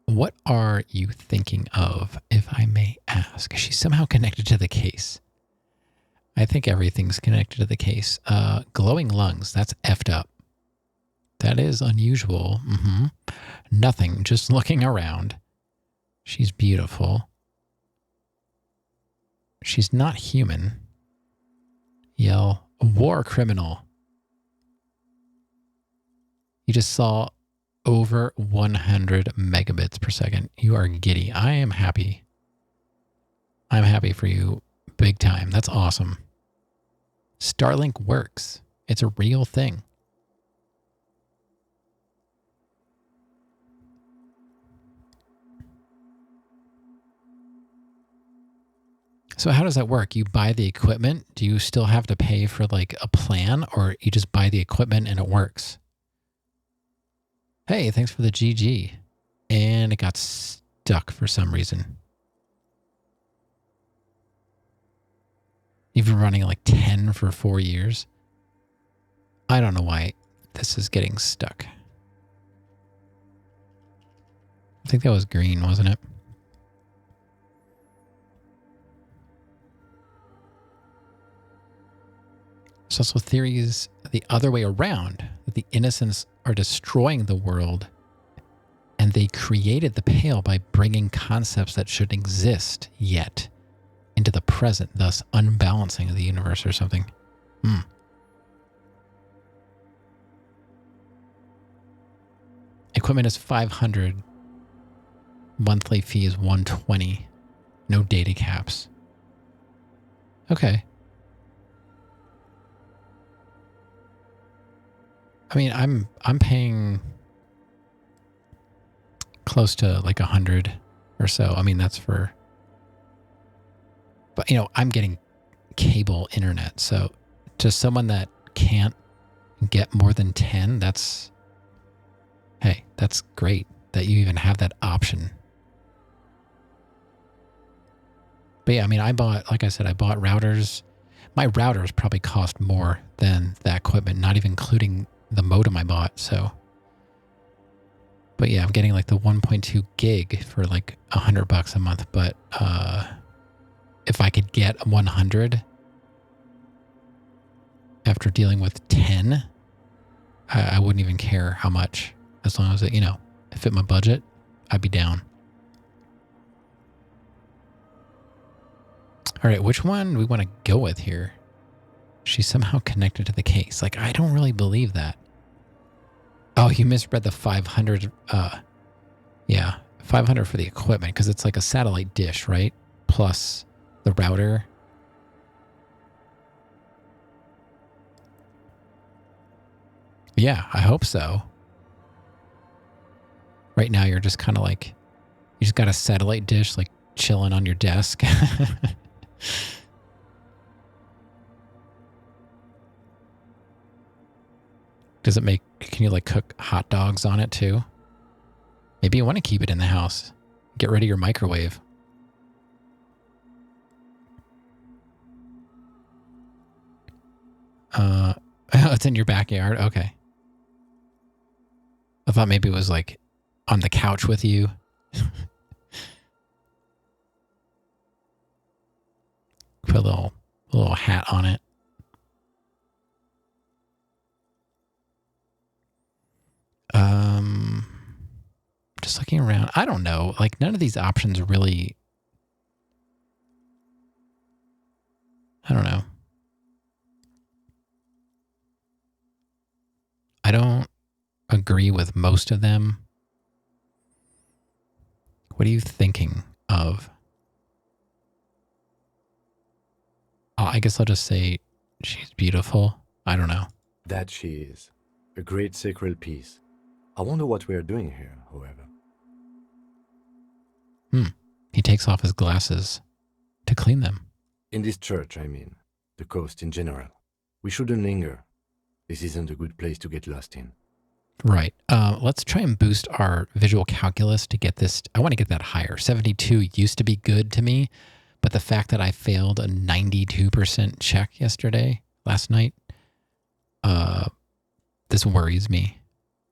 What are you thinking of, if I may ask? She's somehow connected to the case. I think everything's connected to the case. Glowing lungs, that's effed up. That is unusual. Nothing, just looking around. She's beautiful. She's not human. Yell, war criminal. You just saw over 100 megabits per second. You are giddy. I am happy. I'm happy for you big time. That's awesome. Starlink works. It's a real thing. So how does that work? You buy the equipment. Do you still have to pay for like a plan, or you just buy the equipment and it works? Hey, thanks for the GG. And it got stuck for some reason. You've been running like 10 for 4 years. I don't know why this is getting stuck. I think that was green, wasn't it? There's also theories the other way around, that the innocents are destroying the world and they created the Pale by bringing concepts that shouldn't exist yet into the present, thus unbalancing the universe or something. Equipment is 500. Monthly fee is 120. No data caps. Okay. I mean, I'm paying close to like 100 or so. I mean, that's for, but you know, I'm getting cable internet. So to someone that can't get more than 10, that's, hey, that's great that you even have that option. But yeah, I mean, like I said, I bought routers. My routers probably cost more than that equipment, not even including the modem I bought. So, but yeah, I'm getting like the 1.2 gig for like $100 a month. But if I could get 100 after dealing with 10, I wouldn't even care how much, as long as it, you know, it fit my budget, I'd be down. All right, which one do we want to go with here? She's somehow connected to the case. Like, I don't really believe that. Oh, you misread the 500. Yeah, 500 for the equipment, because it's like a satellite dish, right? Plus the router. Yeah, I hope so. Right now, you're just kind of like, you just got a satellite dish, like, chilling on your desk. Does it can you like cook hot dogs on it too? Maybe you want to keep it in the house. Get rid of your microwave. It's in your backyard. Okay. I thought maybe it was like on the couch with you. Put a little hat on it. Just looking around. I don't know. Like, none of these options really, I don't know. I don't agree with most of them. What are you thinking of? Oh, I guess I'll just say she's beautiful. I don't know. That she is. A great sacred piece. I wonder what we are doing here, however. He takes off his glasses to clean them. In this church, I mean. The coast in general. We shouldn't linger. This isn't a good place to get lost in. Right. Let's try and boost our visual calculus to get this. I want to get that higher. 72 used to be good to me, but the fact that I failed a 92% check last night, this worries me.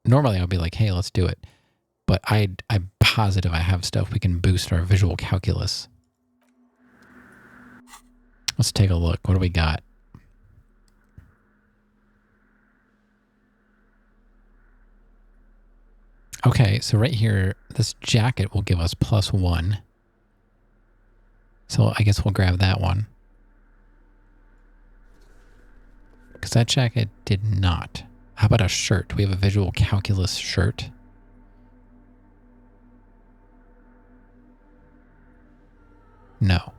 Normally I'll be like, hey, let's do it. But I'm positive I have stuff we can boost our visual calculus. Let's take a look. What do we got? Okay, so right here, this jacket will give us +1. So I guess we'll grab that one. Because that jacket did not. How about a shirt? Do we have a visual calculus shirt? No.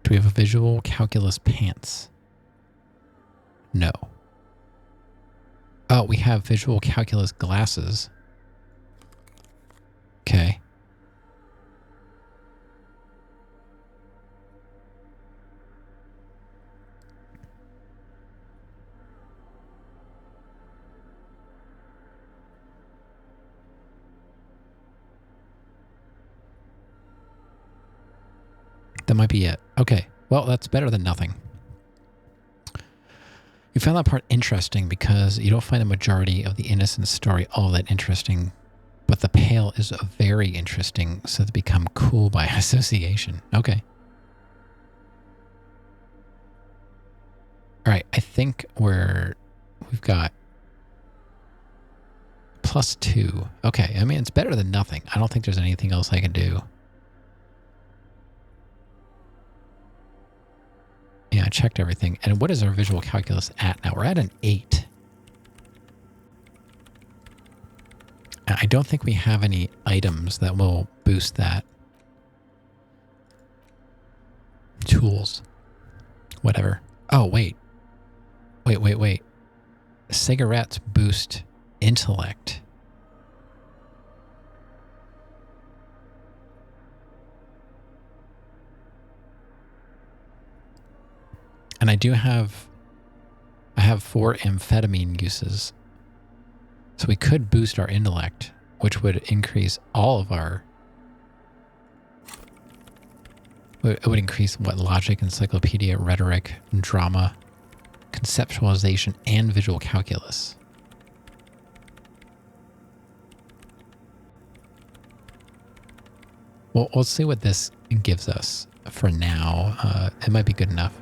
Do we have a visual calculus pants? No. Oh, we have visual calculus glasses. Okay. That might be it. Okay. Well, that's better than nothing. You found that part interesting because you don't find the majority of the innocent story all that interesting, but the pale is very interesting, so they become cool by association. Okay. All right, I think we've got +2. Okay, I mean, it's better than nothing. I don't think there's anything else I can do. Yeah, I checked everything. And what is our visual calculus at now? We're at an 8. I don't think we have any items that will boost that. Tools. Whatever. Oh, wait. Wait. Cigarettes boost intellect. And I have 4 amphetamine uses. So we could boost our intellect, which would increase all of our... It would increase what? Logic, encyclopedia, rhetoric, drama, conceptualization, and visual calculus. Well, let's see what this gives us for now. It might be good enough.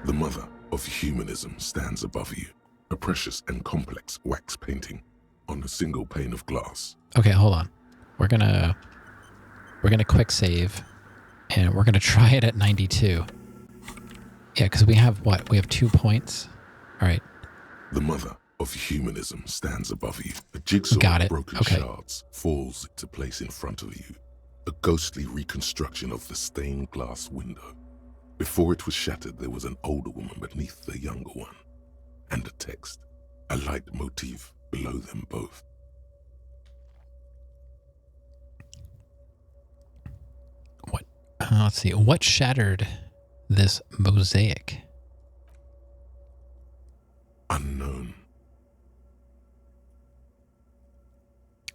The mother of humanism stands above you, a precious and complex wax painting on a single pane of glass. Okay, hold on. We're gonna quick save, and we're gonna try it at 92. Yeah, because we have what? We have 2 points. All right. The mother of humanism stands above you. A jigsaw Got of it. broken Okay. shards falls into place in front of you. A ghostly reconstruction of the stained glass window. Before it was shattered, there was an older woman beneath the younger one, and a text, a light motif below them both. What? Let's see. What shattered this mosaic? Unknown.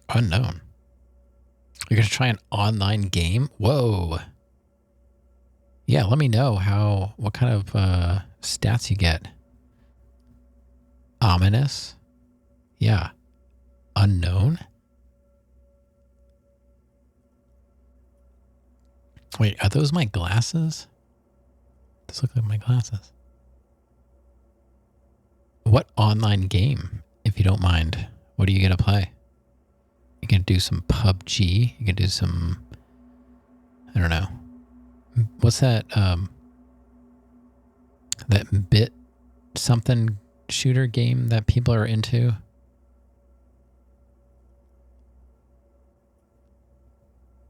Unknown. You're gonna try an online game? Whoa. Yeah, let me know what kind of stats you get. Ominous. Yeah. Unknown. Wait, are those my glasses? Those look like my glasses. What online game, if you don't mind? What are you going to play? You can do some PUBG. You can do some, I don't know. What's that, that bit something shooter game that people are into?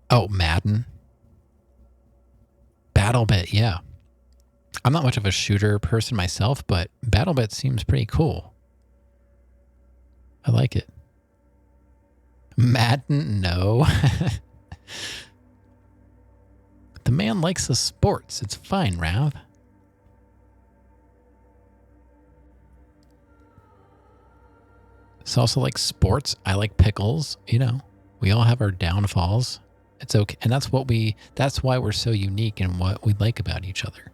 Oh, Madden. BattleBit, yeah. I'm not much of a shooter person myself, but BattleBit seems pretty cool. I like it. Madden, no. The man likes the sports. It's fine, Rav. It's also like sports. I like pickles. You know, we all have our downfalls. It's okay. And that's why we're so unique and what we like about each other.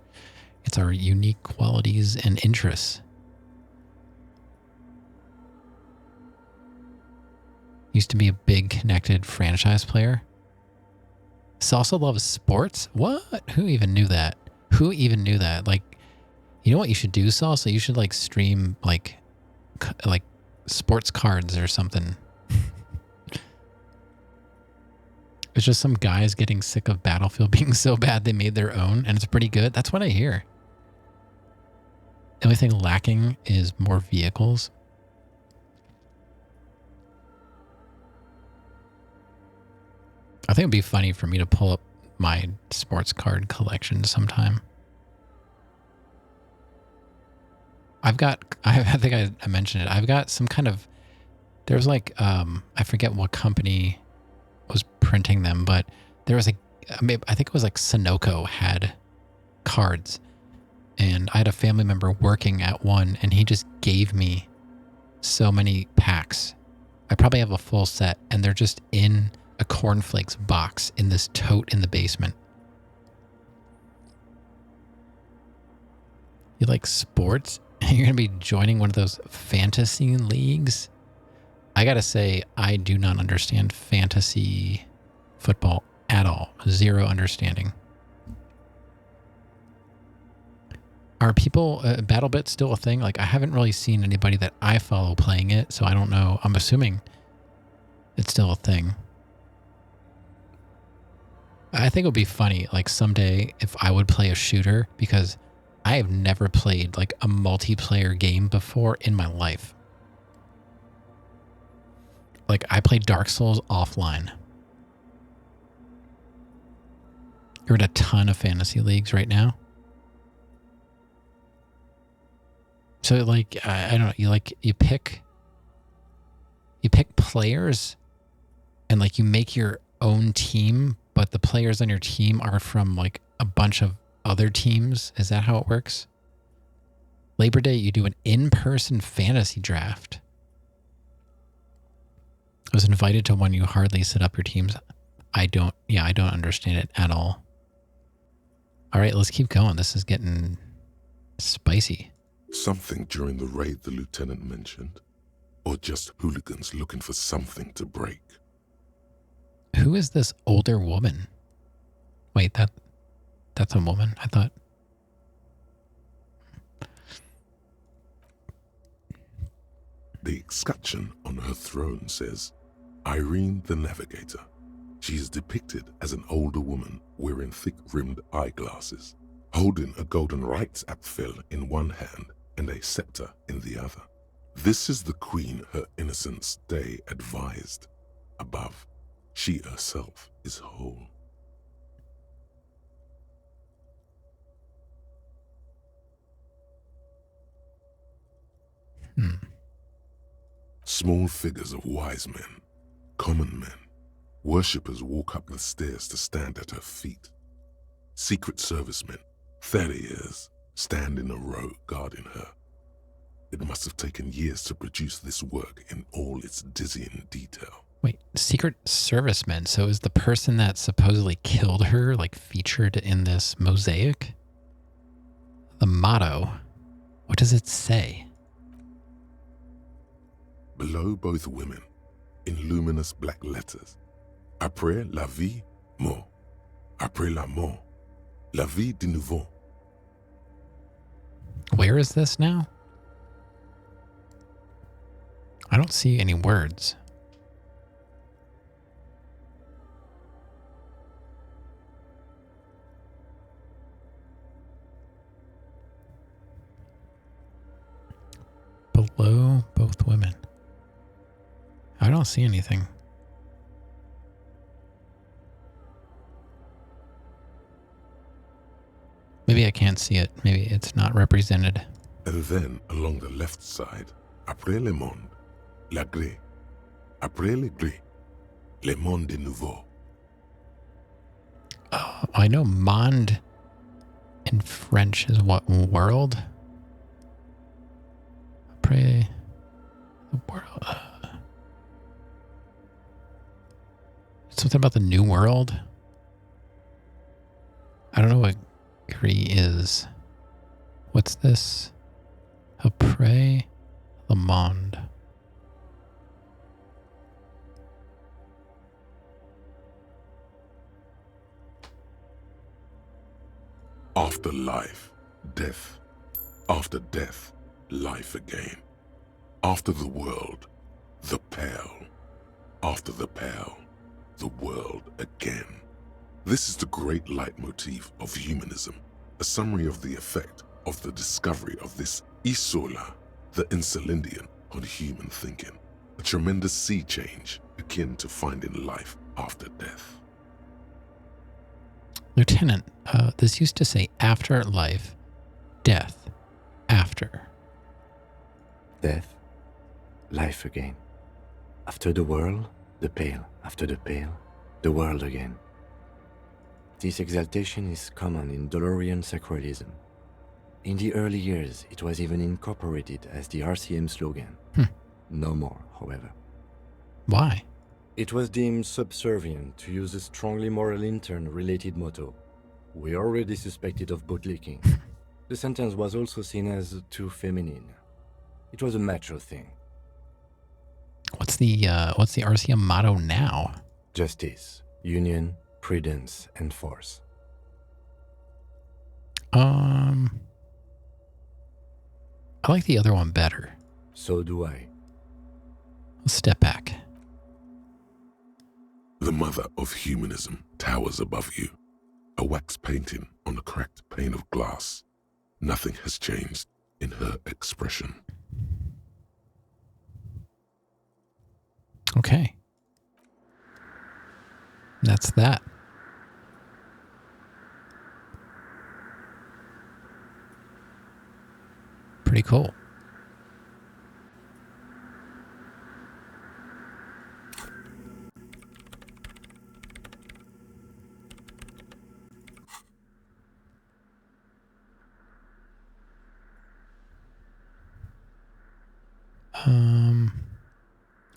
It's our unique qualities and interests. Used to be a big connected franchise player. Salsa loves sports? What? Who even knew that? Like, you know what you should do, Salsa? You should like stream like sports cards or something. It's just some guys getting sick of Battlefield being so bad they made their own, and it's pretty good. That's what I hear. The only thing lacking is more vehicles. I think it'd be funny for me to pull up my sports card collection sometime. I think I mentioned it. I've got some kind of, there's like, I forget what company was printing them, but there was I think it was like Sunoco had cards, and I had a family member working at one, and he just gave me so many packs. I probably have a full set, and they're just in a cornflakes box in this tote in the basement. You like sports? You're going to be joining one of those fantasy leagues? I got to say, I do not understand fantasy football at all. Zero understanding. Are people, BattleBit still a thing? Like, I haven't really seen anybody that I follow playing it, so I don't know. I'm assuming it's still a thing. I think it would be funny, like, someday if I would play a shooter, because I have never played, like, a multiplayer game before in my life. Like, I played Dark Souls offline. You're in a ton of fantasy leagues right now. So, like, I don't know, you pick players and, like, you make your own team, but the players on your team are from, like, a bunch of other teams. Is that how it works? Labor Day, you do an in-person fantasy draft. I was invited to one. You hardly set up your teams. I don't understand it at all. All right, let's keep going. This is getting spicy. Something during the raid the lieutenant mentioned? Or just hooligans looking for something to break? Who is this older woman? Wait, that's a woman, I thought. The escutcheon on her throne says, Irene the Navigator. She is depicted as an older woman wearing thick-rimmed eyeglasses, holding a golden rights apfel in one hand and a scepter in the other. This is the queen her innocence day advised. Above, she herself is whole. Small figures of wise men, common men, worshippers walk up the stairs to stand at her feet. Secret servicemen, Theriers, stand in a row guarding her. It must have taken years to produce this work in all its dizzying detail. Wait, Secret Servicemen. So is the person that supposedly killed her, like, featured in this mosaic? The motto. What does it say? Below both women, in luminous black letters, Après la vie, mort. Après la mort, la vie de nouveau. Where is this now? I don't see any words. Below both women. I don't see anything. Maybe I can't see it. Maybe it's not represented. And then along the left side, Après le monde, la gré. Après le gré, le monde de nouveau. Oh, I know monde in French is what, world? Après the world. Something about the new world? I don't know what gris is. What's this? Après le monde. After life, death. After death, life again. After the world, the pale. After the pale, the world again. This is the great leitmotif of humanism, a summary of the effect of the discovery of this isola, the Insulindian, on human thinking, a tremendous sea change akin to finding life after death. Lieutenant, this used to say after life, death, after. Death, life again. After the world, the pale. After the pale, the world again. This exaltation is common in Dolorian sacralism. In the early years, it was even incorporated as the RCM slogan. No more, however. Why? It was deemed subservient to use a strongly moral intern-related motto. We already suspected of bootlicking. The sentence was also seen as too feminine. It was a macho thing. What's the RCM motto now? Justice, union, prudence, and force. I like the other one better. So do I. Let's step back. The mother of humanism towers above you, a wax painting on a cracked pane of glass. Nothing has changed in her expression. Okay. That's that. Pretty cool.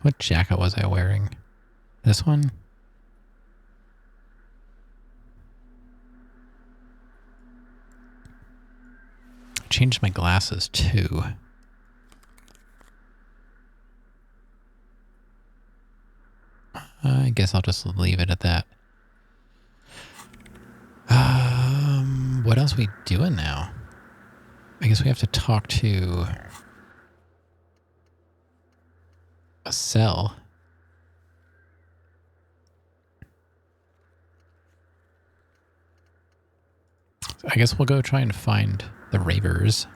What jacket was I wearing? This one? Changed my glasses too. I guess I'll just leave it at that. What else are we doing now? I guess we have to talk to a cell. I guess we'll go try and find the ravers.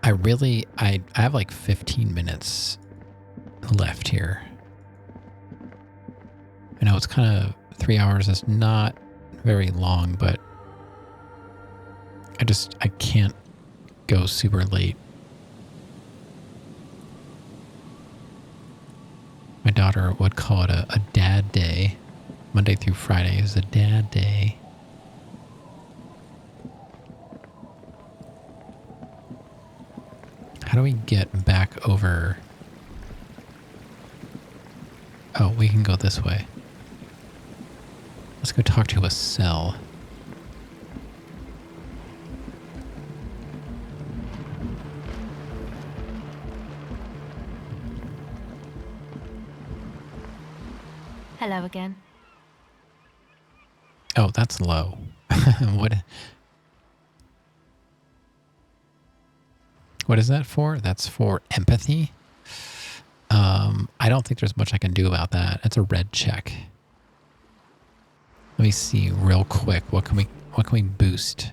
I have like 15 minutes left here. I know it's kind of 3 hours is not very long, but I can't go super late. My daughter would call it a dad day. Monday through Friday is a dad day. How do we get back over? Oh, we can go this way. Let's go talk to a cell. Hello again. Oh, that's low. What is that for? That's for empathy. I don't think there's much I can do about that. It's a red check. Let me see real quick. What can we boost?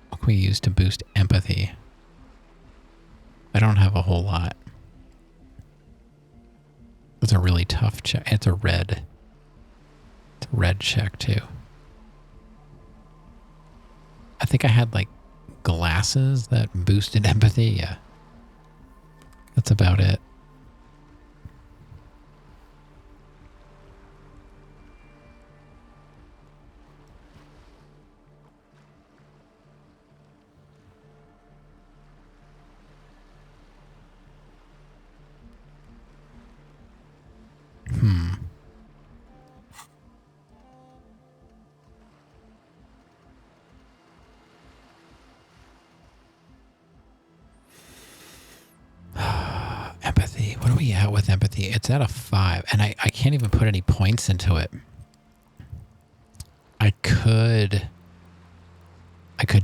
What can we use to boost empathy? I don't have a whole lot. It's a really tough check. It's a red check too. I think I had like glasses that boosted empathy. Yeah. That's about it. Empathy. What are we at with empathy? It's at a 5, and I can't even put any points into it. I could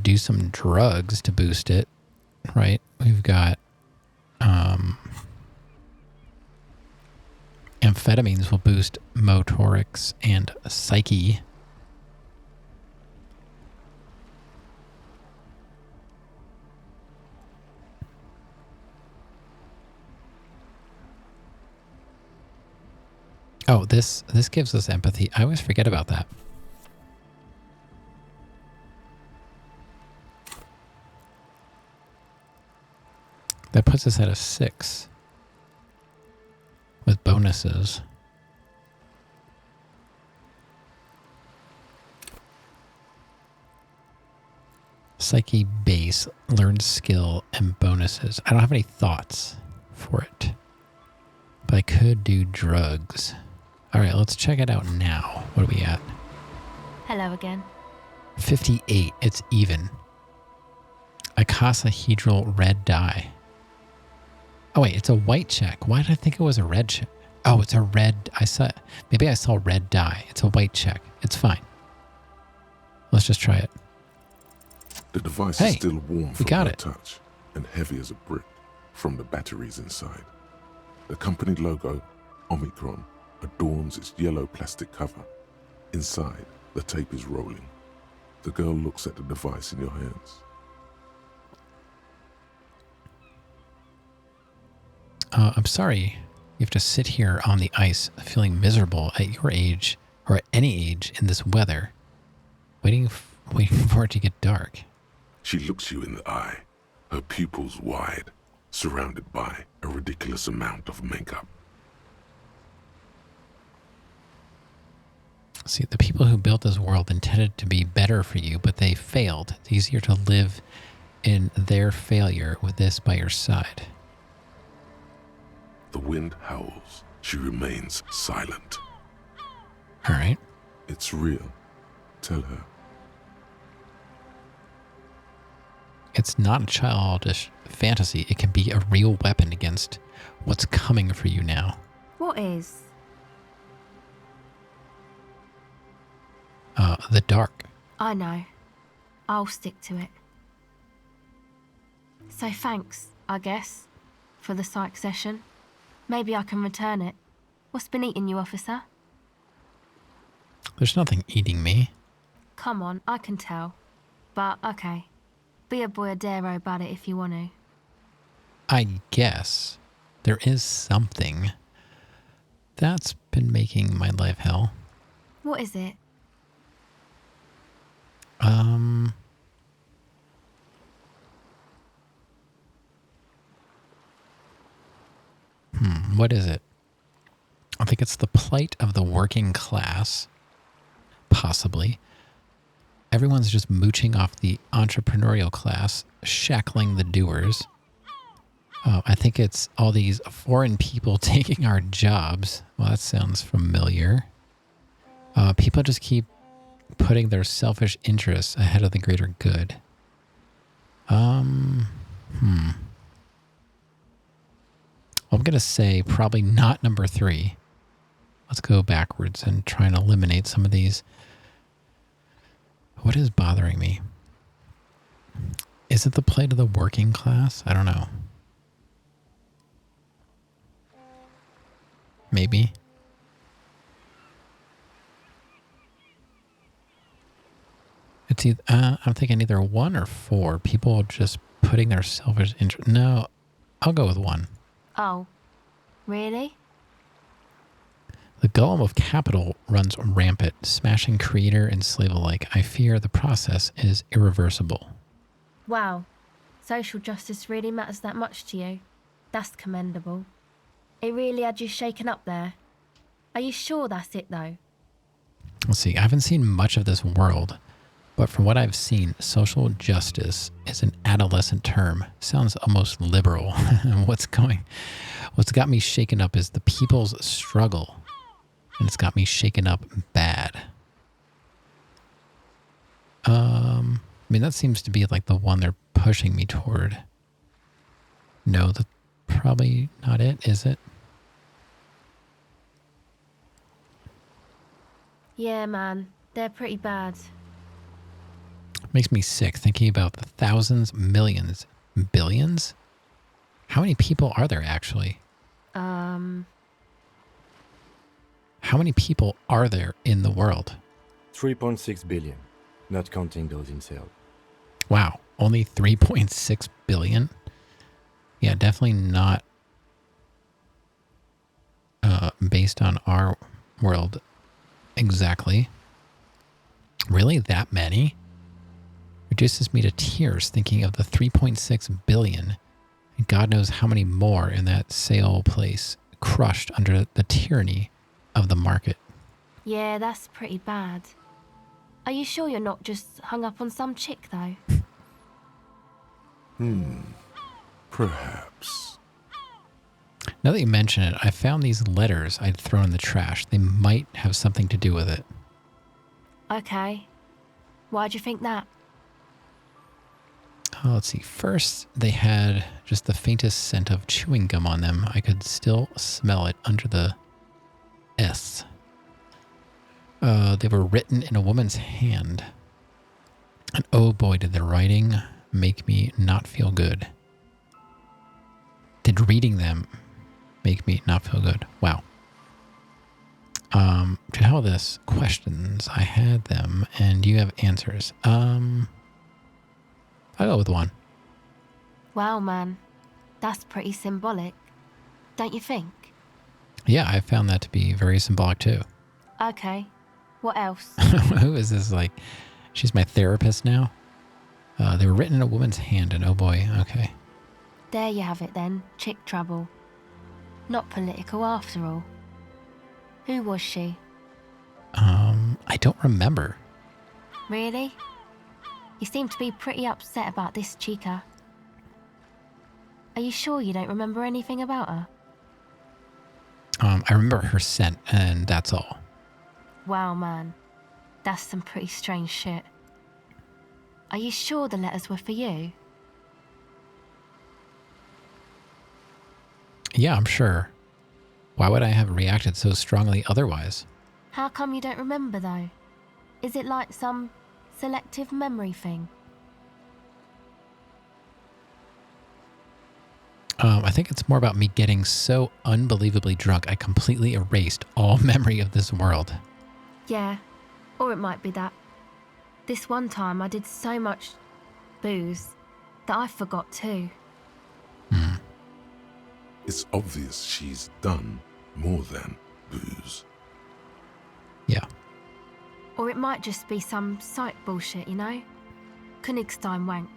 do some drugs to boost it, right? We've got amphetamines will boost motorics and psyche. Oh, this gives us empathy. I always forget about that. That puts us at a 6 with bonuses. Psyche base, learned skill, and bonuses. I don't have any thoughts for it. But I could do drugs. All right, let's check it out now. What are we at? Hello again. 58. It's even. Icosahedral red dye. Oh, wait, it's a white check. Why did I think it was a red check? Oh, it's a red. Maybe I saw red dye. It's a white check. It's fine. Let's just try it. The device Hey, is still warm we from got her it. touch and heavy as a brick from the batteries inside. The company logo, Omicron, adorns its yellow plastic cover. Inside, the tape is rolling. The girl looks at the device in your hands. I'm sorry you have to sit here on the ice feeling miserable at your age or at any age in this weather, waiting for it to get dark. She looks you in the eye, her pupils wide, surrounded by a ridiculous amount of makeup. See, the people who built this world intended to be better for you, but they failed. It's easier to live in their failure with this by your side. The wind howls. She remains silent. All right. It's real. Tell her. It's not a childish fantasy. It can be a real weapon against what's coming for you now. What is? The dark. I know. I'll stick to it. So thanks, I guess, for the psych session. Maybe I can return it. What's been eating you, officer? There's nothing eating me. Come on, I can tell. But, okay. Be a boyadero about it if you want to. I guess there is something that's been making my life hell. What is it? What is it? I think it's the plight of the working class. Possibly. Everyone's just mooching off the entrepreneurial class, shackling the doers. I think it's all these foreign people taking our jobs. Well, that sounds familiar. People just keep putting their selfish interests ahead of the greater good. I'm going to say probably not number 3. Let's go backwards and try and eliminate some of these. What is bothering me? Is it the plight of the working class? I don't know. Maybe. It's either, I'm thinking either 1 or 4. People just putting their selfish interest. No, I'll go with 1. Oh, really? The golem of capital runs rampant, smashing creator and slave alike. I fear the process is irreversible. Wow. Social justice really matters that much to you. That's commendable. It really had you shaken up there. Are you sure that's it, though? Let's see. I haven't seen much of this world, but from what I've seen, social justice is an adolescent term. Sounds almost liberal. What's got me shaken up is the people's struggle. And it's got me shaken up bad. I mean, that seems to be like the one they're pushing me toward. No, that's probably not it, is it? Yeah, man. They're pretty bad. Makes me sick thinking about the thousands, millions, billions. How many people are there actually? How many people are there in the world? 3.6 billion, not counting those in sale. Wow, only 3.6 billion? Yeah, definitely not based on our world exactly. Really, that many? Reduces me to tears thinking of the 3.6 billion and God knows how many more in that sale place crushed under the tyranny of the market. Yeah, that's pretty bad. Are you sure you're not just hung up on some chick, though? Perhaps. Now that you mention it, I found these letters I'd thrown in the trash. They might have something to do with it. Okay. Why'd you think that? Oh, let's see. First, they had just the faintest scent of chewing gum on them. I could still smell it under the S. They were written in a woman's hand. And oh boy, did the writing make me not feel good. Did reading them make me not feel good? Wow. To hell with this. Questions. I had them, and you have answers. I'll go with one. Wow, man. That's pretty symbolic. Don't you think? Yeah, I found that to be very symbolic too. Okay. What else? Who is this? Like, she's my therapist now? They were written in a woman's hand, and oh boy, okay. There you have it then. Chick trouble. Not political after all. Who was she? I don't remember. Really? You seem to be pretty upset about this chica. Are you sure you don't remember anything about her? I remember her scent, and that's all. Wow, man. That's some pretty strange shit. Are you sure the letters were for you? Yeah, I'm sure. Why would I have reacted so strongly otherwise? How come you don't remember, though? Is it like some selective memory thing? I think it's more about me getting so unbelievably drunk I completely erased all memory of this world. Yeah, or it might be that. This one time I did so much booze that I forgot too. It's obvious she's done more than booze. Yeah. Or it might just be some psych bullshit, you know? Königstein wank.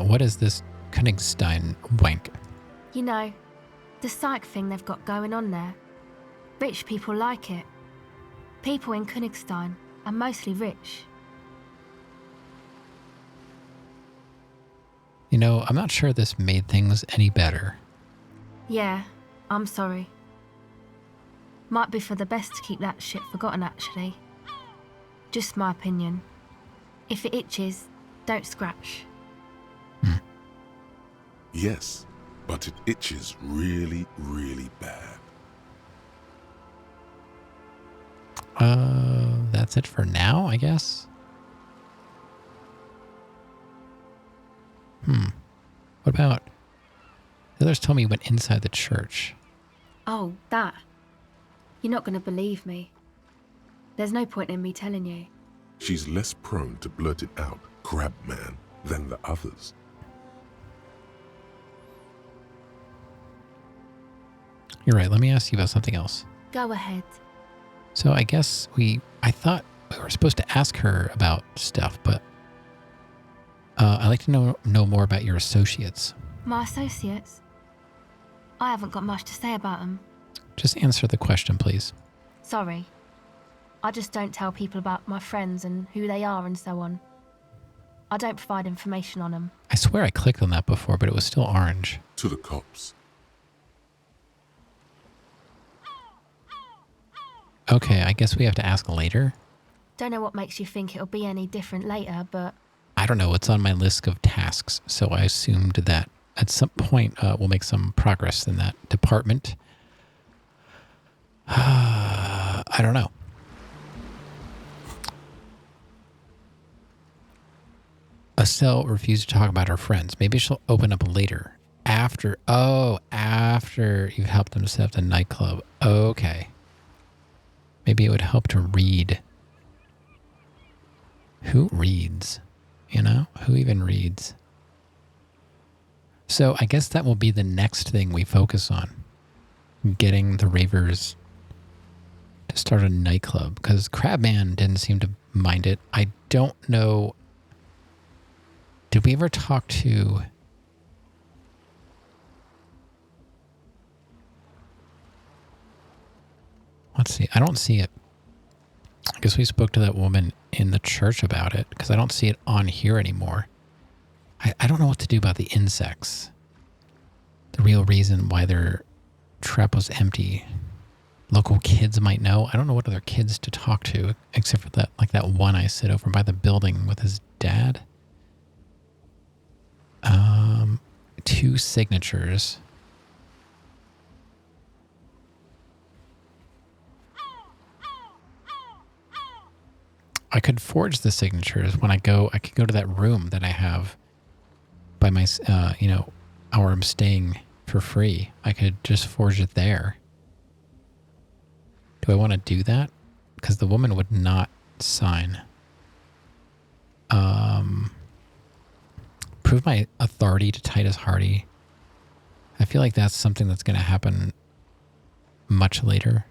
What is this Königstein wank? You know, the psych thing they've got going on there. Rich people like it. People in Königstein are mostly rich. You know, I'm not sure this made things any better. Yeah, I'm sorry. Might be for the best to keep that shit forgotten, actually. Just my opinion. If it itches, don't scratch. Yes, but it itches really, really bad. That's it for now, I guess. What about... The others told me you went inside the church. Oh, that. You're not going to believe me. There's no point in me telling you. She's less prone to blurt it out, Crabman, than the others. You're right, let me ask you about something else. Go ahead. So I guess I thought we were supposed to ask her about stuff, but I'd like to know more about your associates. My associates? I haven't got much to say about them. Just answer the question, please. Sorry. I just don't tell people about my friends and who they are and so on. I don't provide information on them. I swear I clicked on that before, but it was still orange. To the cops. Okay, I guess we have to ask later. Don't know what makes you think it'll be any different later, but... I don't know what's on my list of tasks, so I assumed that at some point we'll make some progress in that department. I don't know. Estelle refused to talk about her friends. Maybe she'll open up later. After you've helped them set up the nightclub. Okay. Maybe it would help to read. Who reads? You know? Who even reads? So I guess that will be the next thing we focus on. Getting the ravers to start a nightclub. Because Crabman didn't seem to mind it. I don't know. Did we ever talk to... Let's see. I don't see it. I guess we spoke to that woman in the church about it because I don't see it on here anymore. I don't know what to do about the insects. the real reason why their trap was empty. Local kids might know. I don't know what other kids to talk to, except for that one I sit over by the building with his dad. 2 signatures. I could forge the signatures when I go. I could go to that room that I have by my, where I'm staying for free. I could just forge it there. Do I want to do that? Because the woman would not sign. Prove my authority to Titus Hardy. I feel like that's something that's going to happen much later.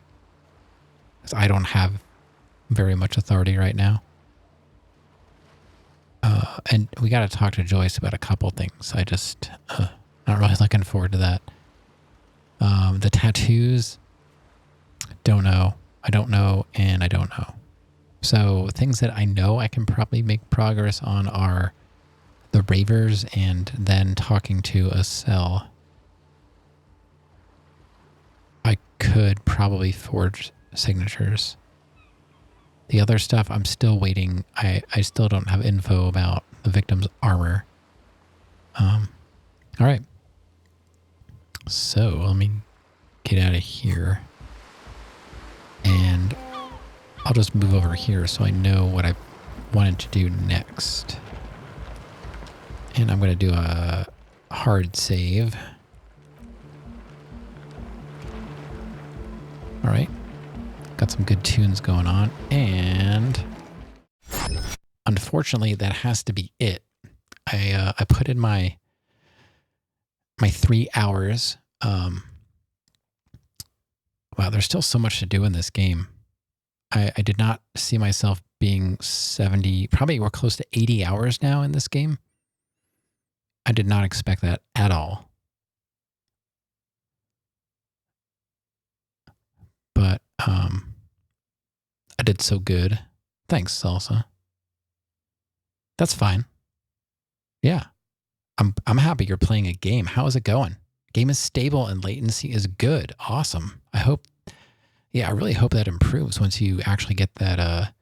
Because I don't have very much authority right now. And we got to talk to Joyce about a couple things. I just, not really looking forward to that. The tattoos, don't know. I don't know, and I don't know. So things that I know I can probably make progress on are the ravers and then talking to a cell. I could probably forge signatures. The other stuff, I'm still waiting. I still don't have info about the victim's armor. All right. So let me get out of here. And I'll just move over here so I know what I wanted to do next. And I'm going to do a hard save. All right. Got some good tunes going on. And unfortunately, that has to be it. I put in my 3 hours. Wow, there's still so much to do in this game. I did not see myself being 70, probably we're close to 80 hours now in this game. I did not expect that at all. But I did so good. Thanks, Salsa. That's fine. Yeah. I'm happy you're playing a game. How is it going? Game is stable and latency is good. Awesome. I really hope that improves once you actually get that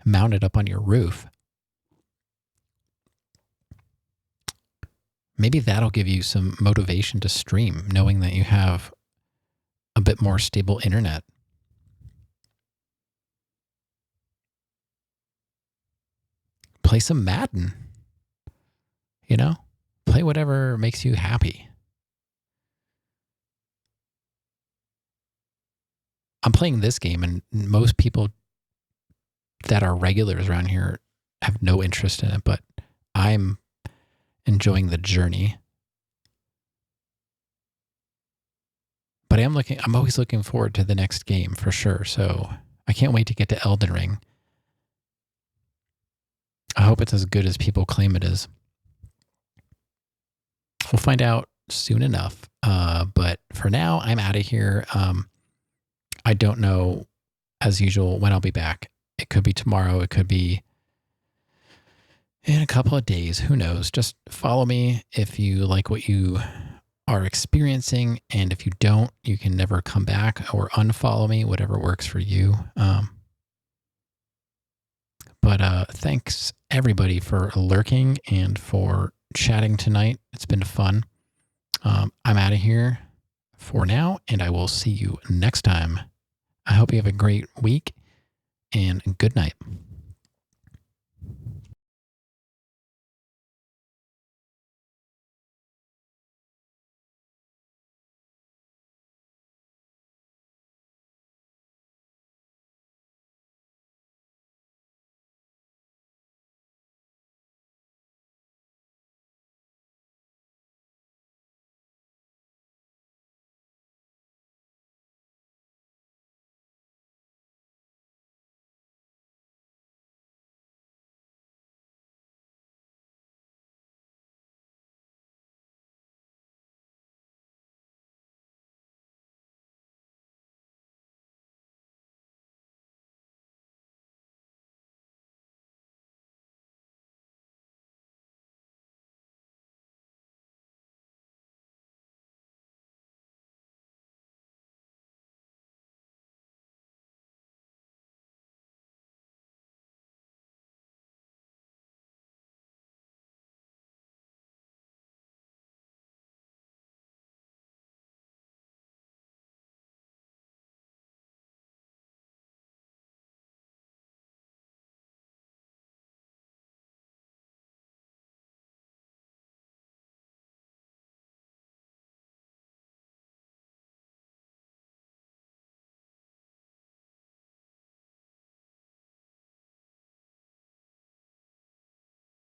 mounted up on your roof. Maybe that'll give you some motivation to stream, knowing that you have a bit more stable internet. Play some Madden. Play whatever makes you happy. I'm playing this game, and most people that are regulars around here have no interest in it, but I'm enjoying the journey. But I'm always looking forward to the next game for sure. So I can't wait to get to Elden Ring. I hope it's as good as people claim it is. We'll find out soon enough. But for now, I'm out of here. I don't know, as usual, when I'll be back. It could be tomorrow. It could be in a couple of days. Who knows? Just follow me if you like what you are experiencing. And if you don't, you can never come back or unfollow me, whatever works for you. But thanks, everybody, for lurking and for chatting tonight. It's been fun. I'm out of here for now, and I will see you next time. I hope you have a great week, and good night.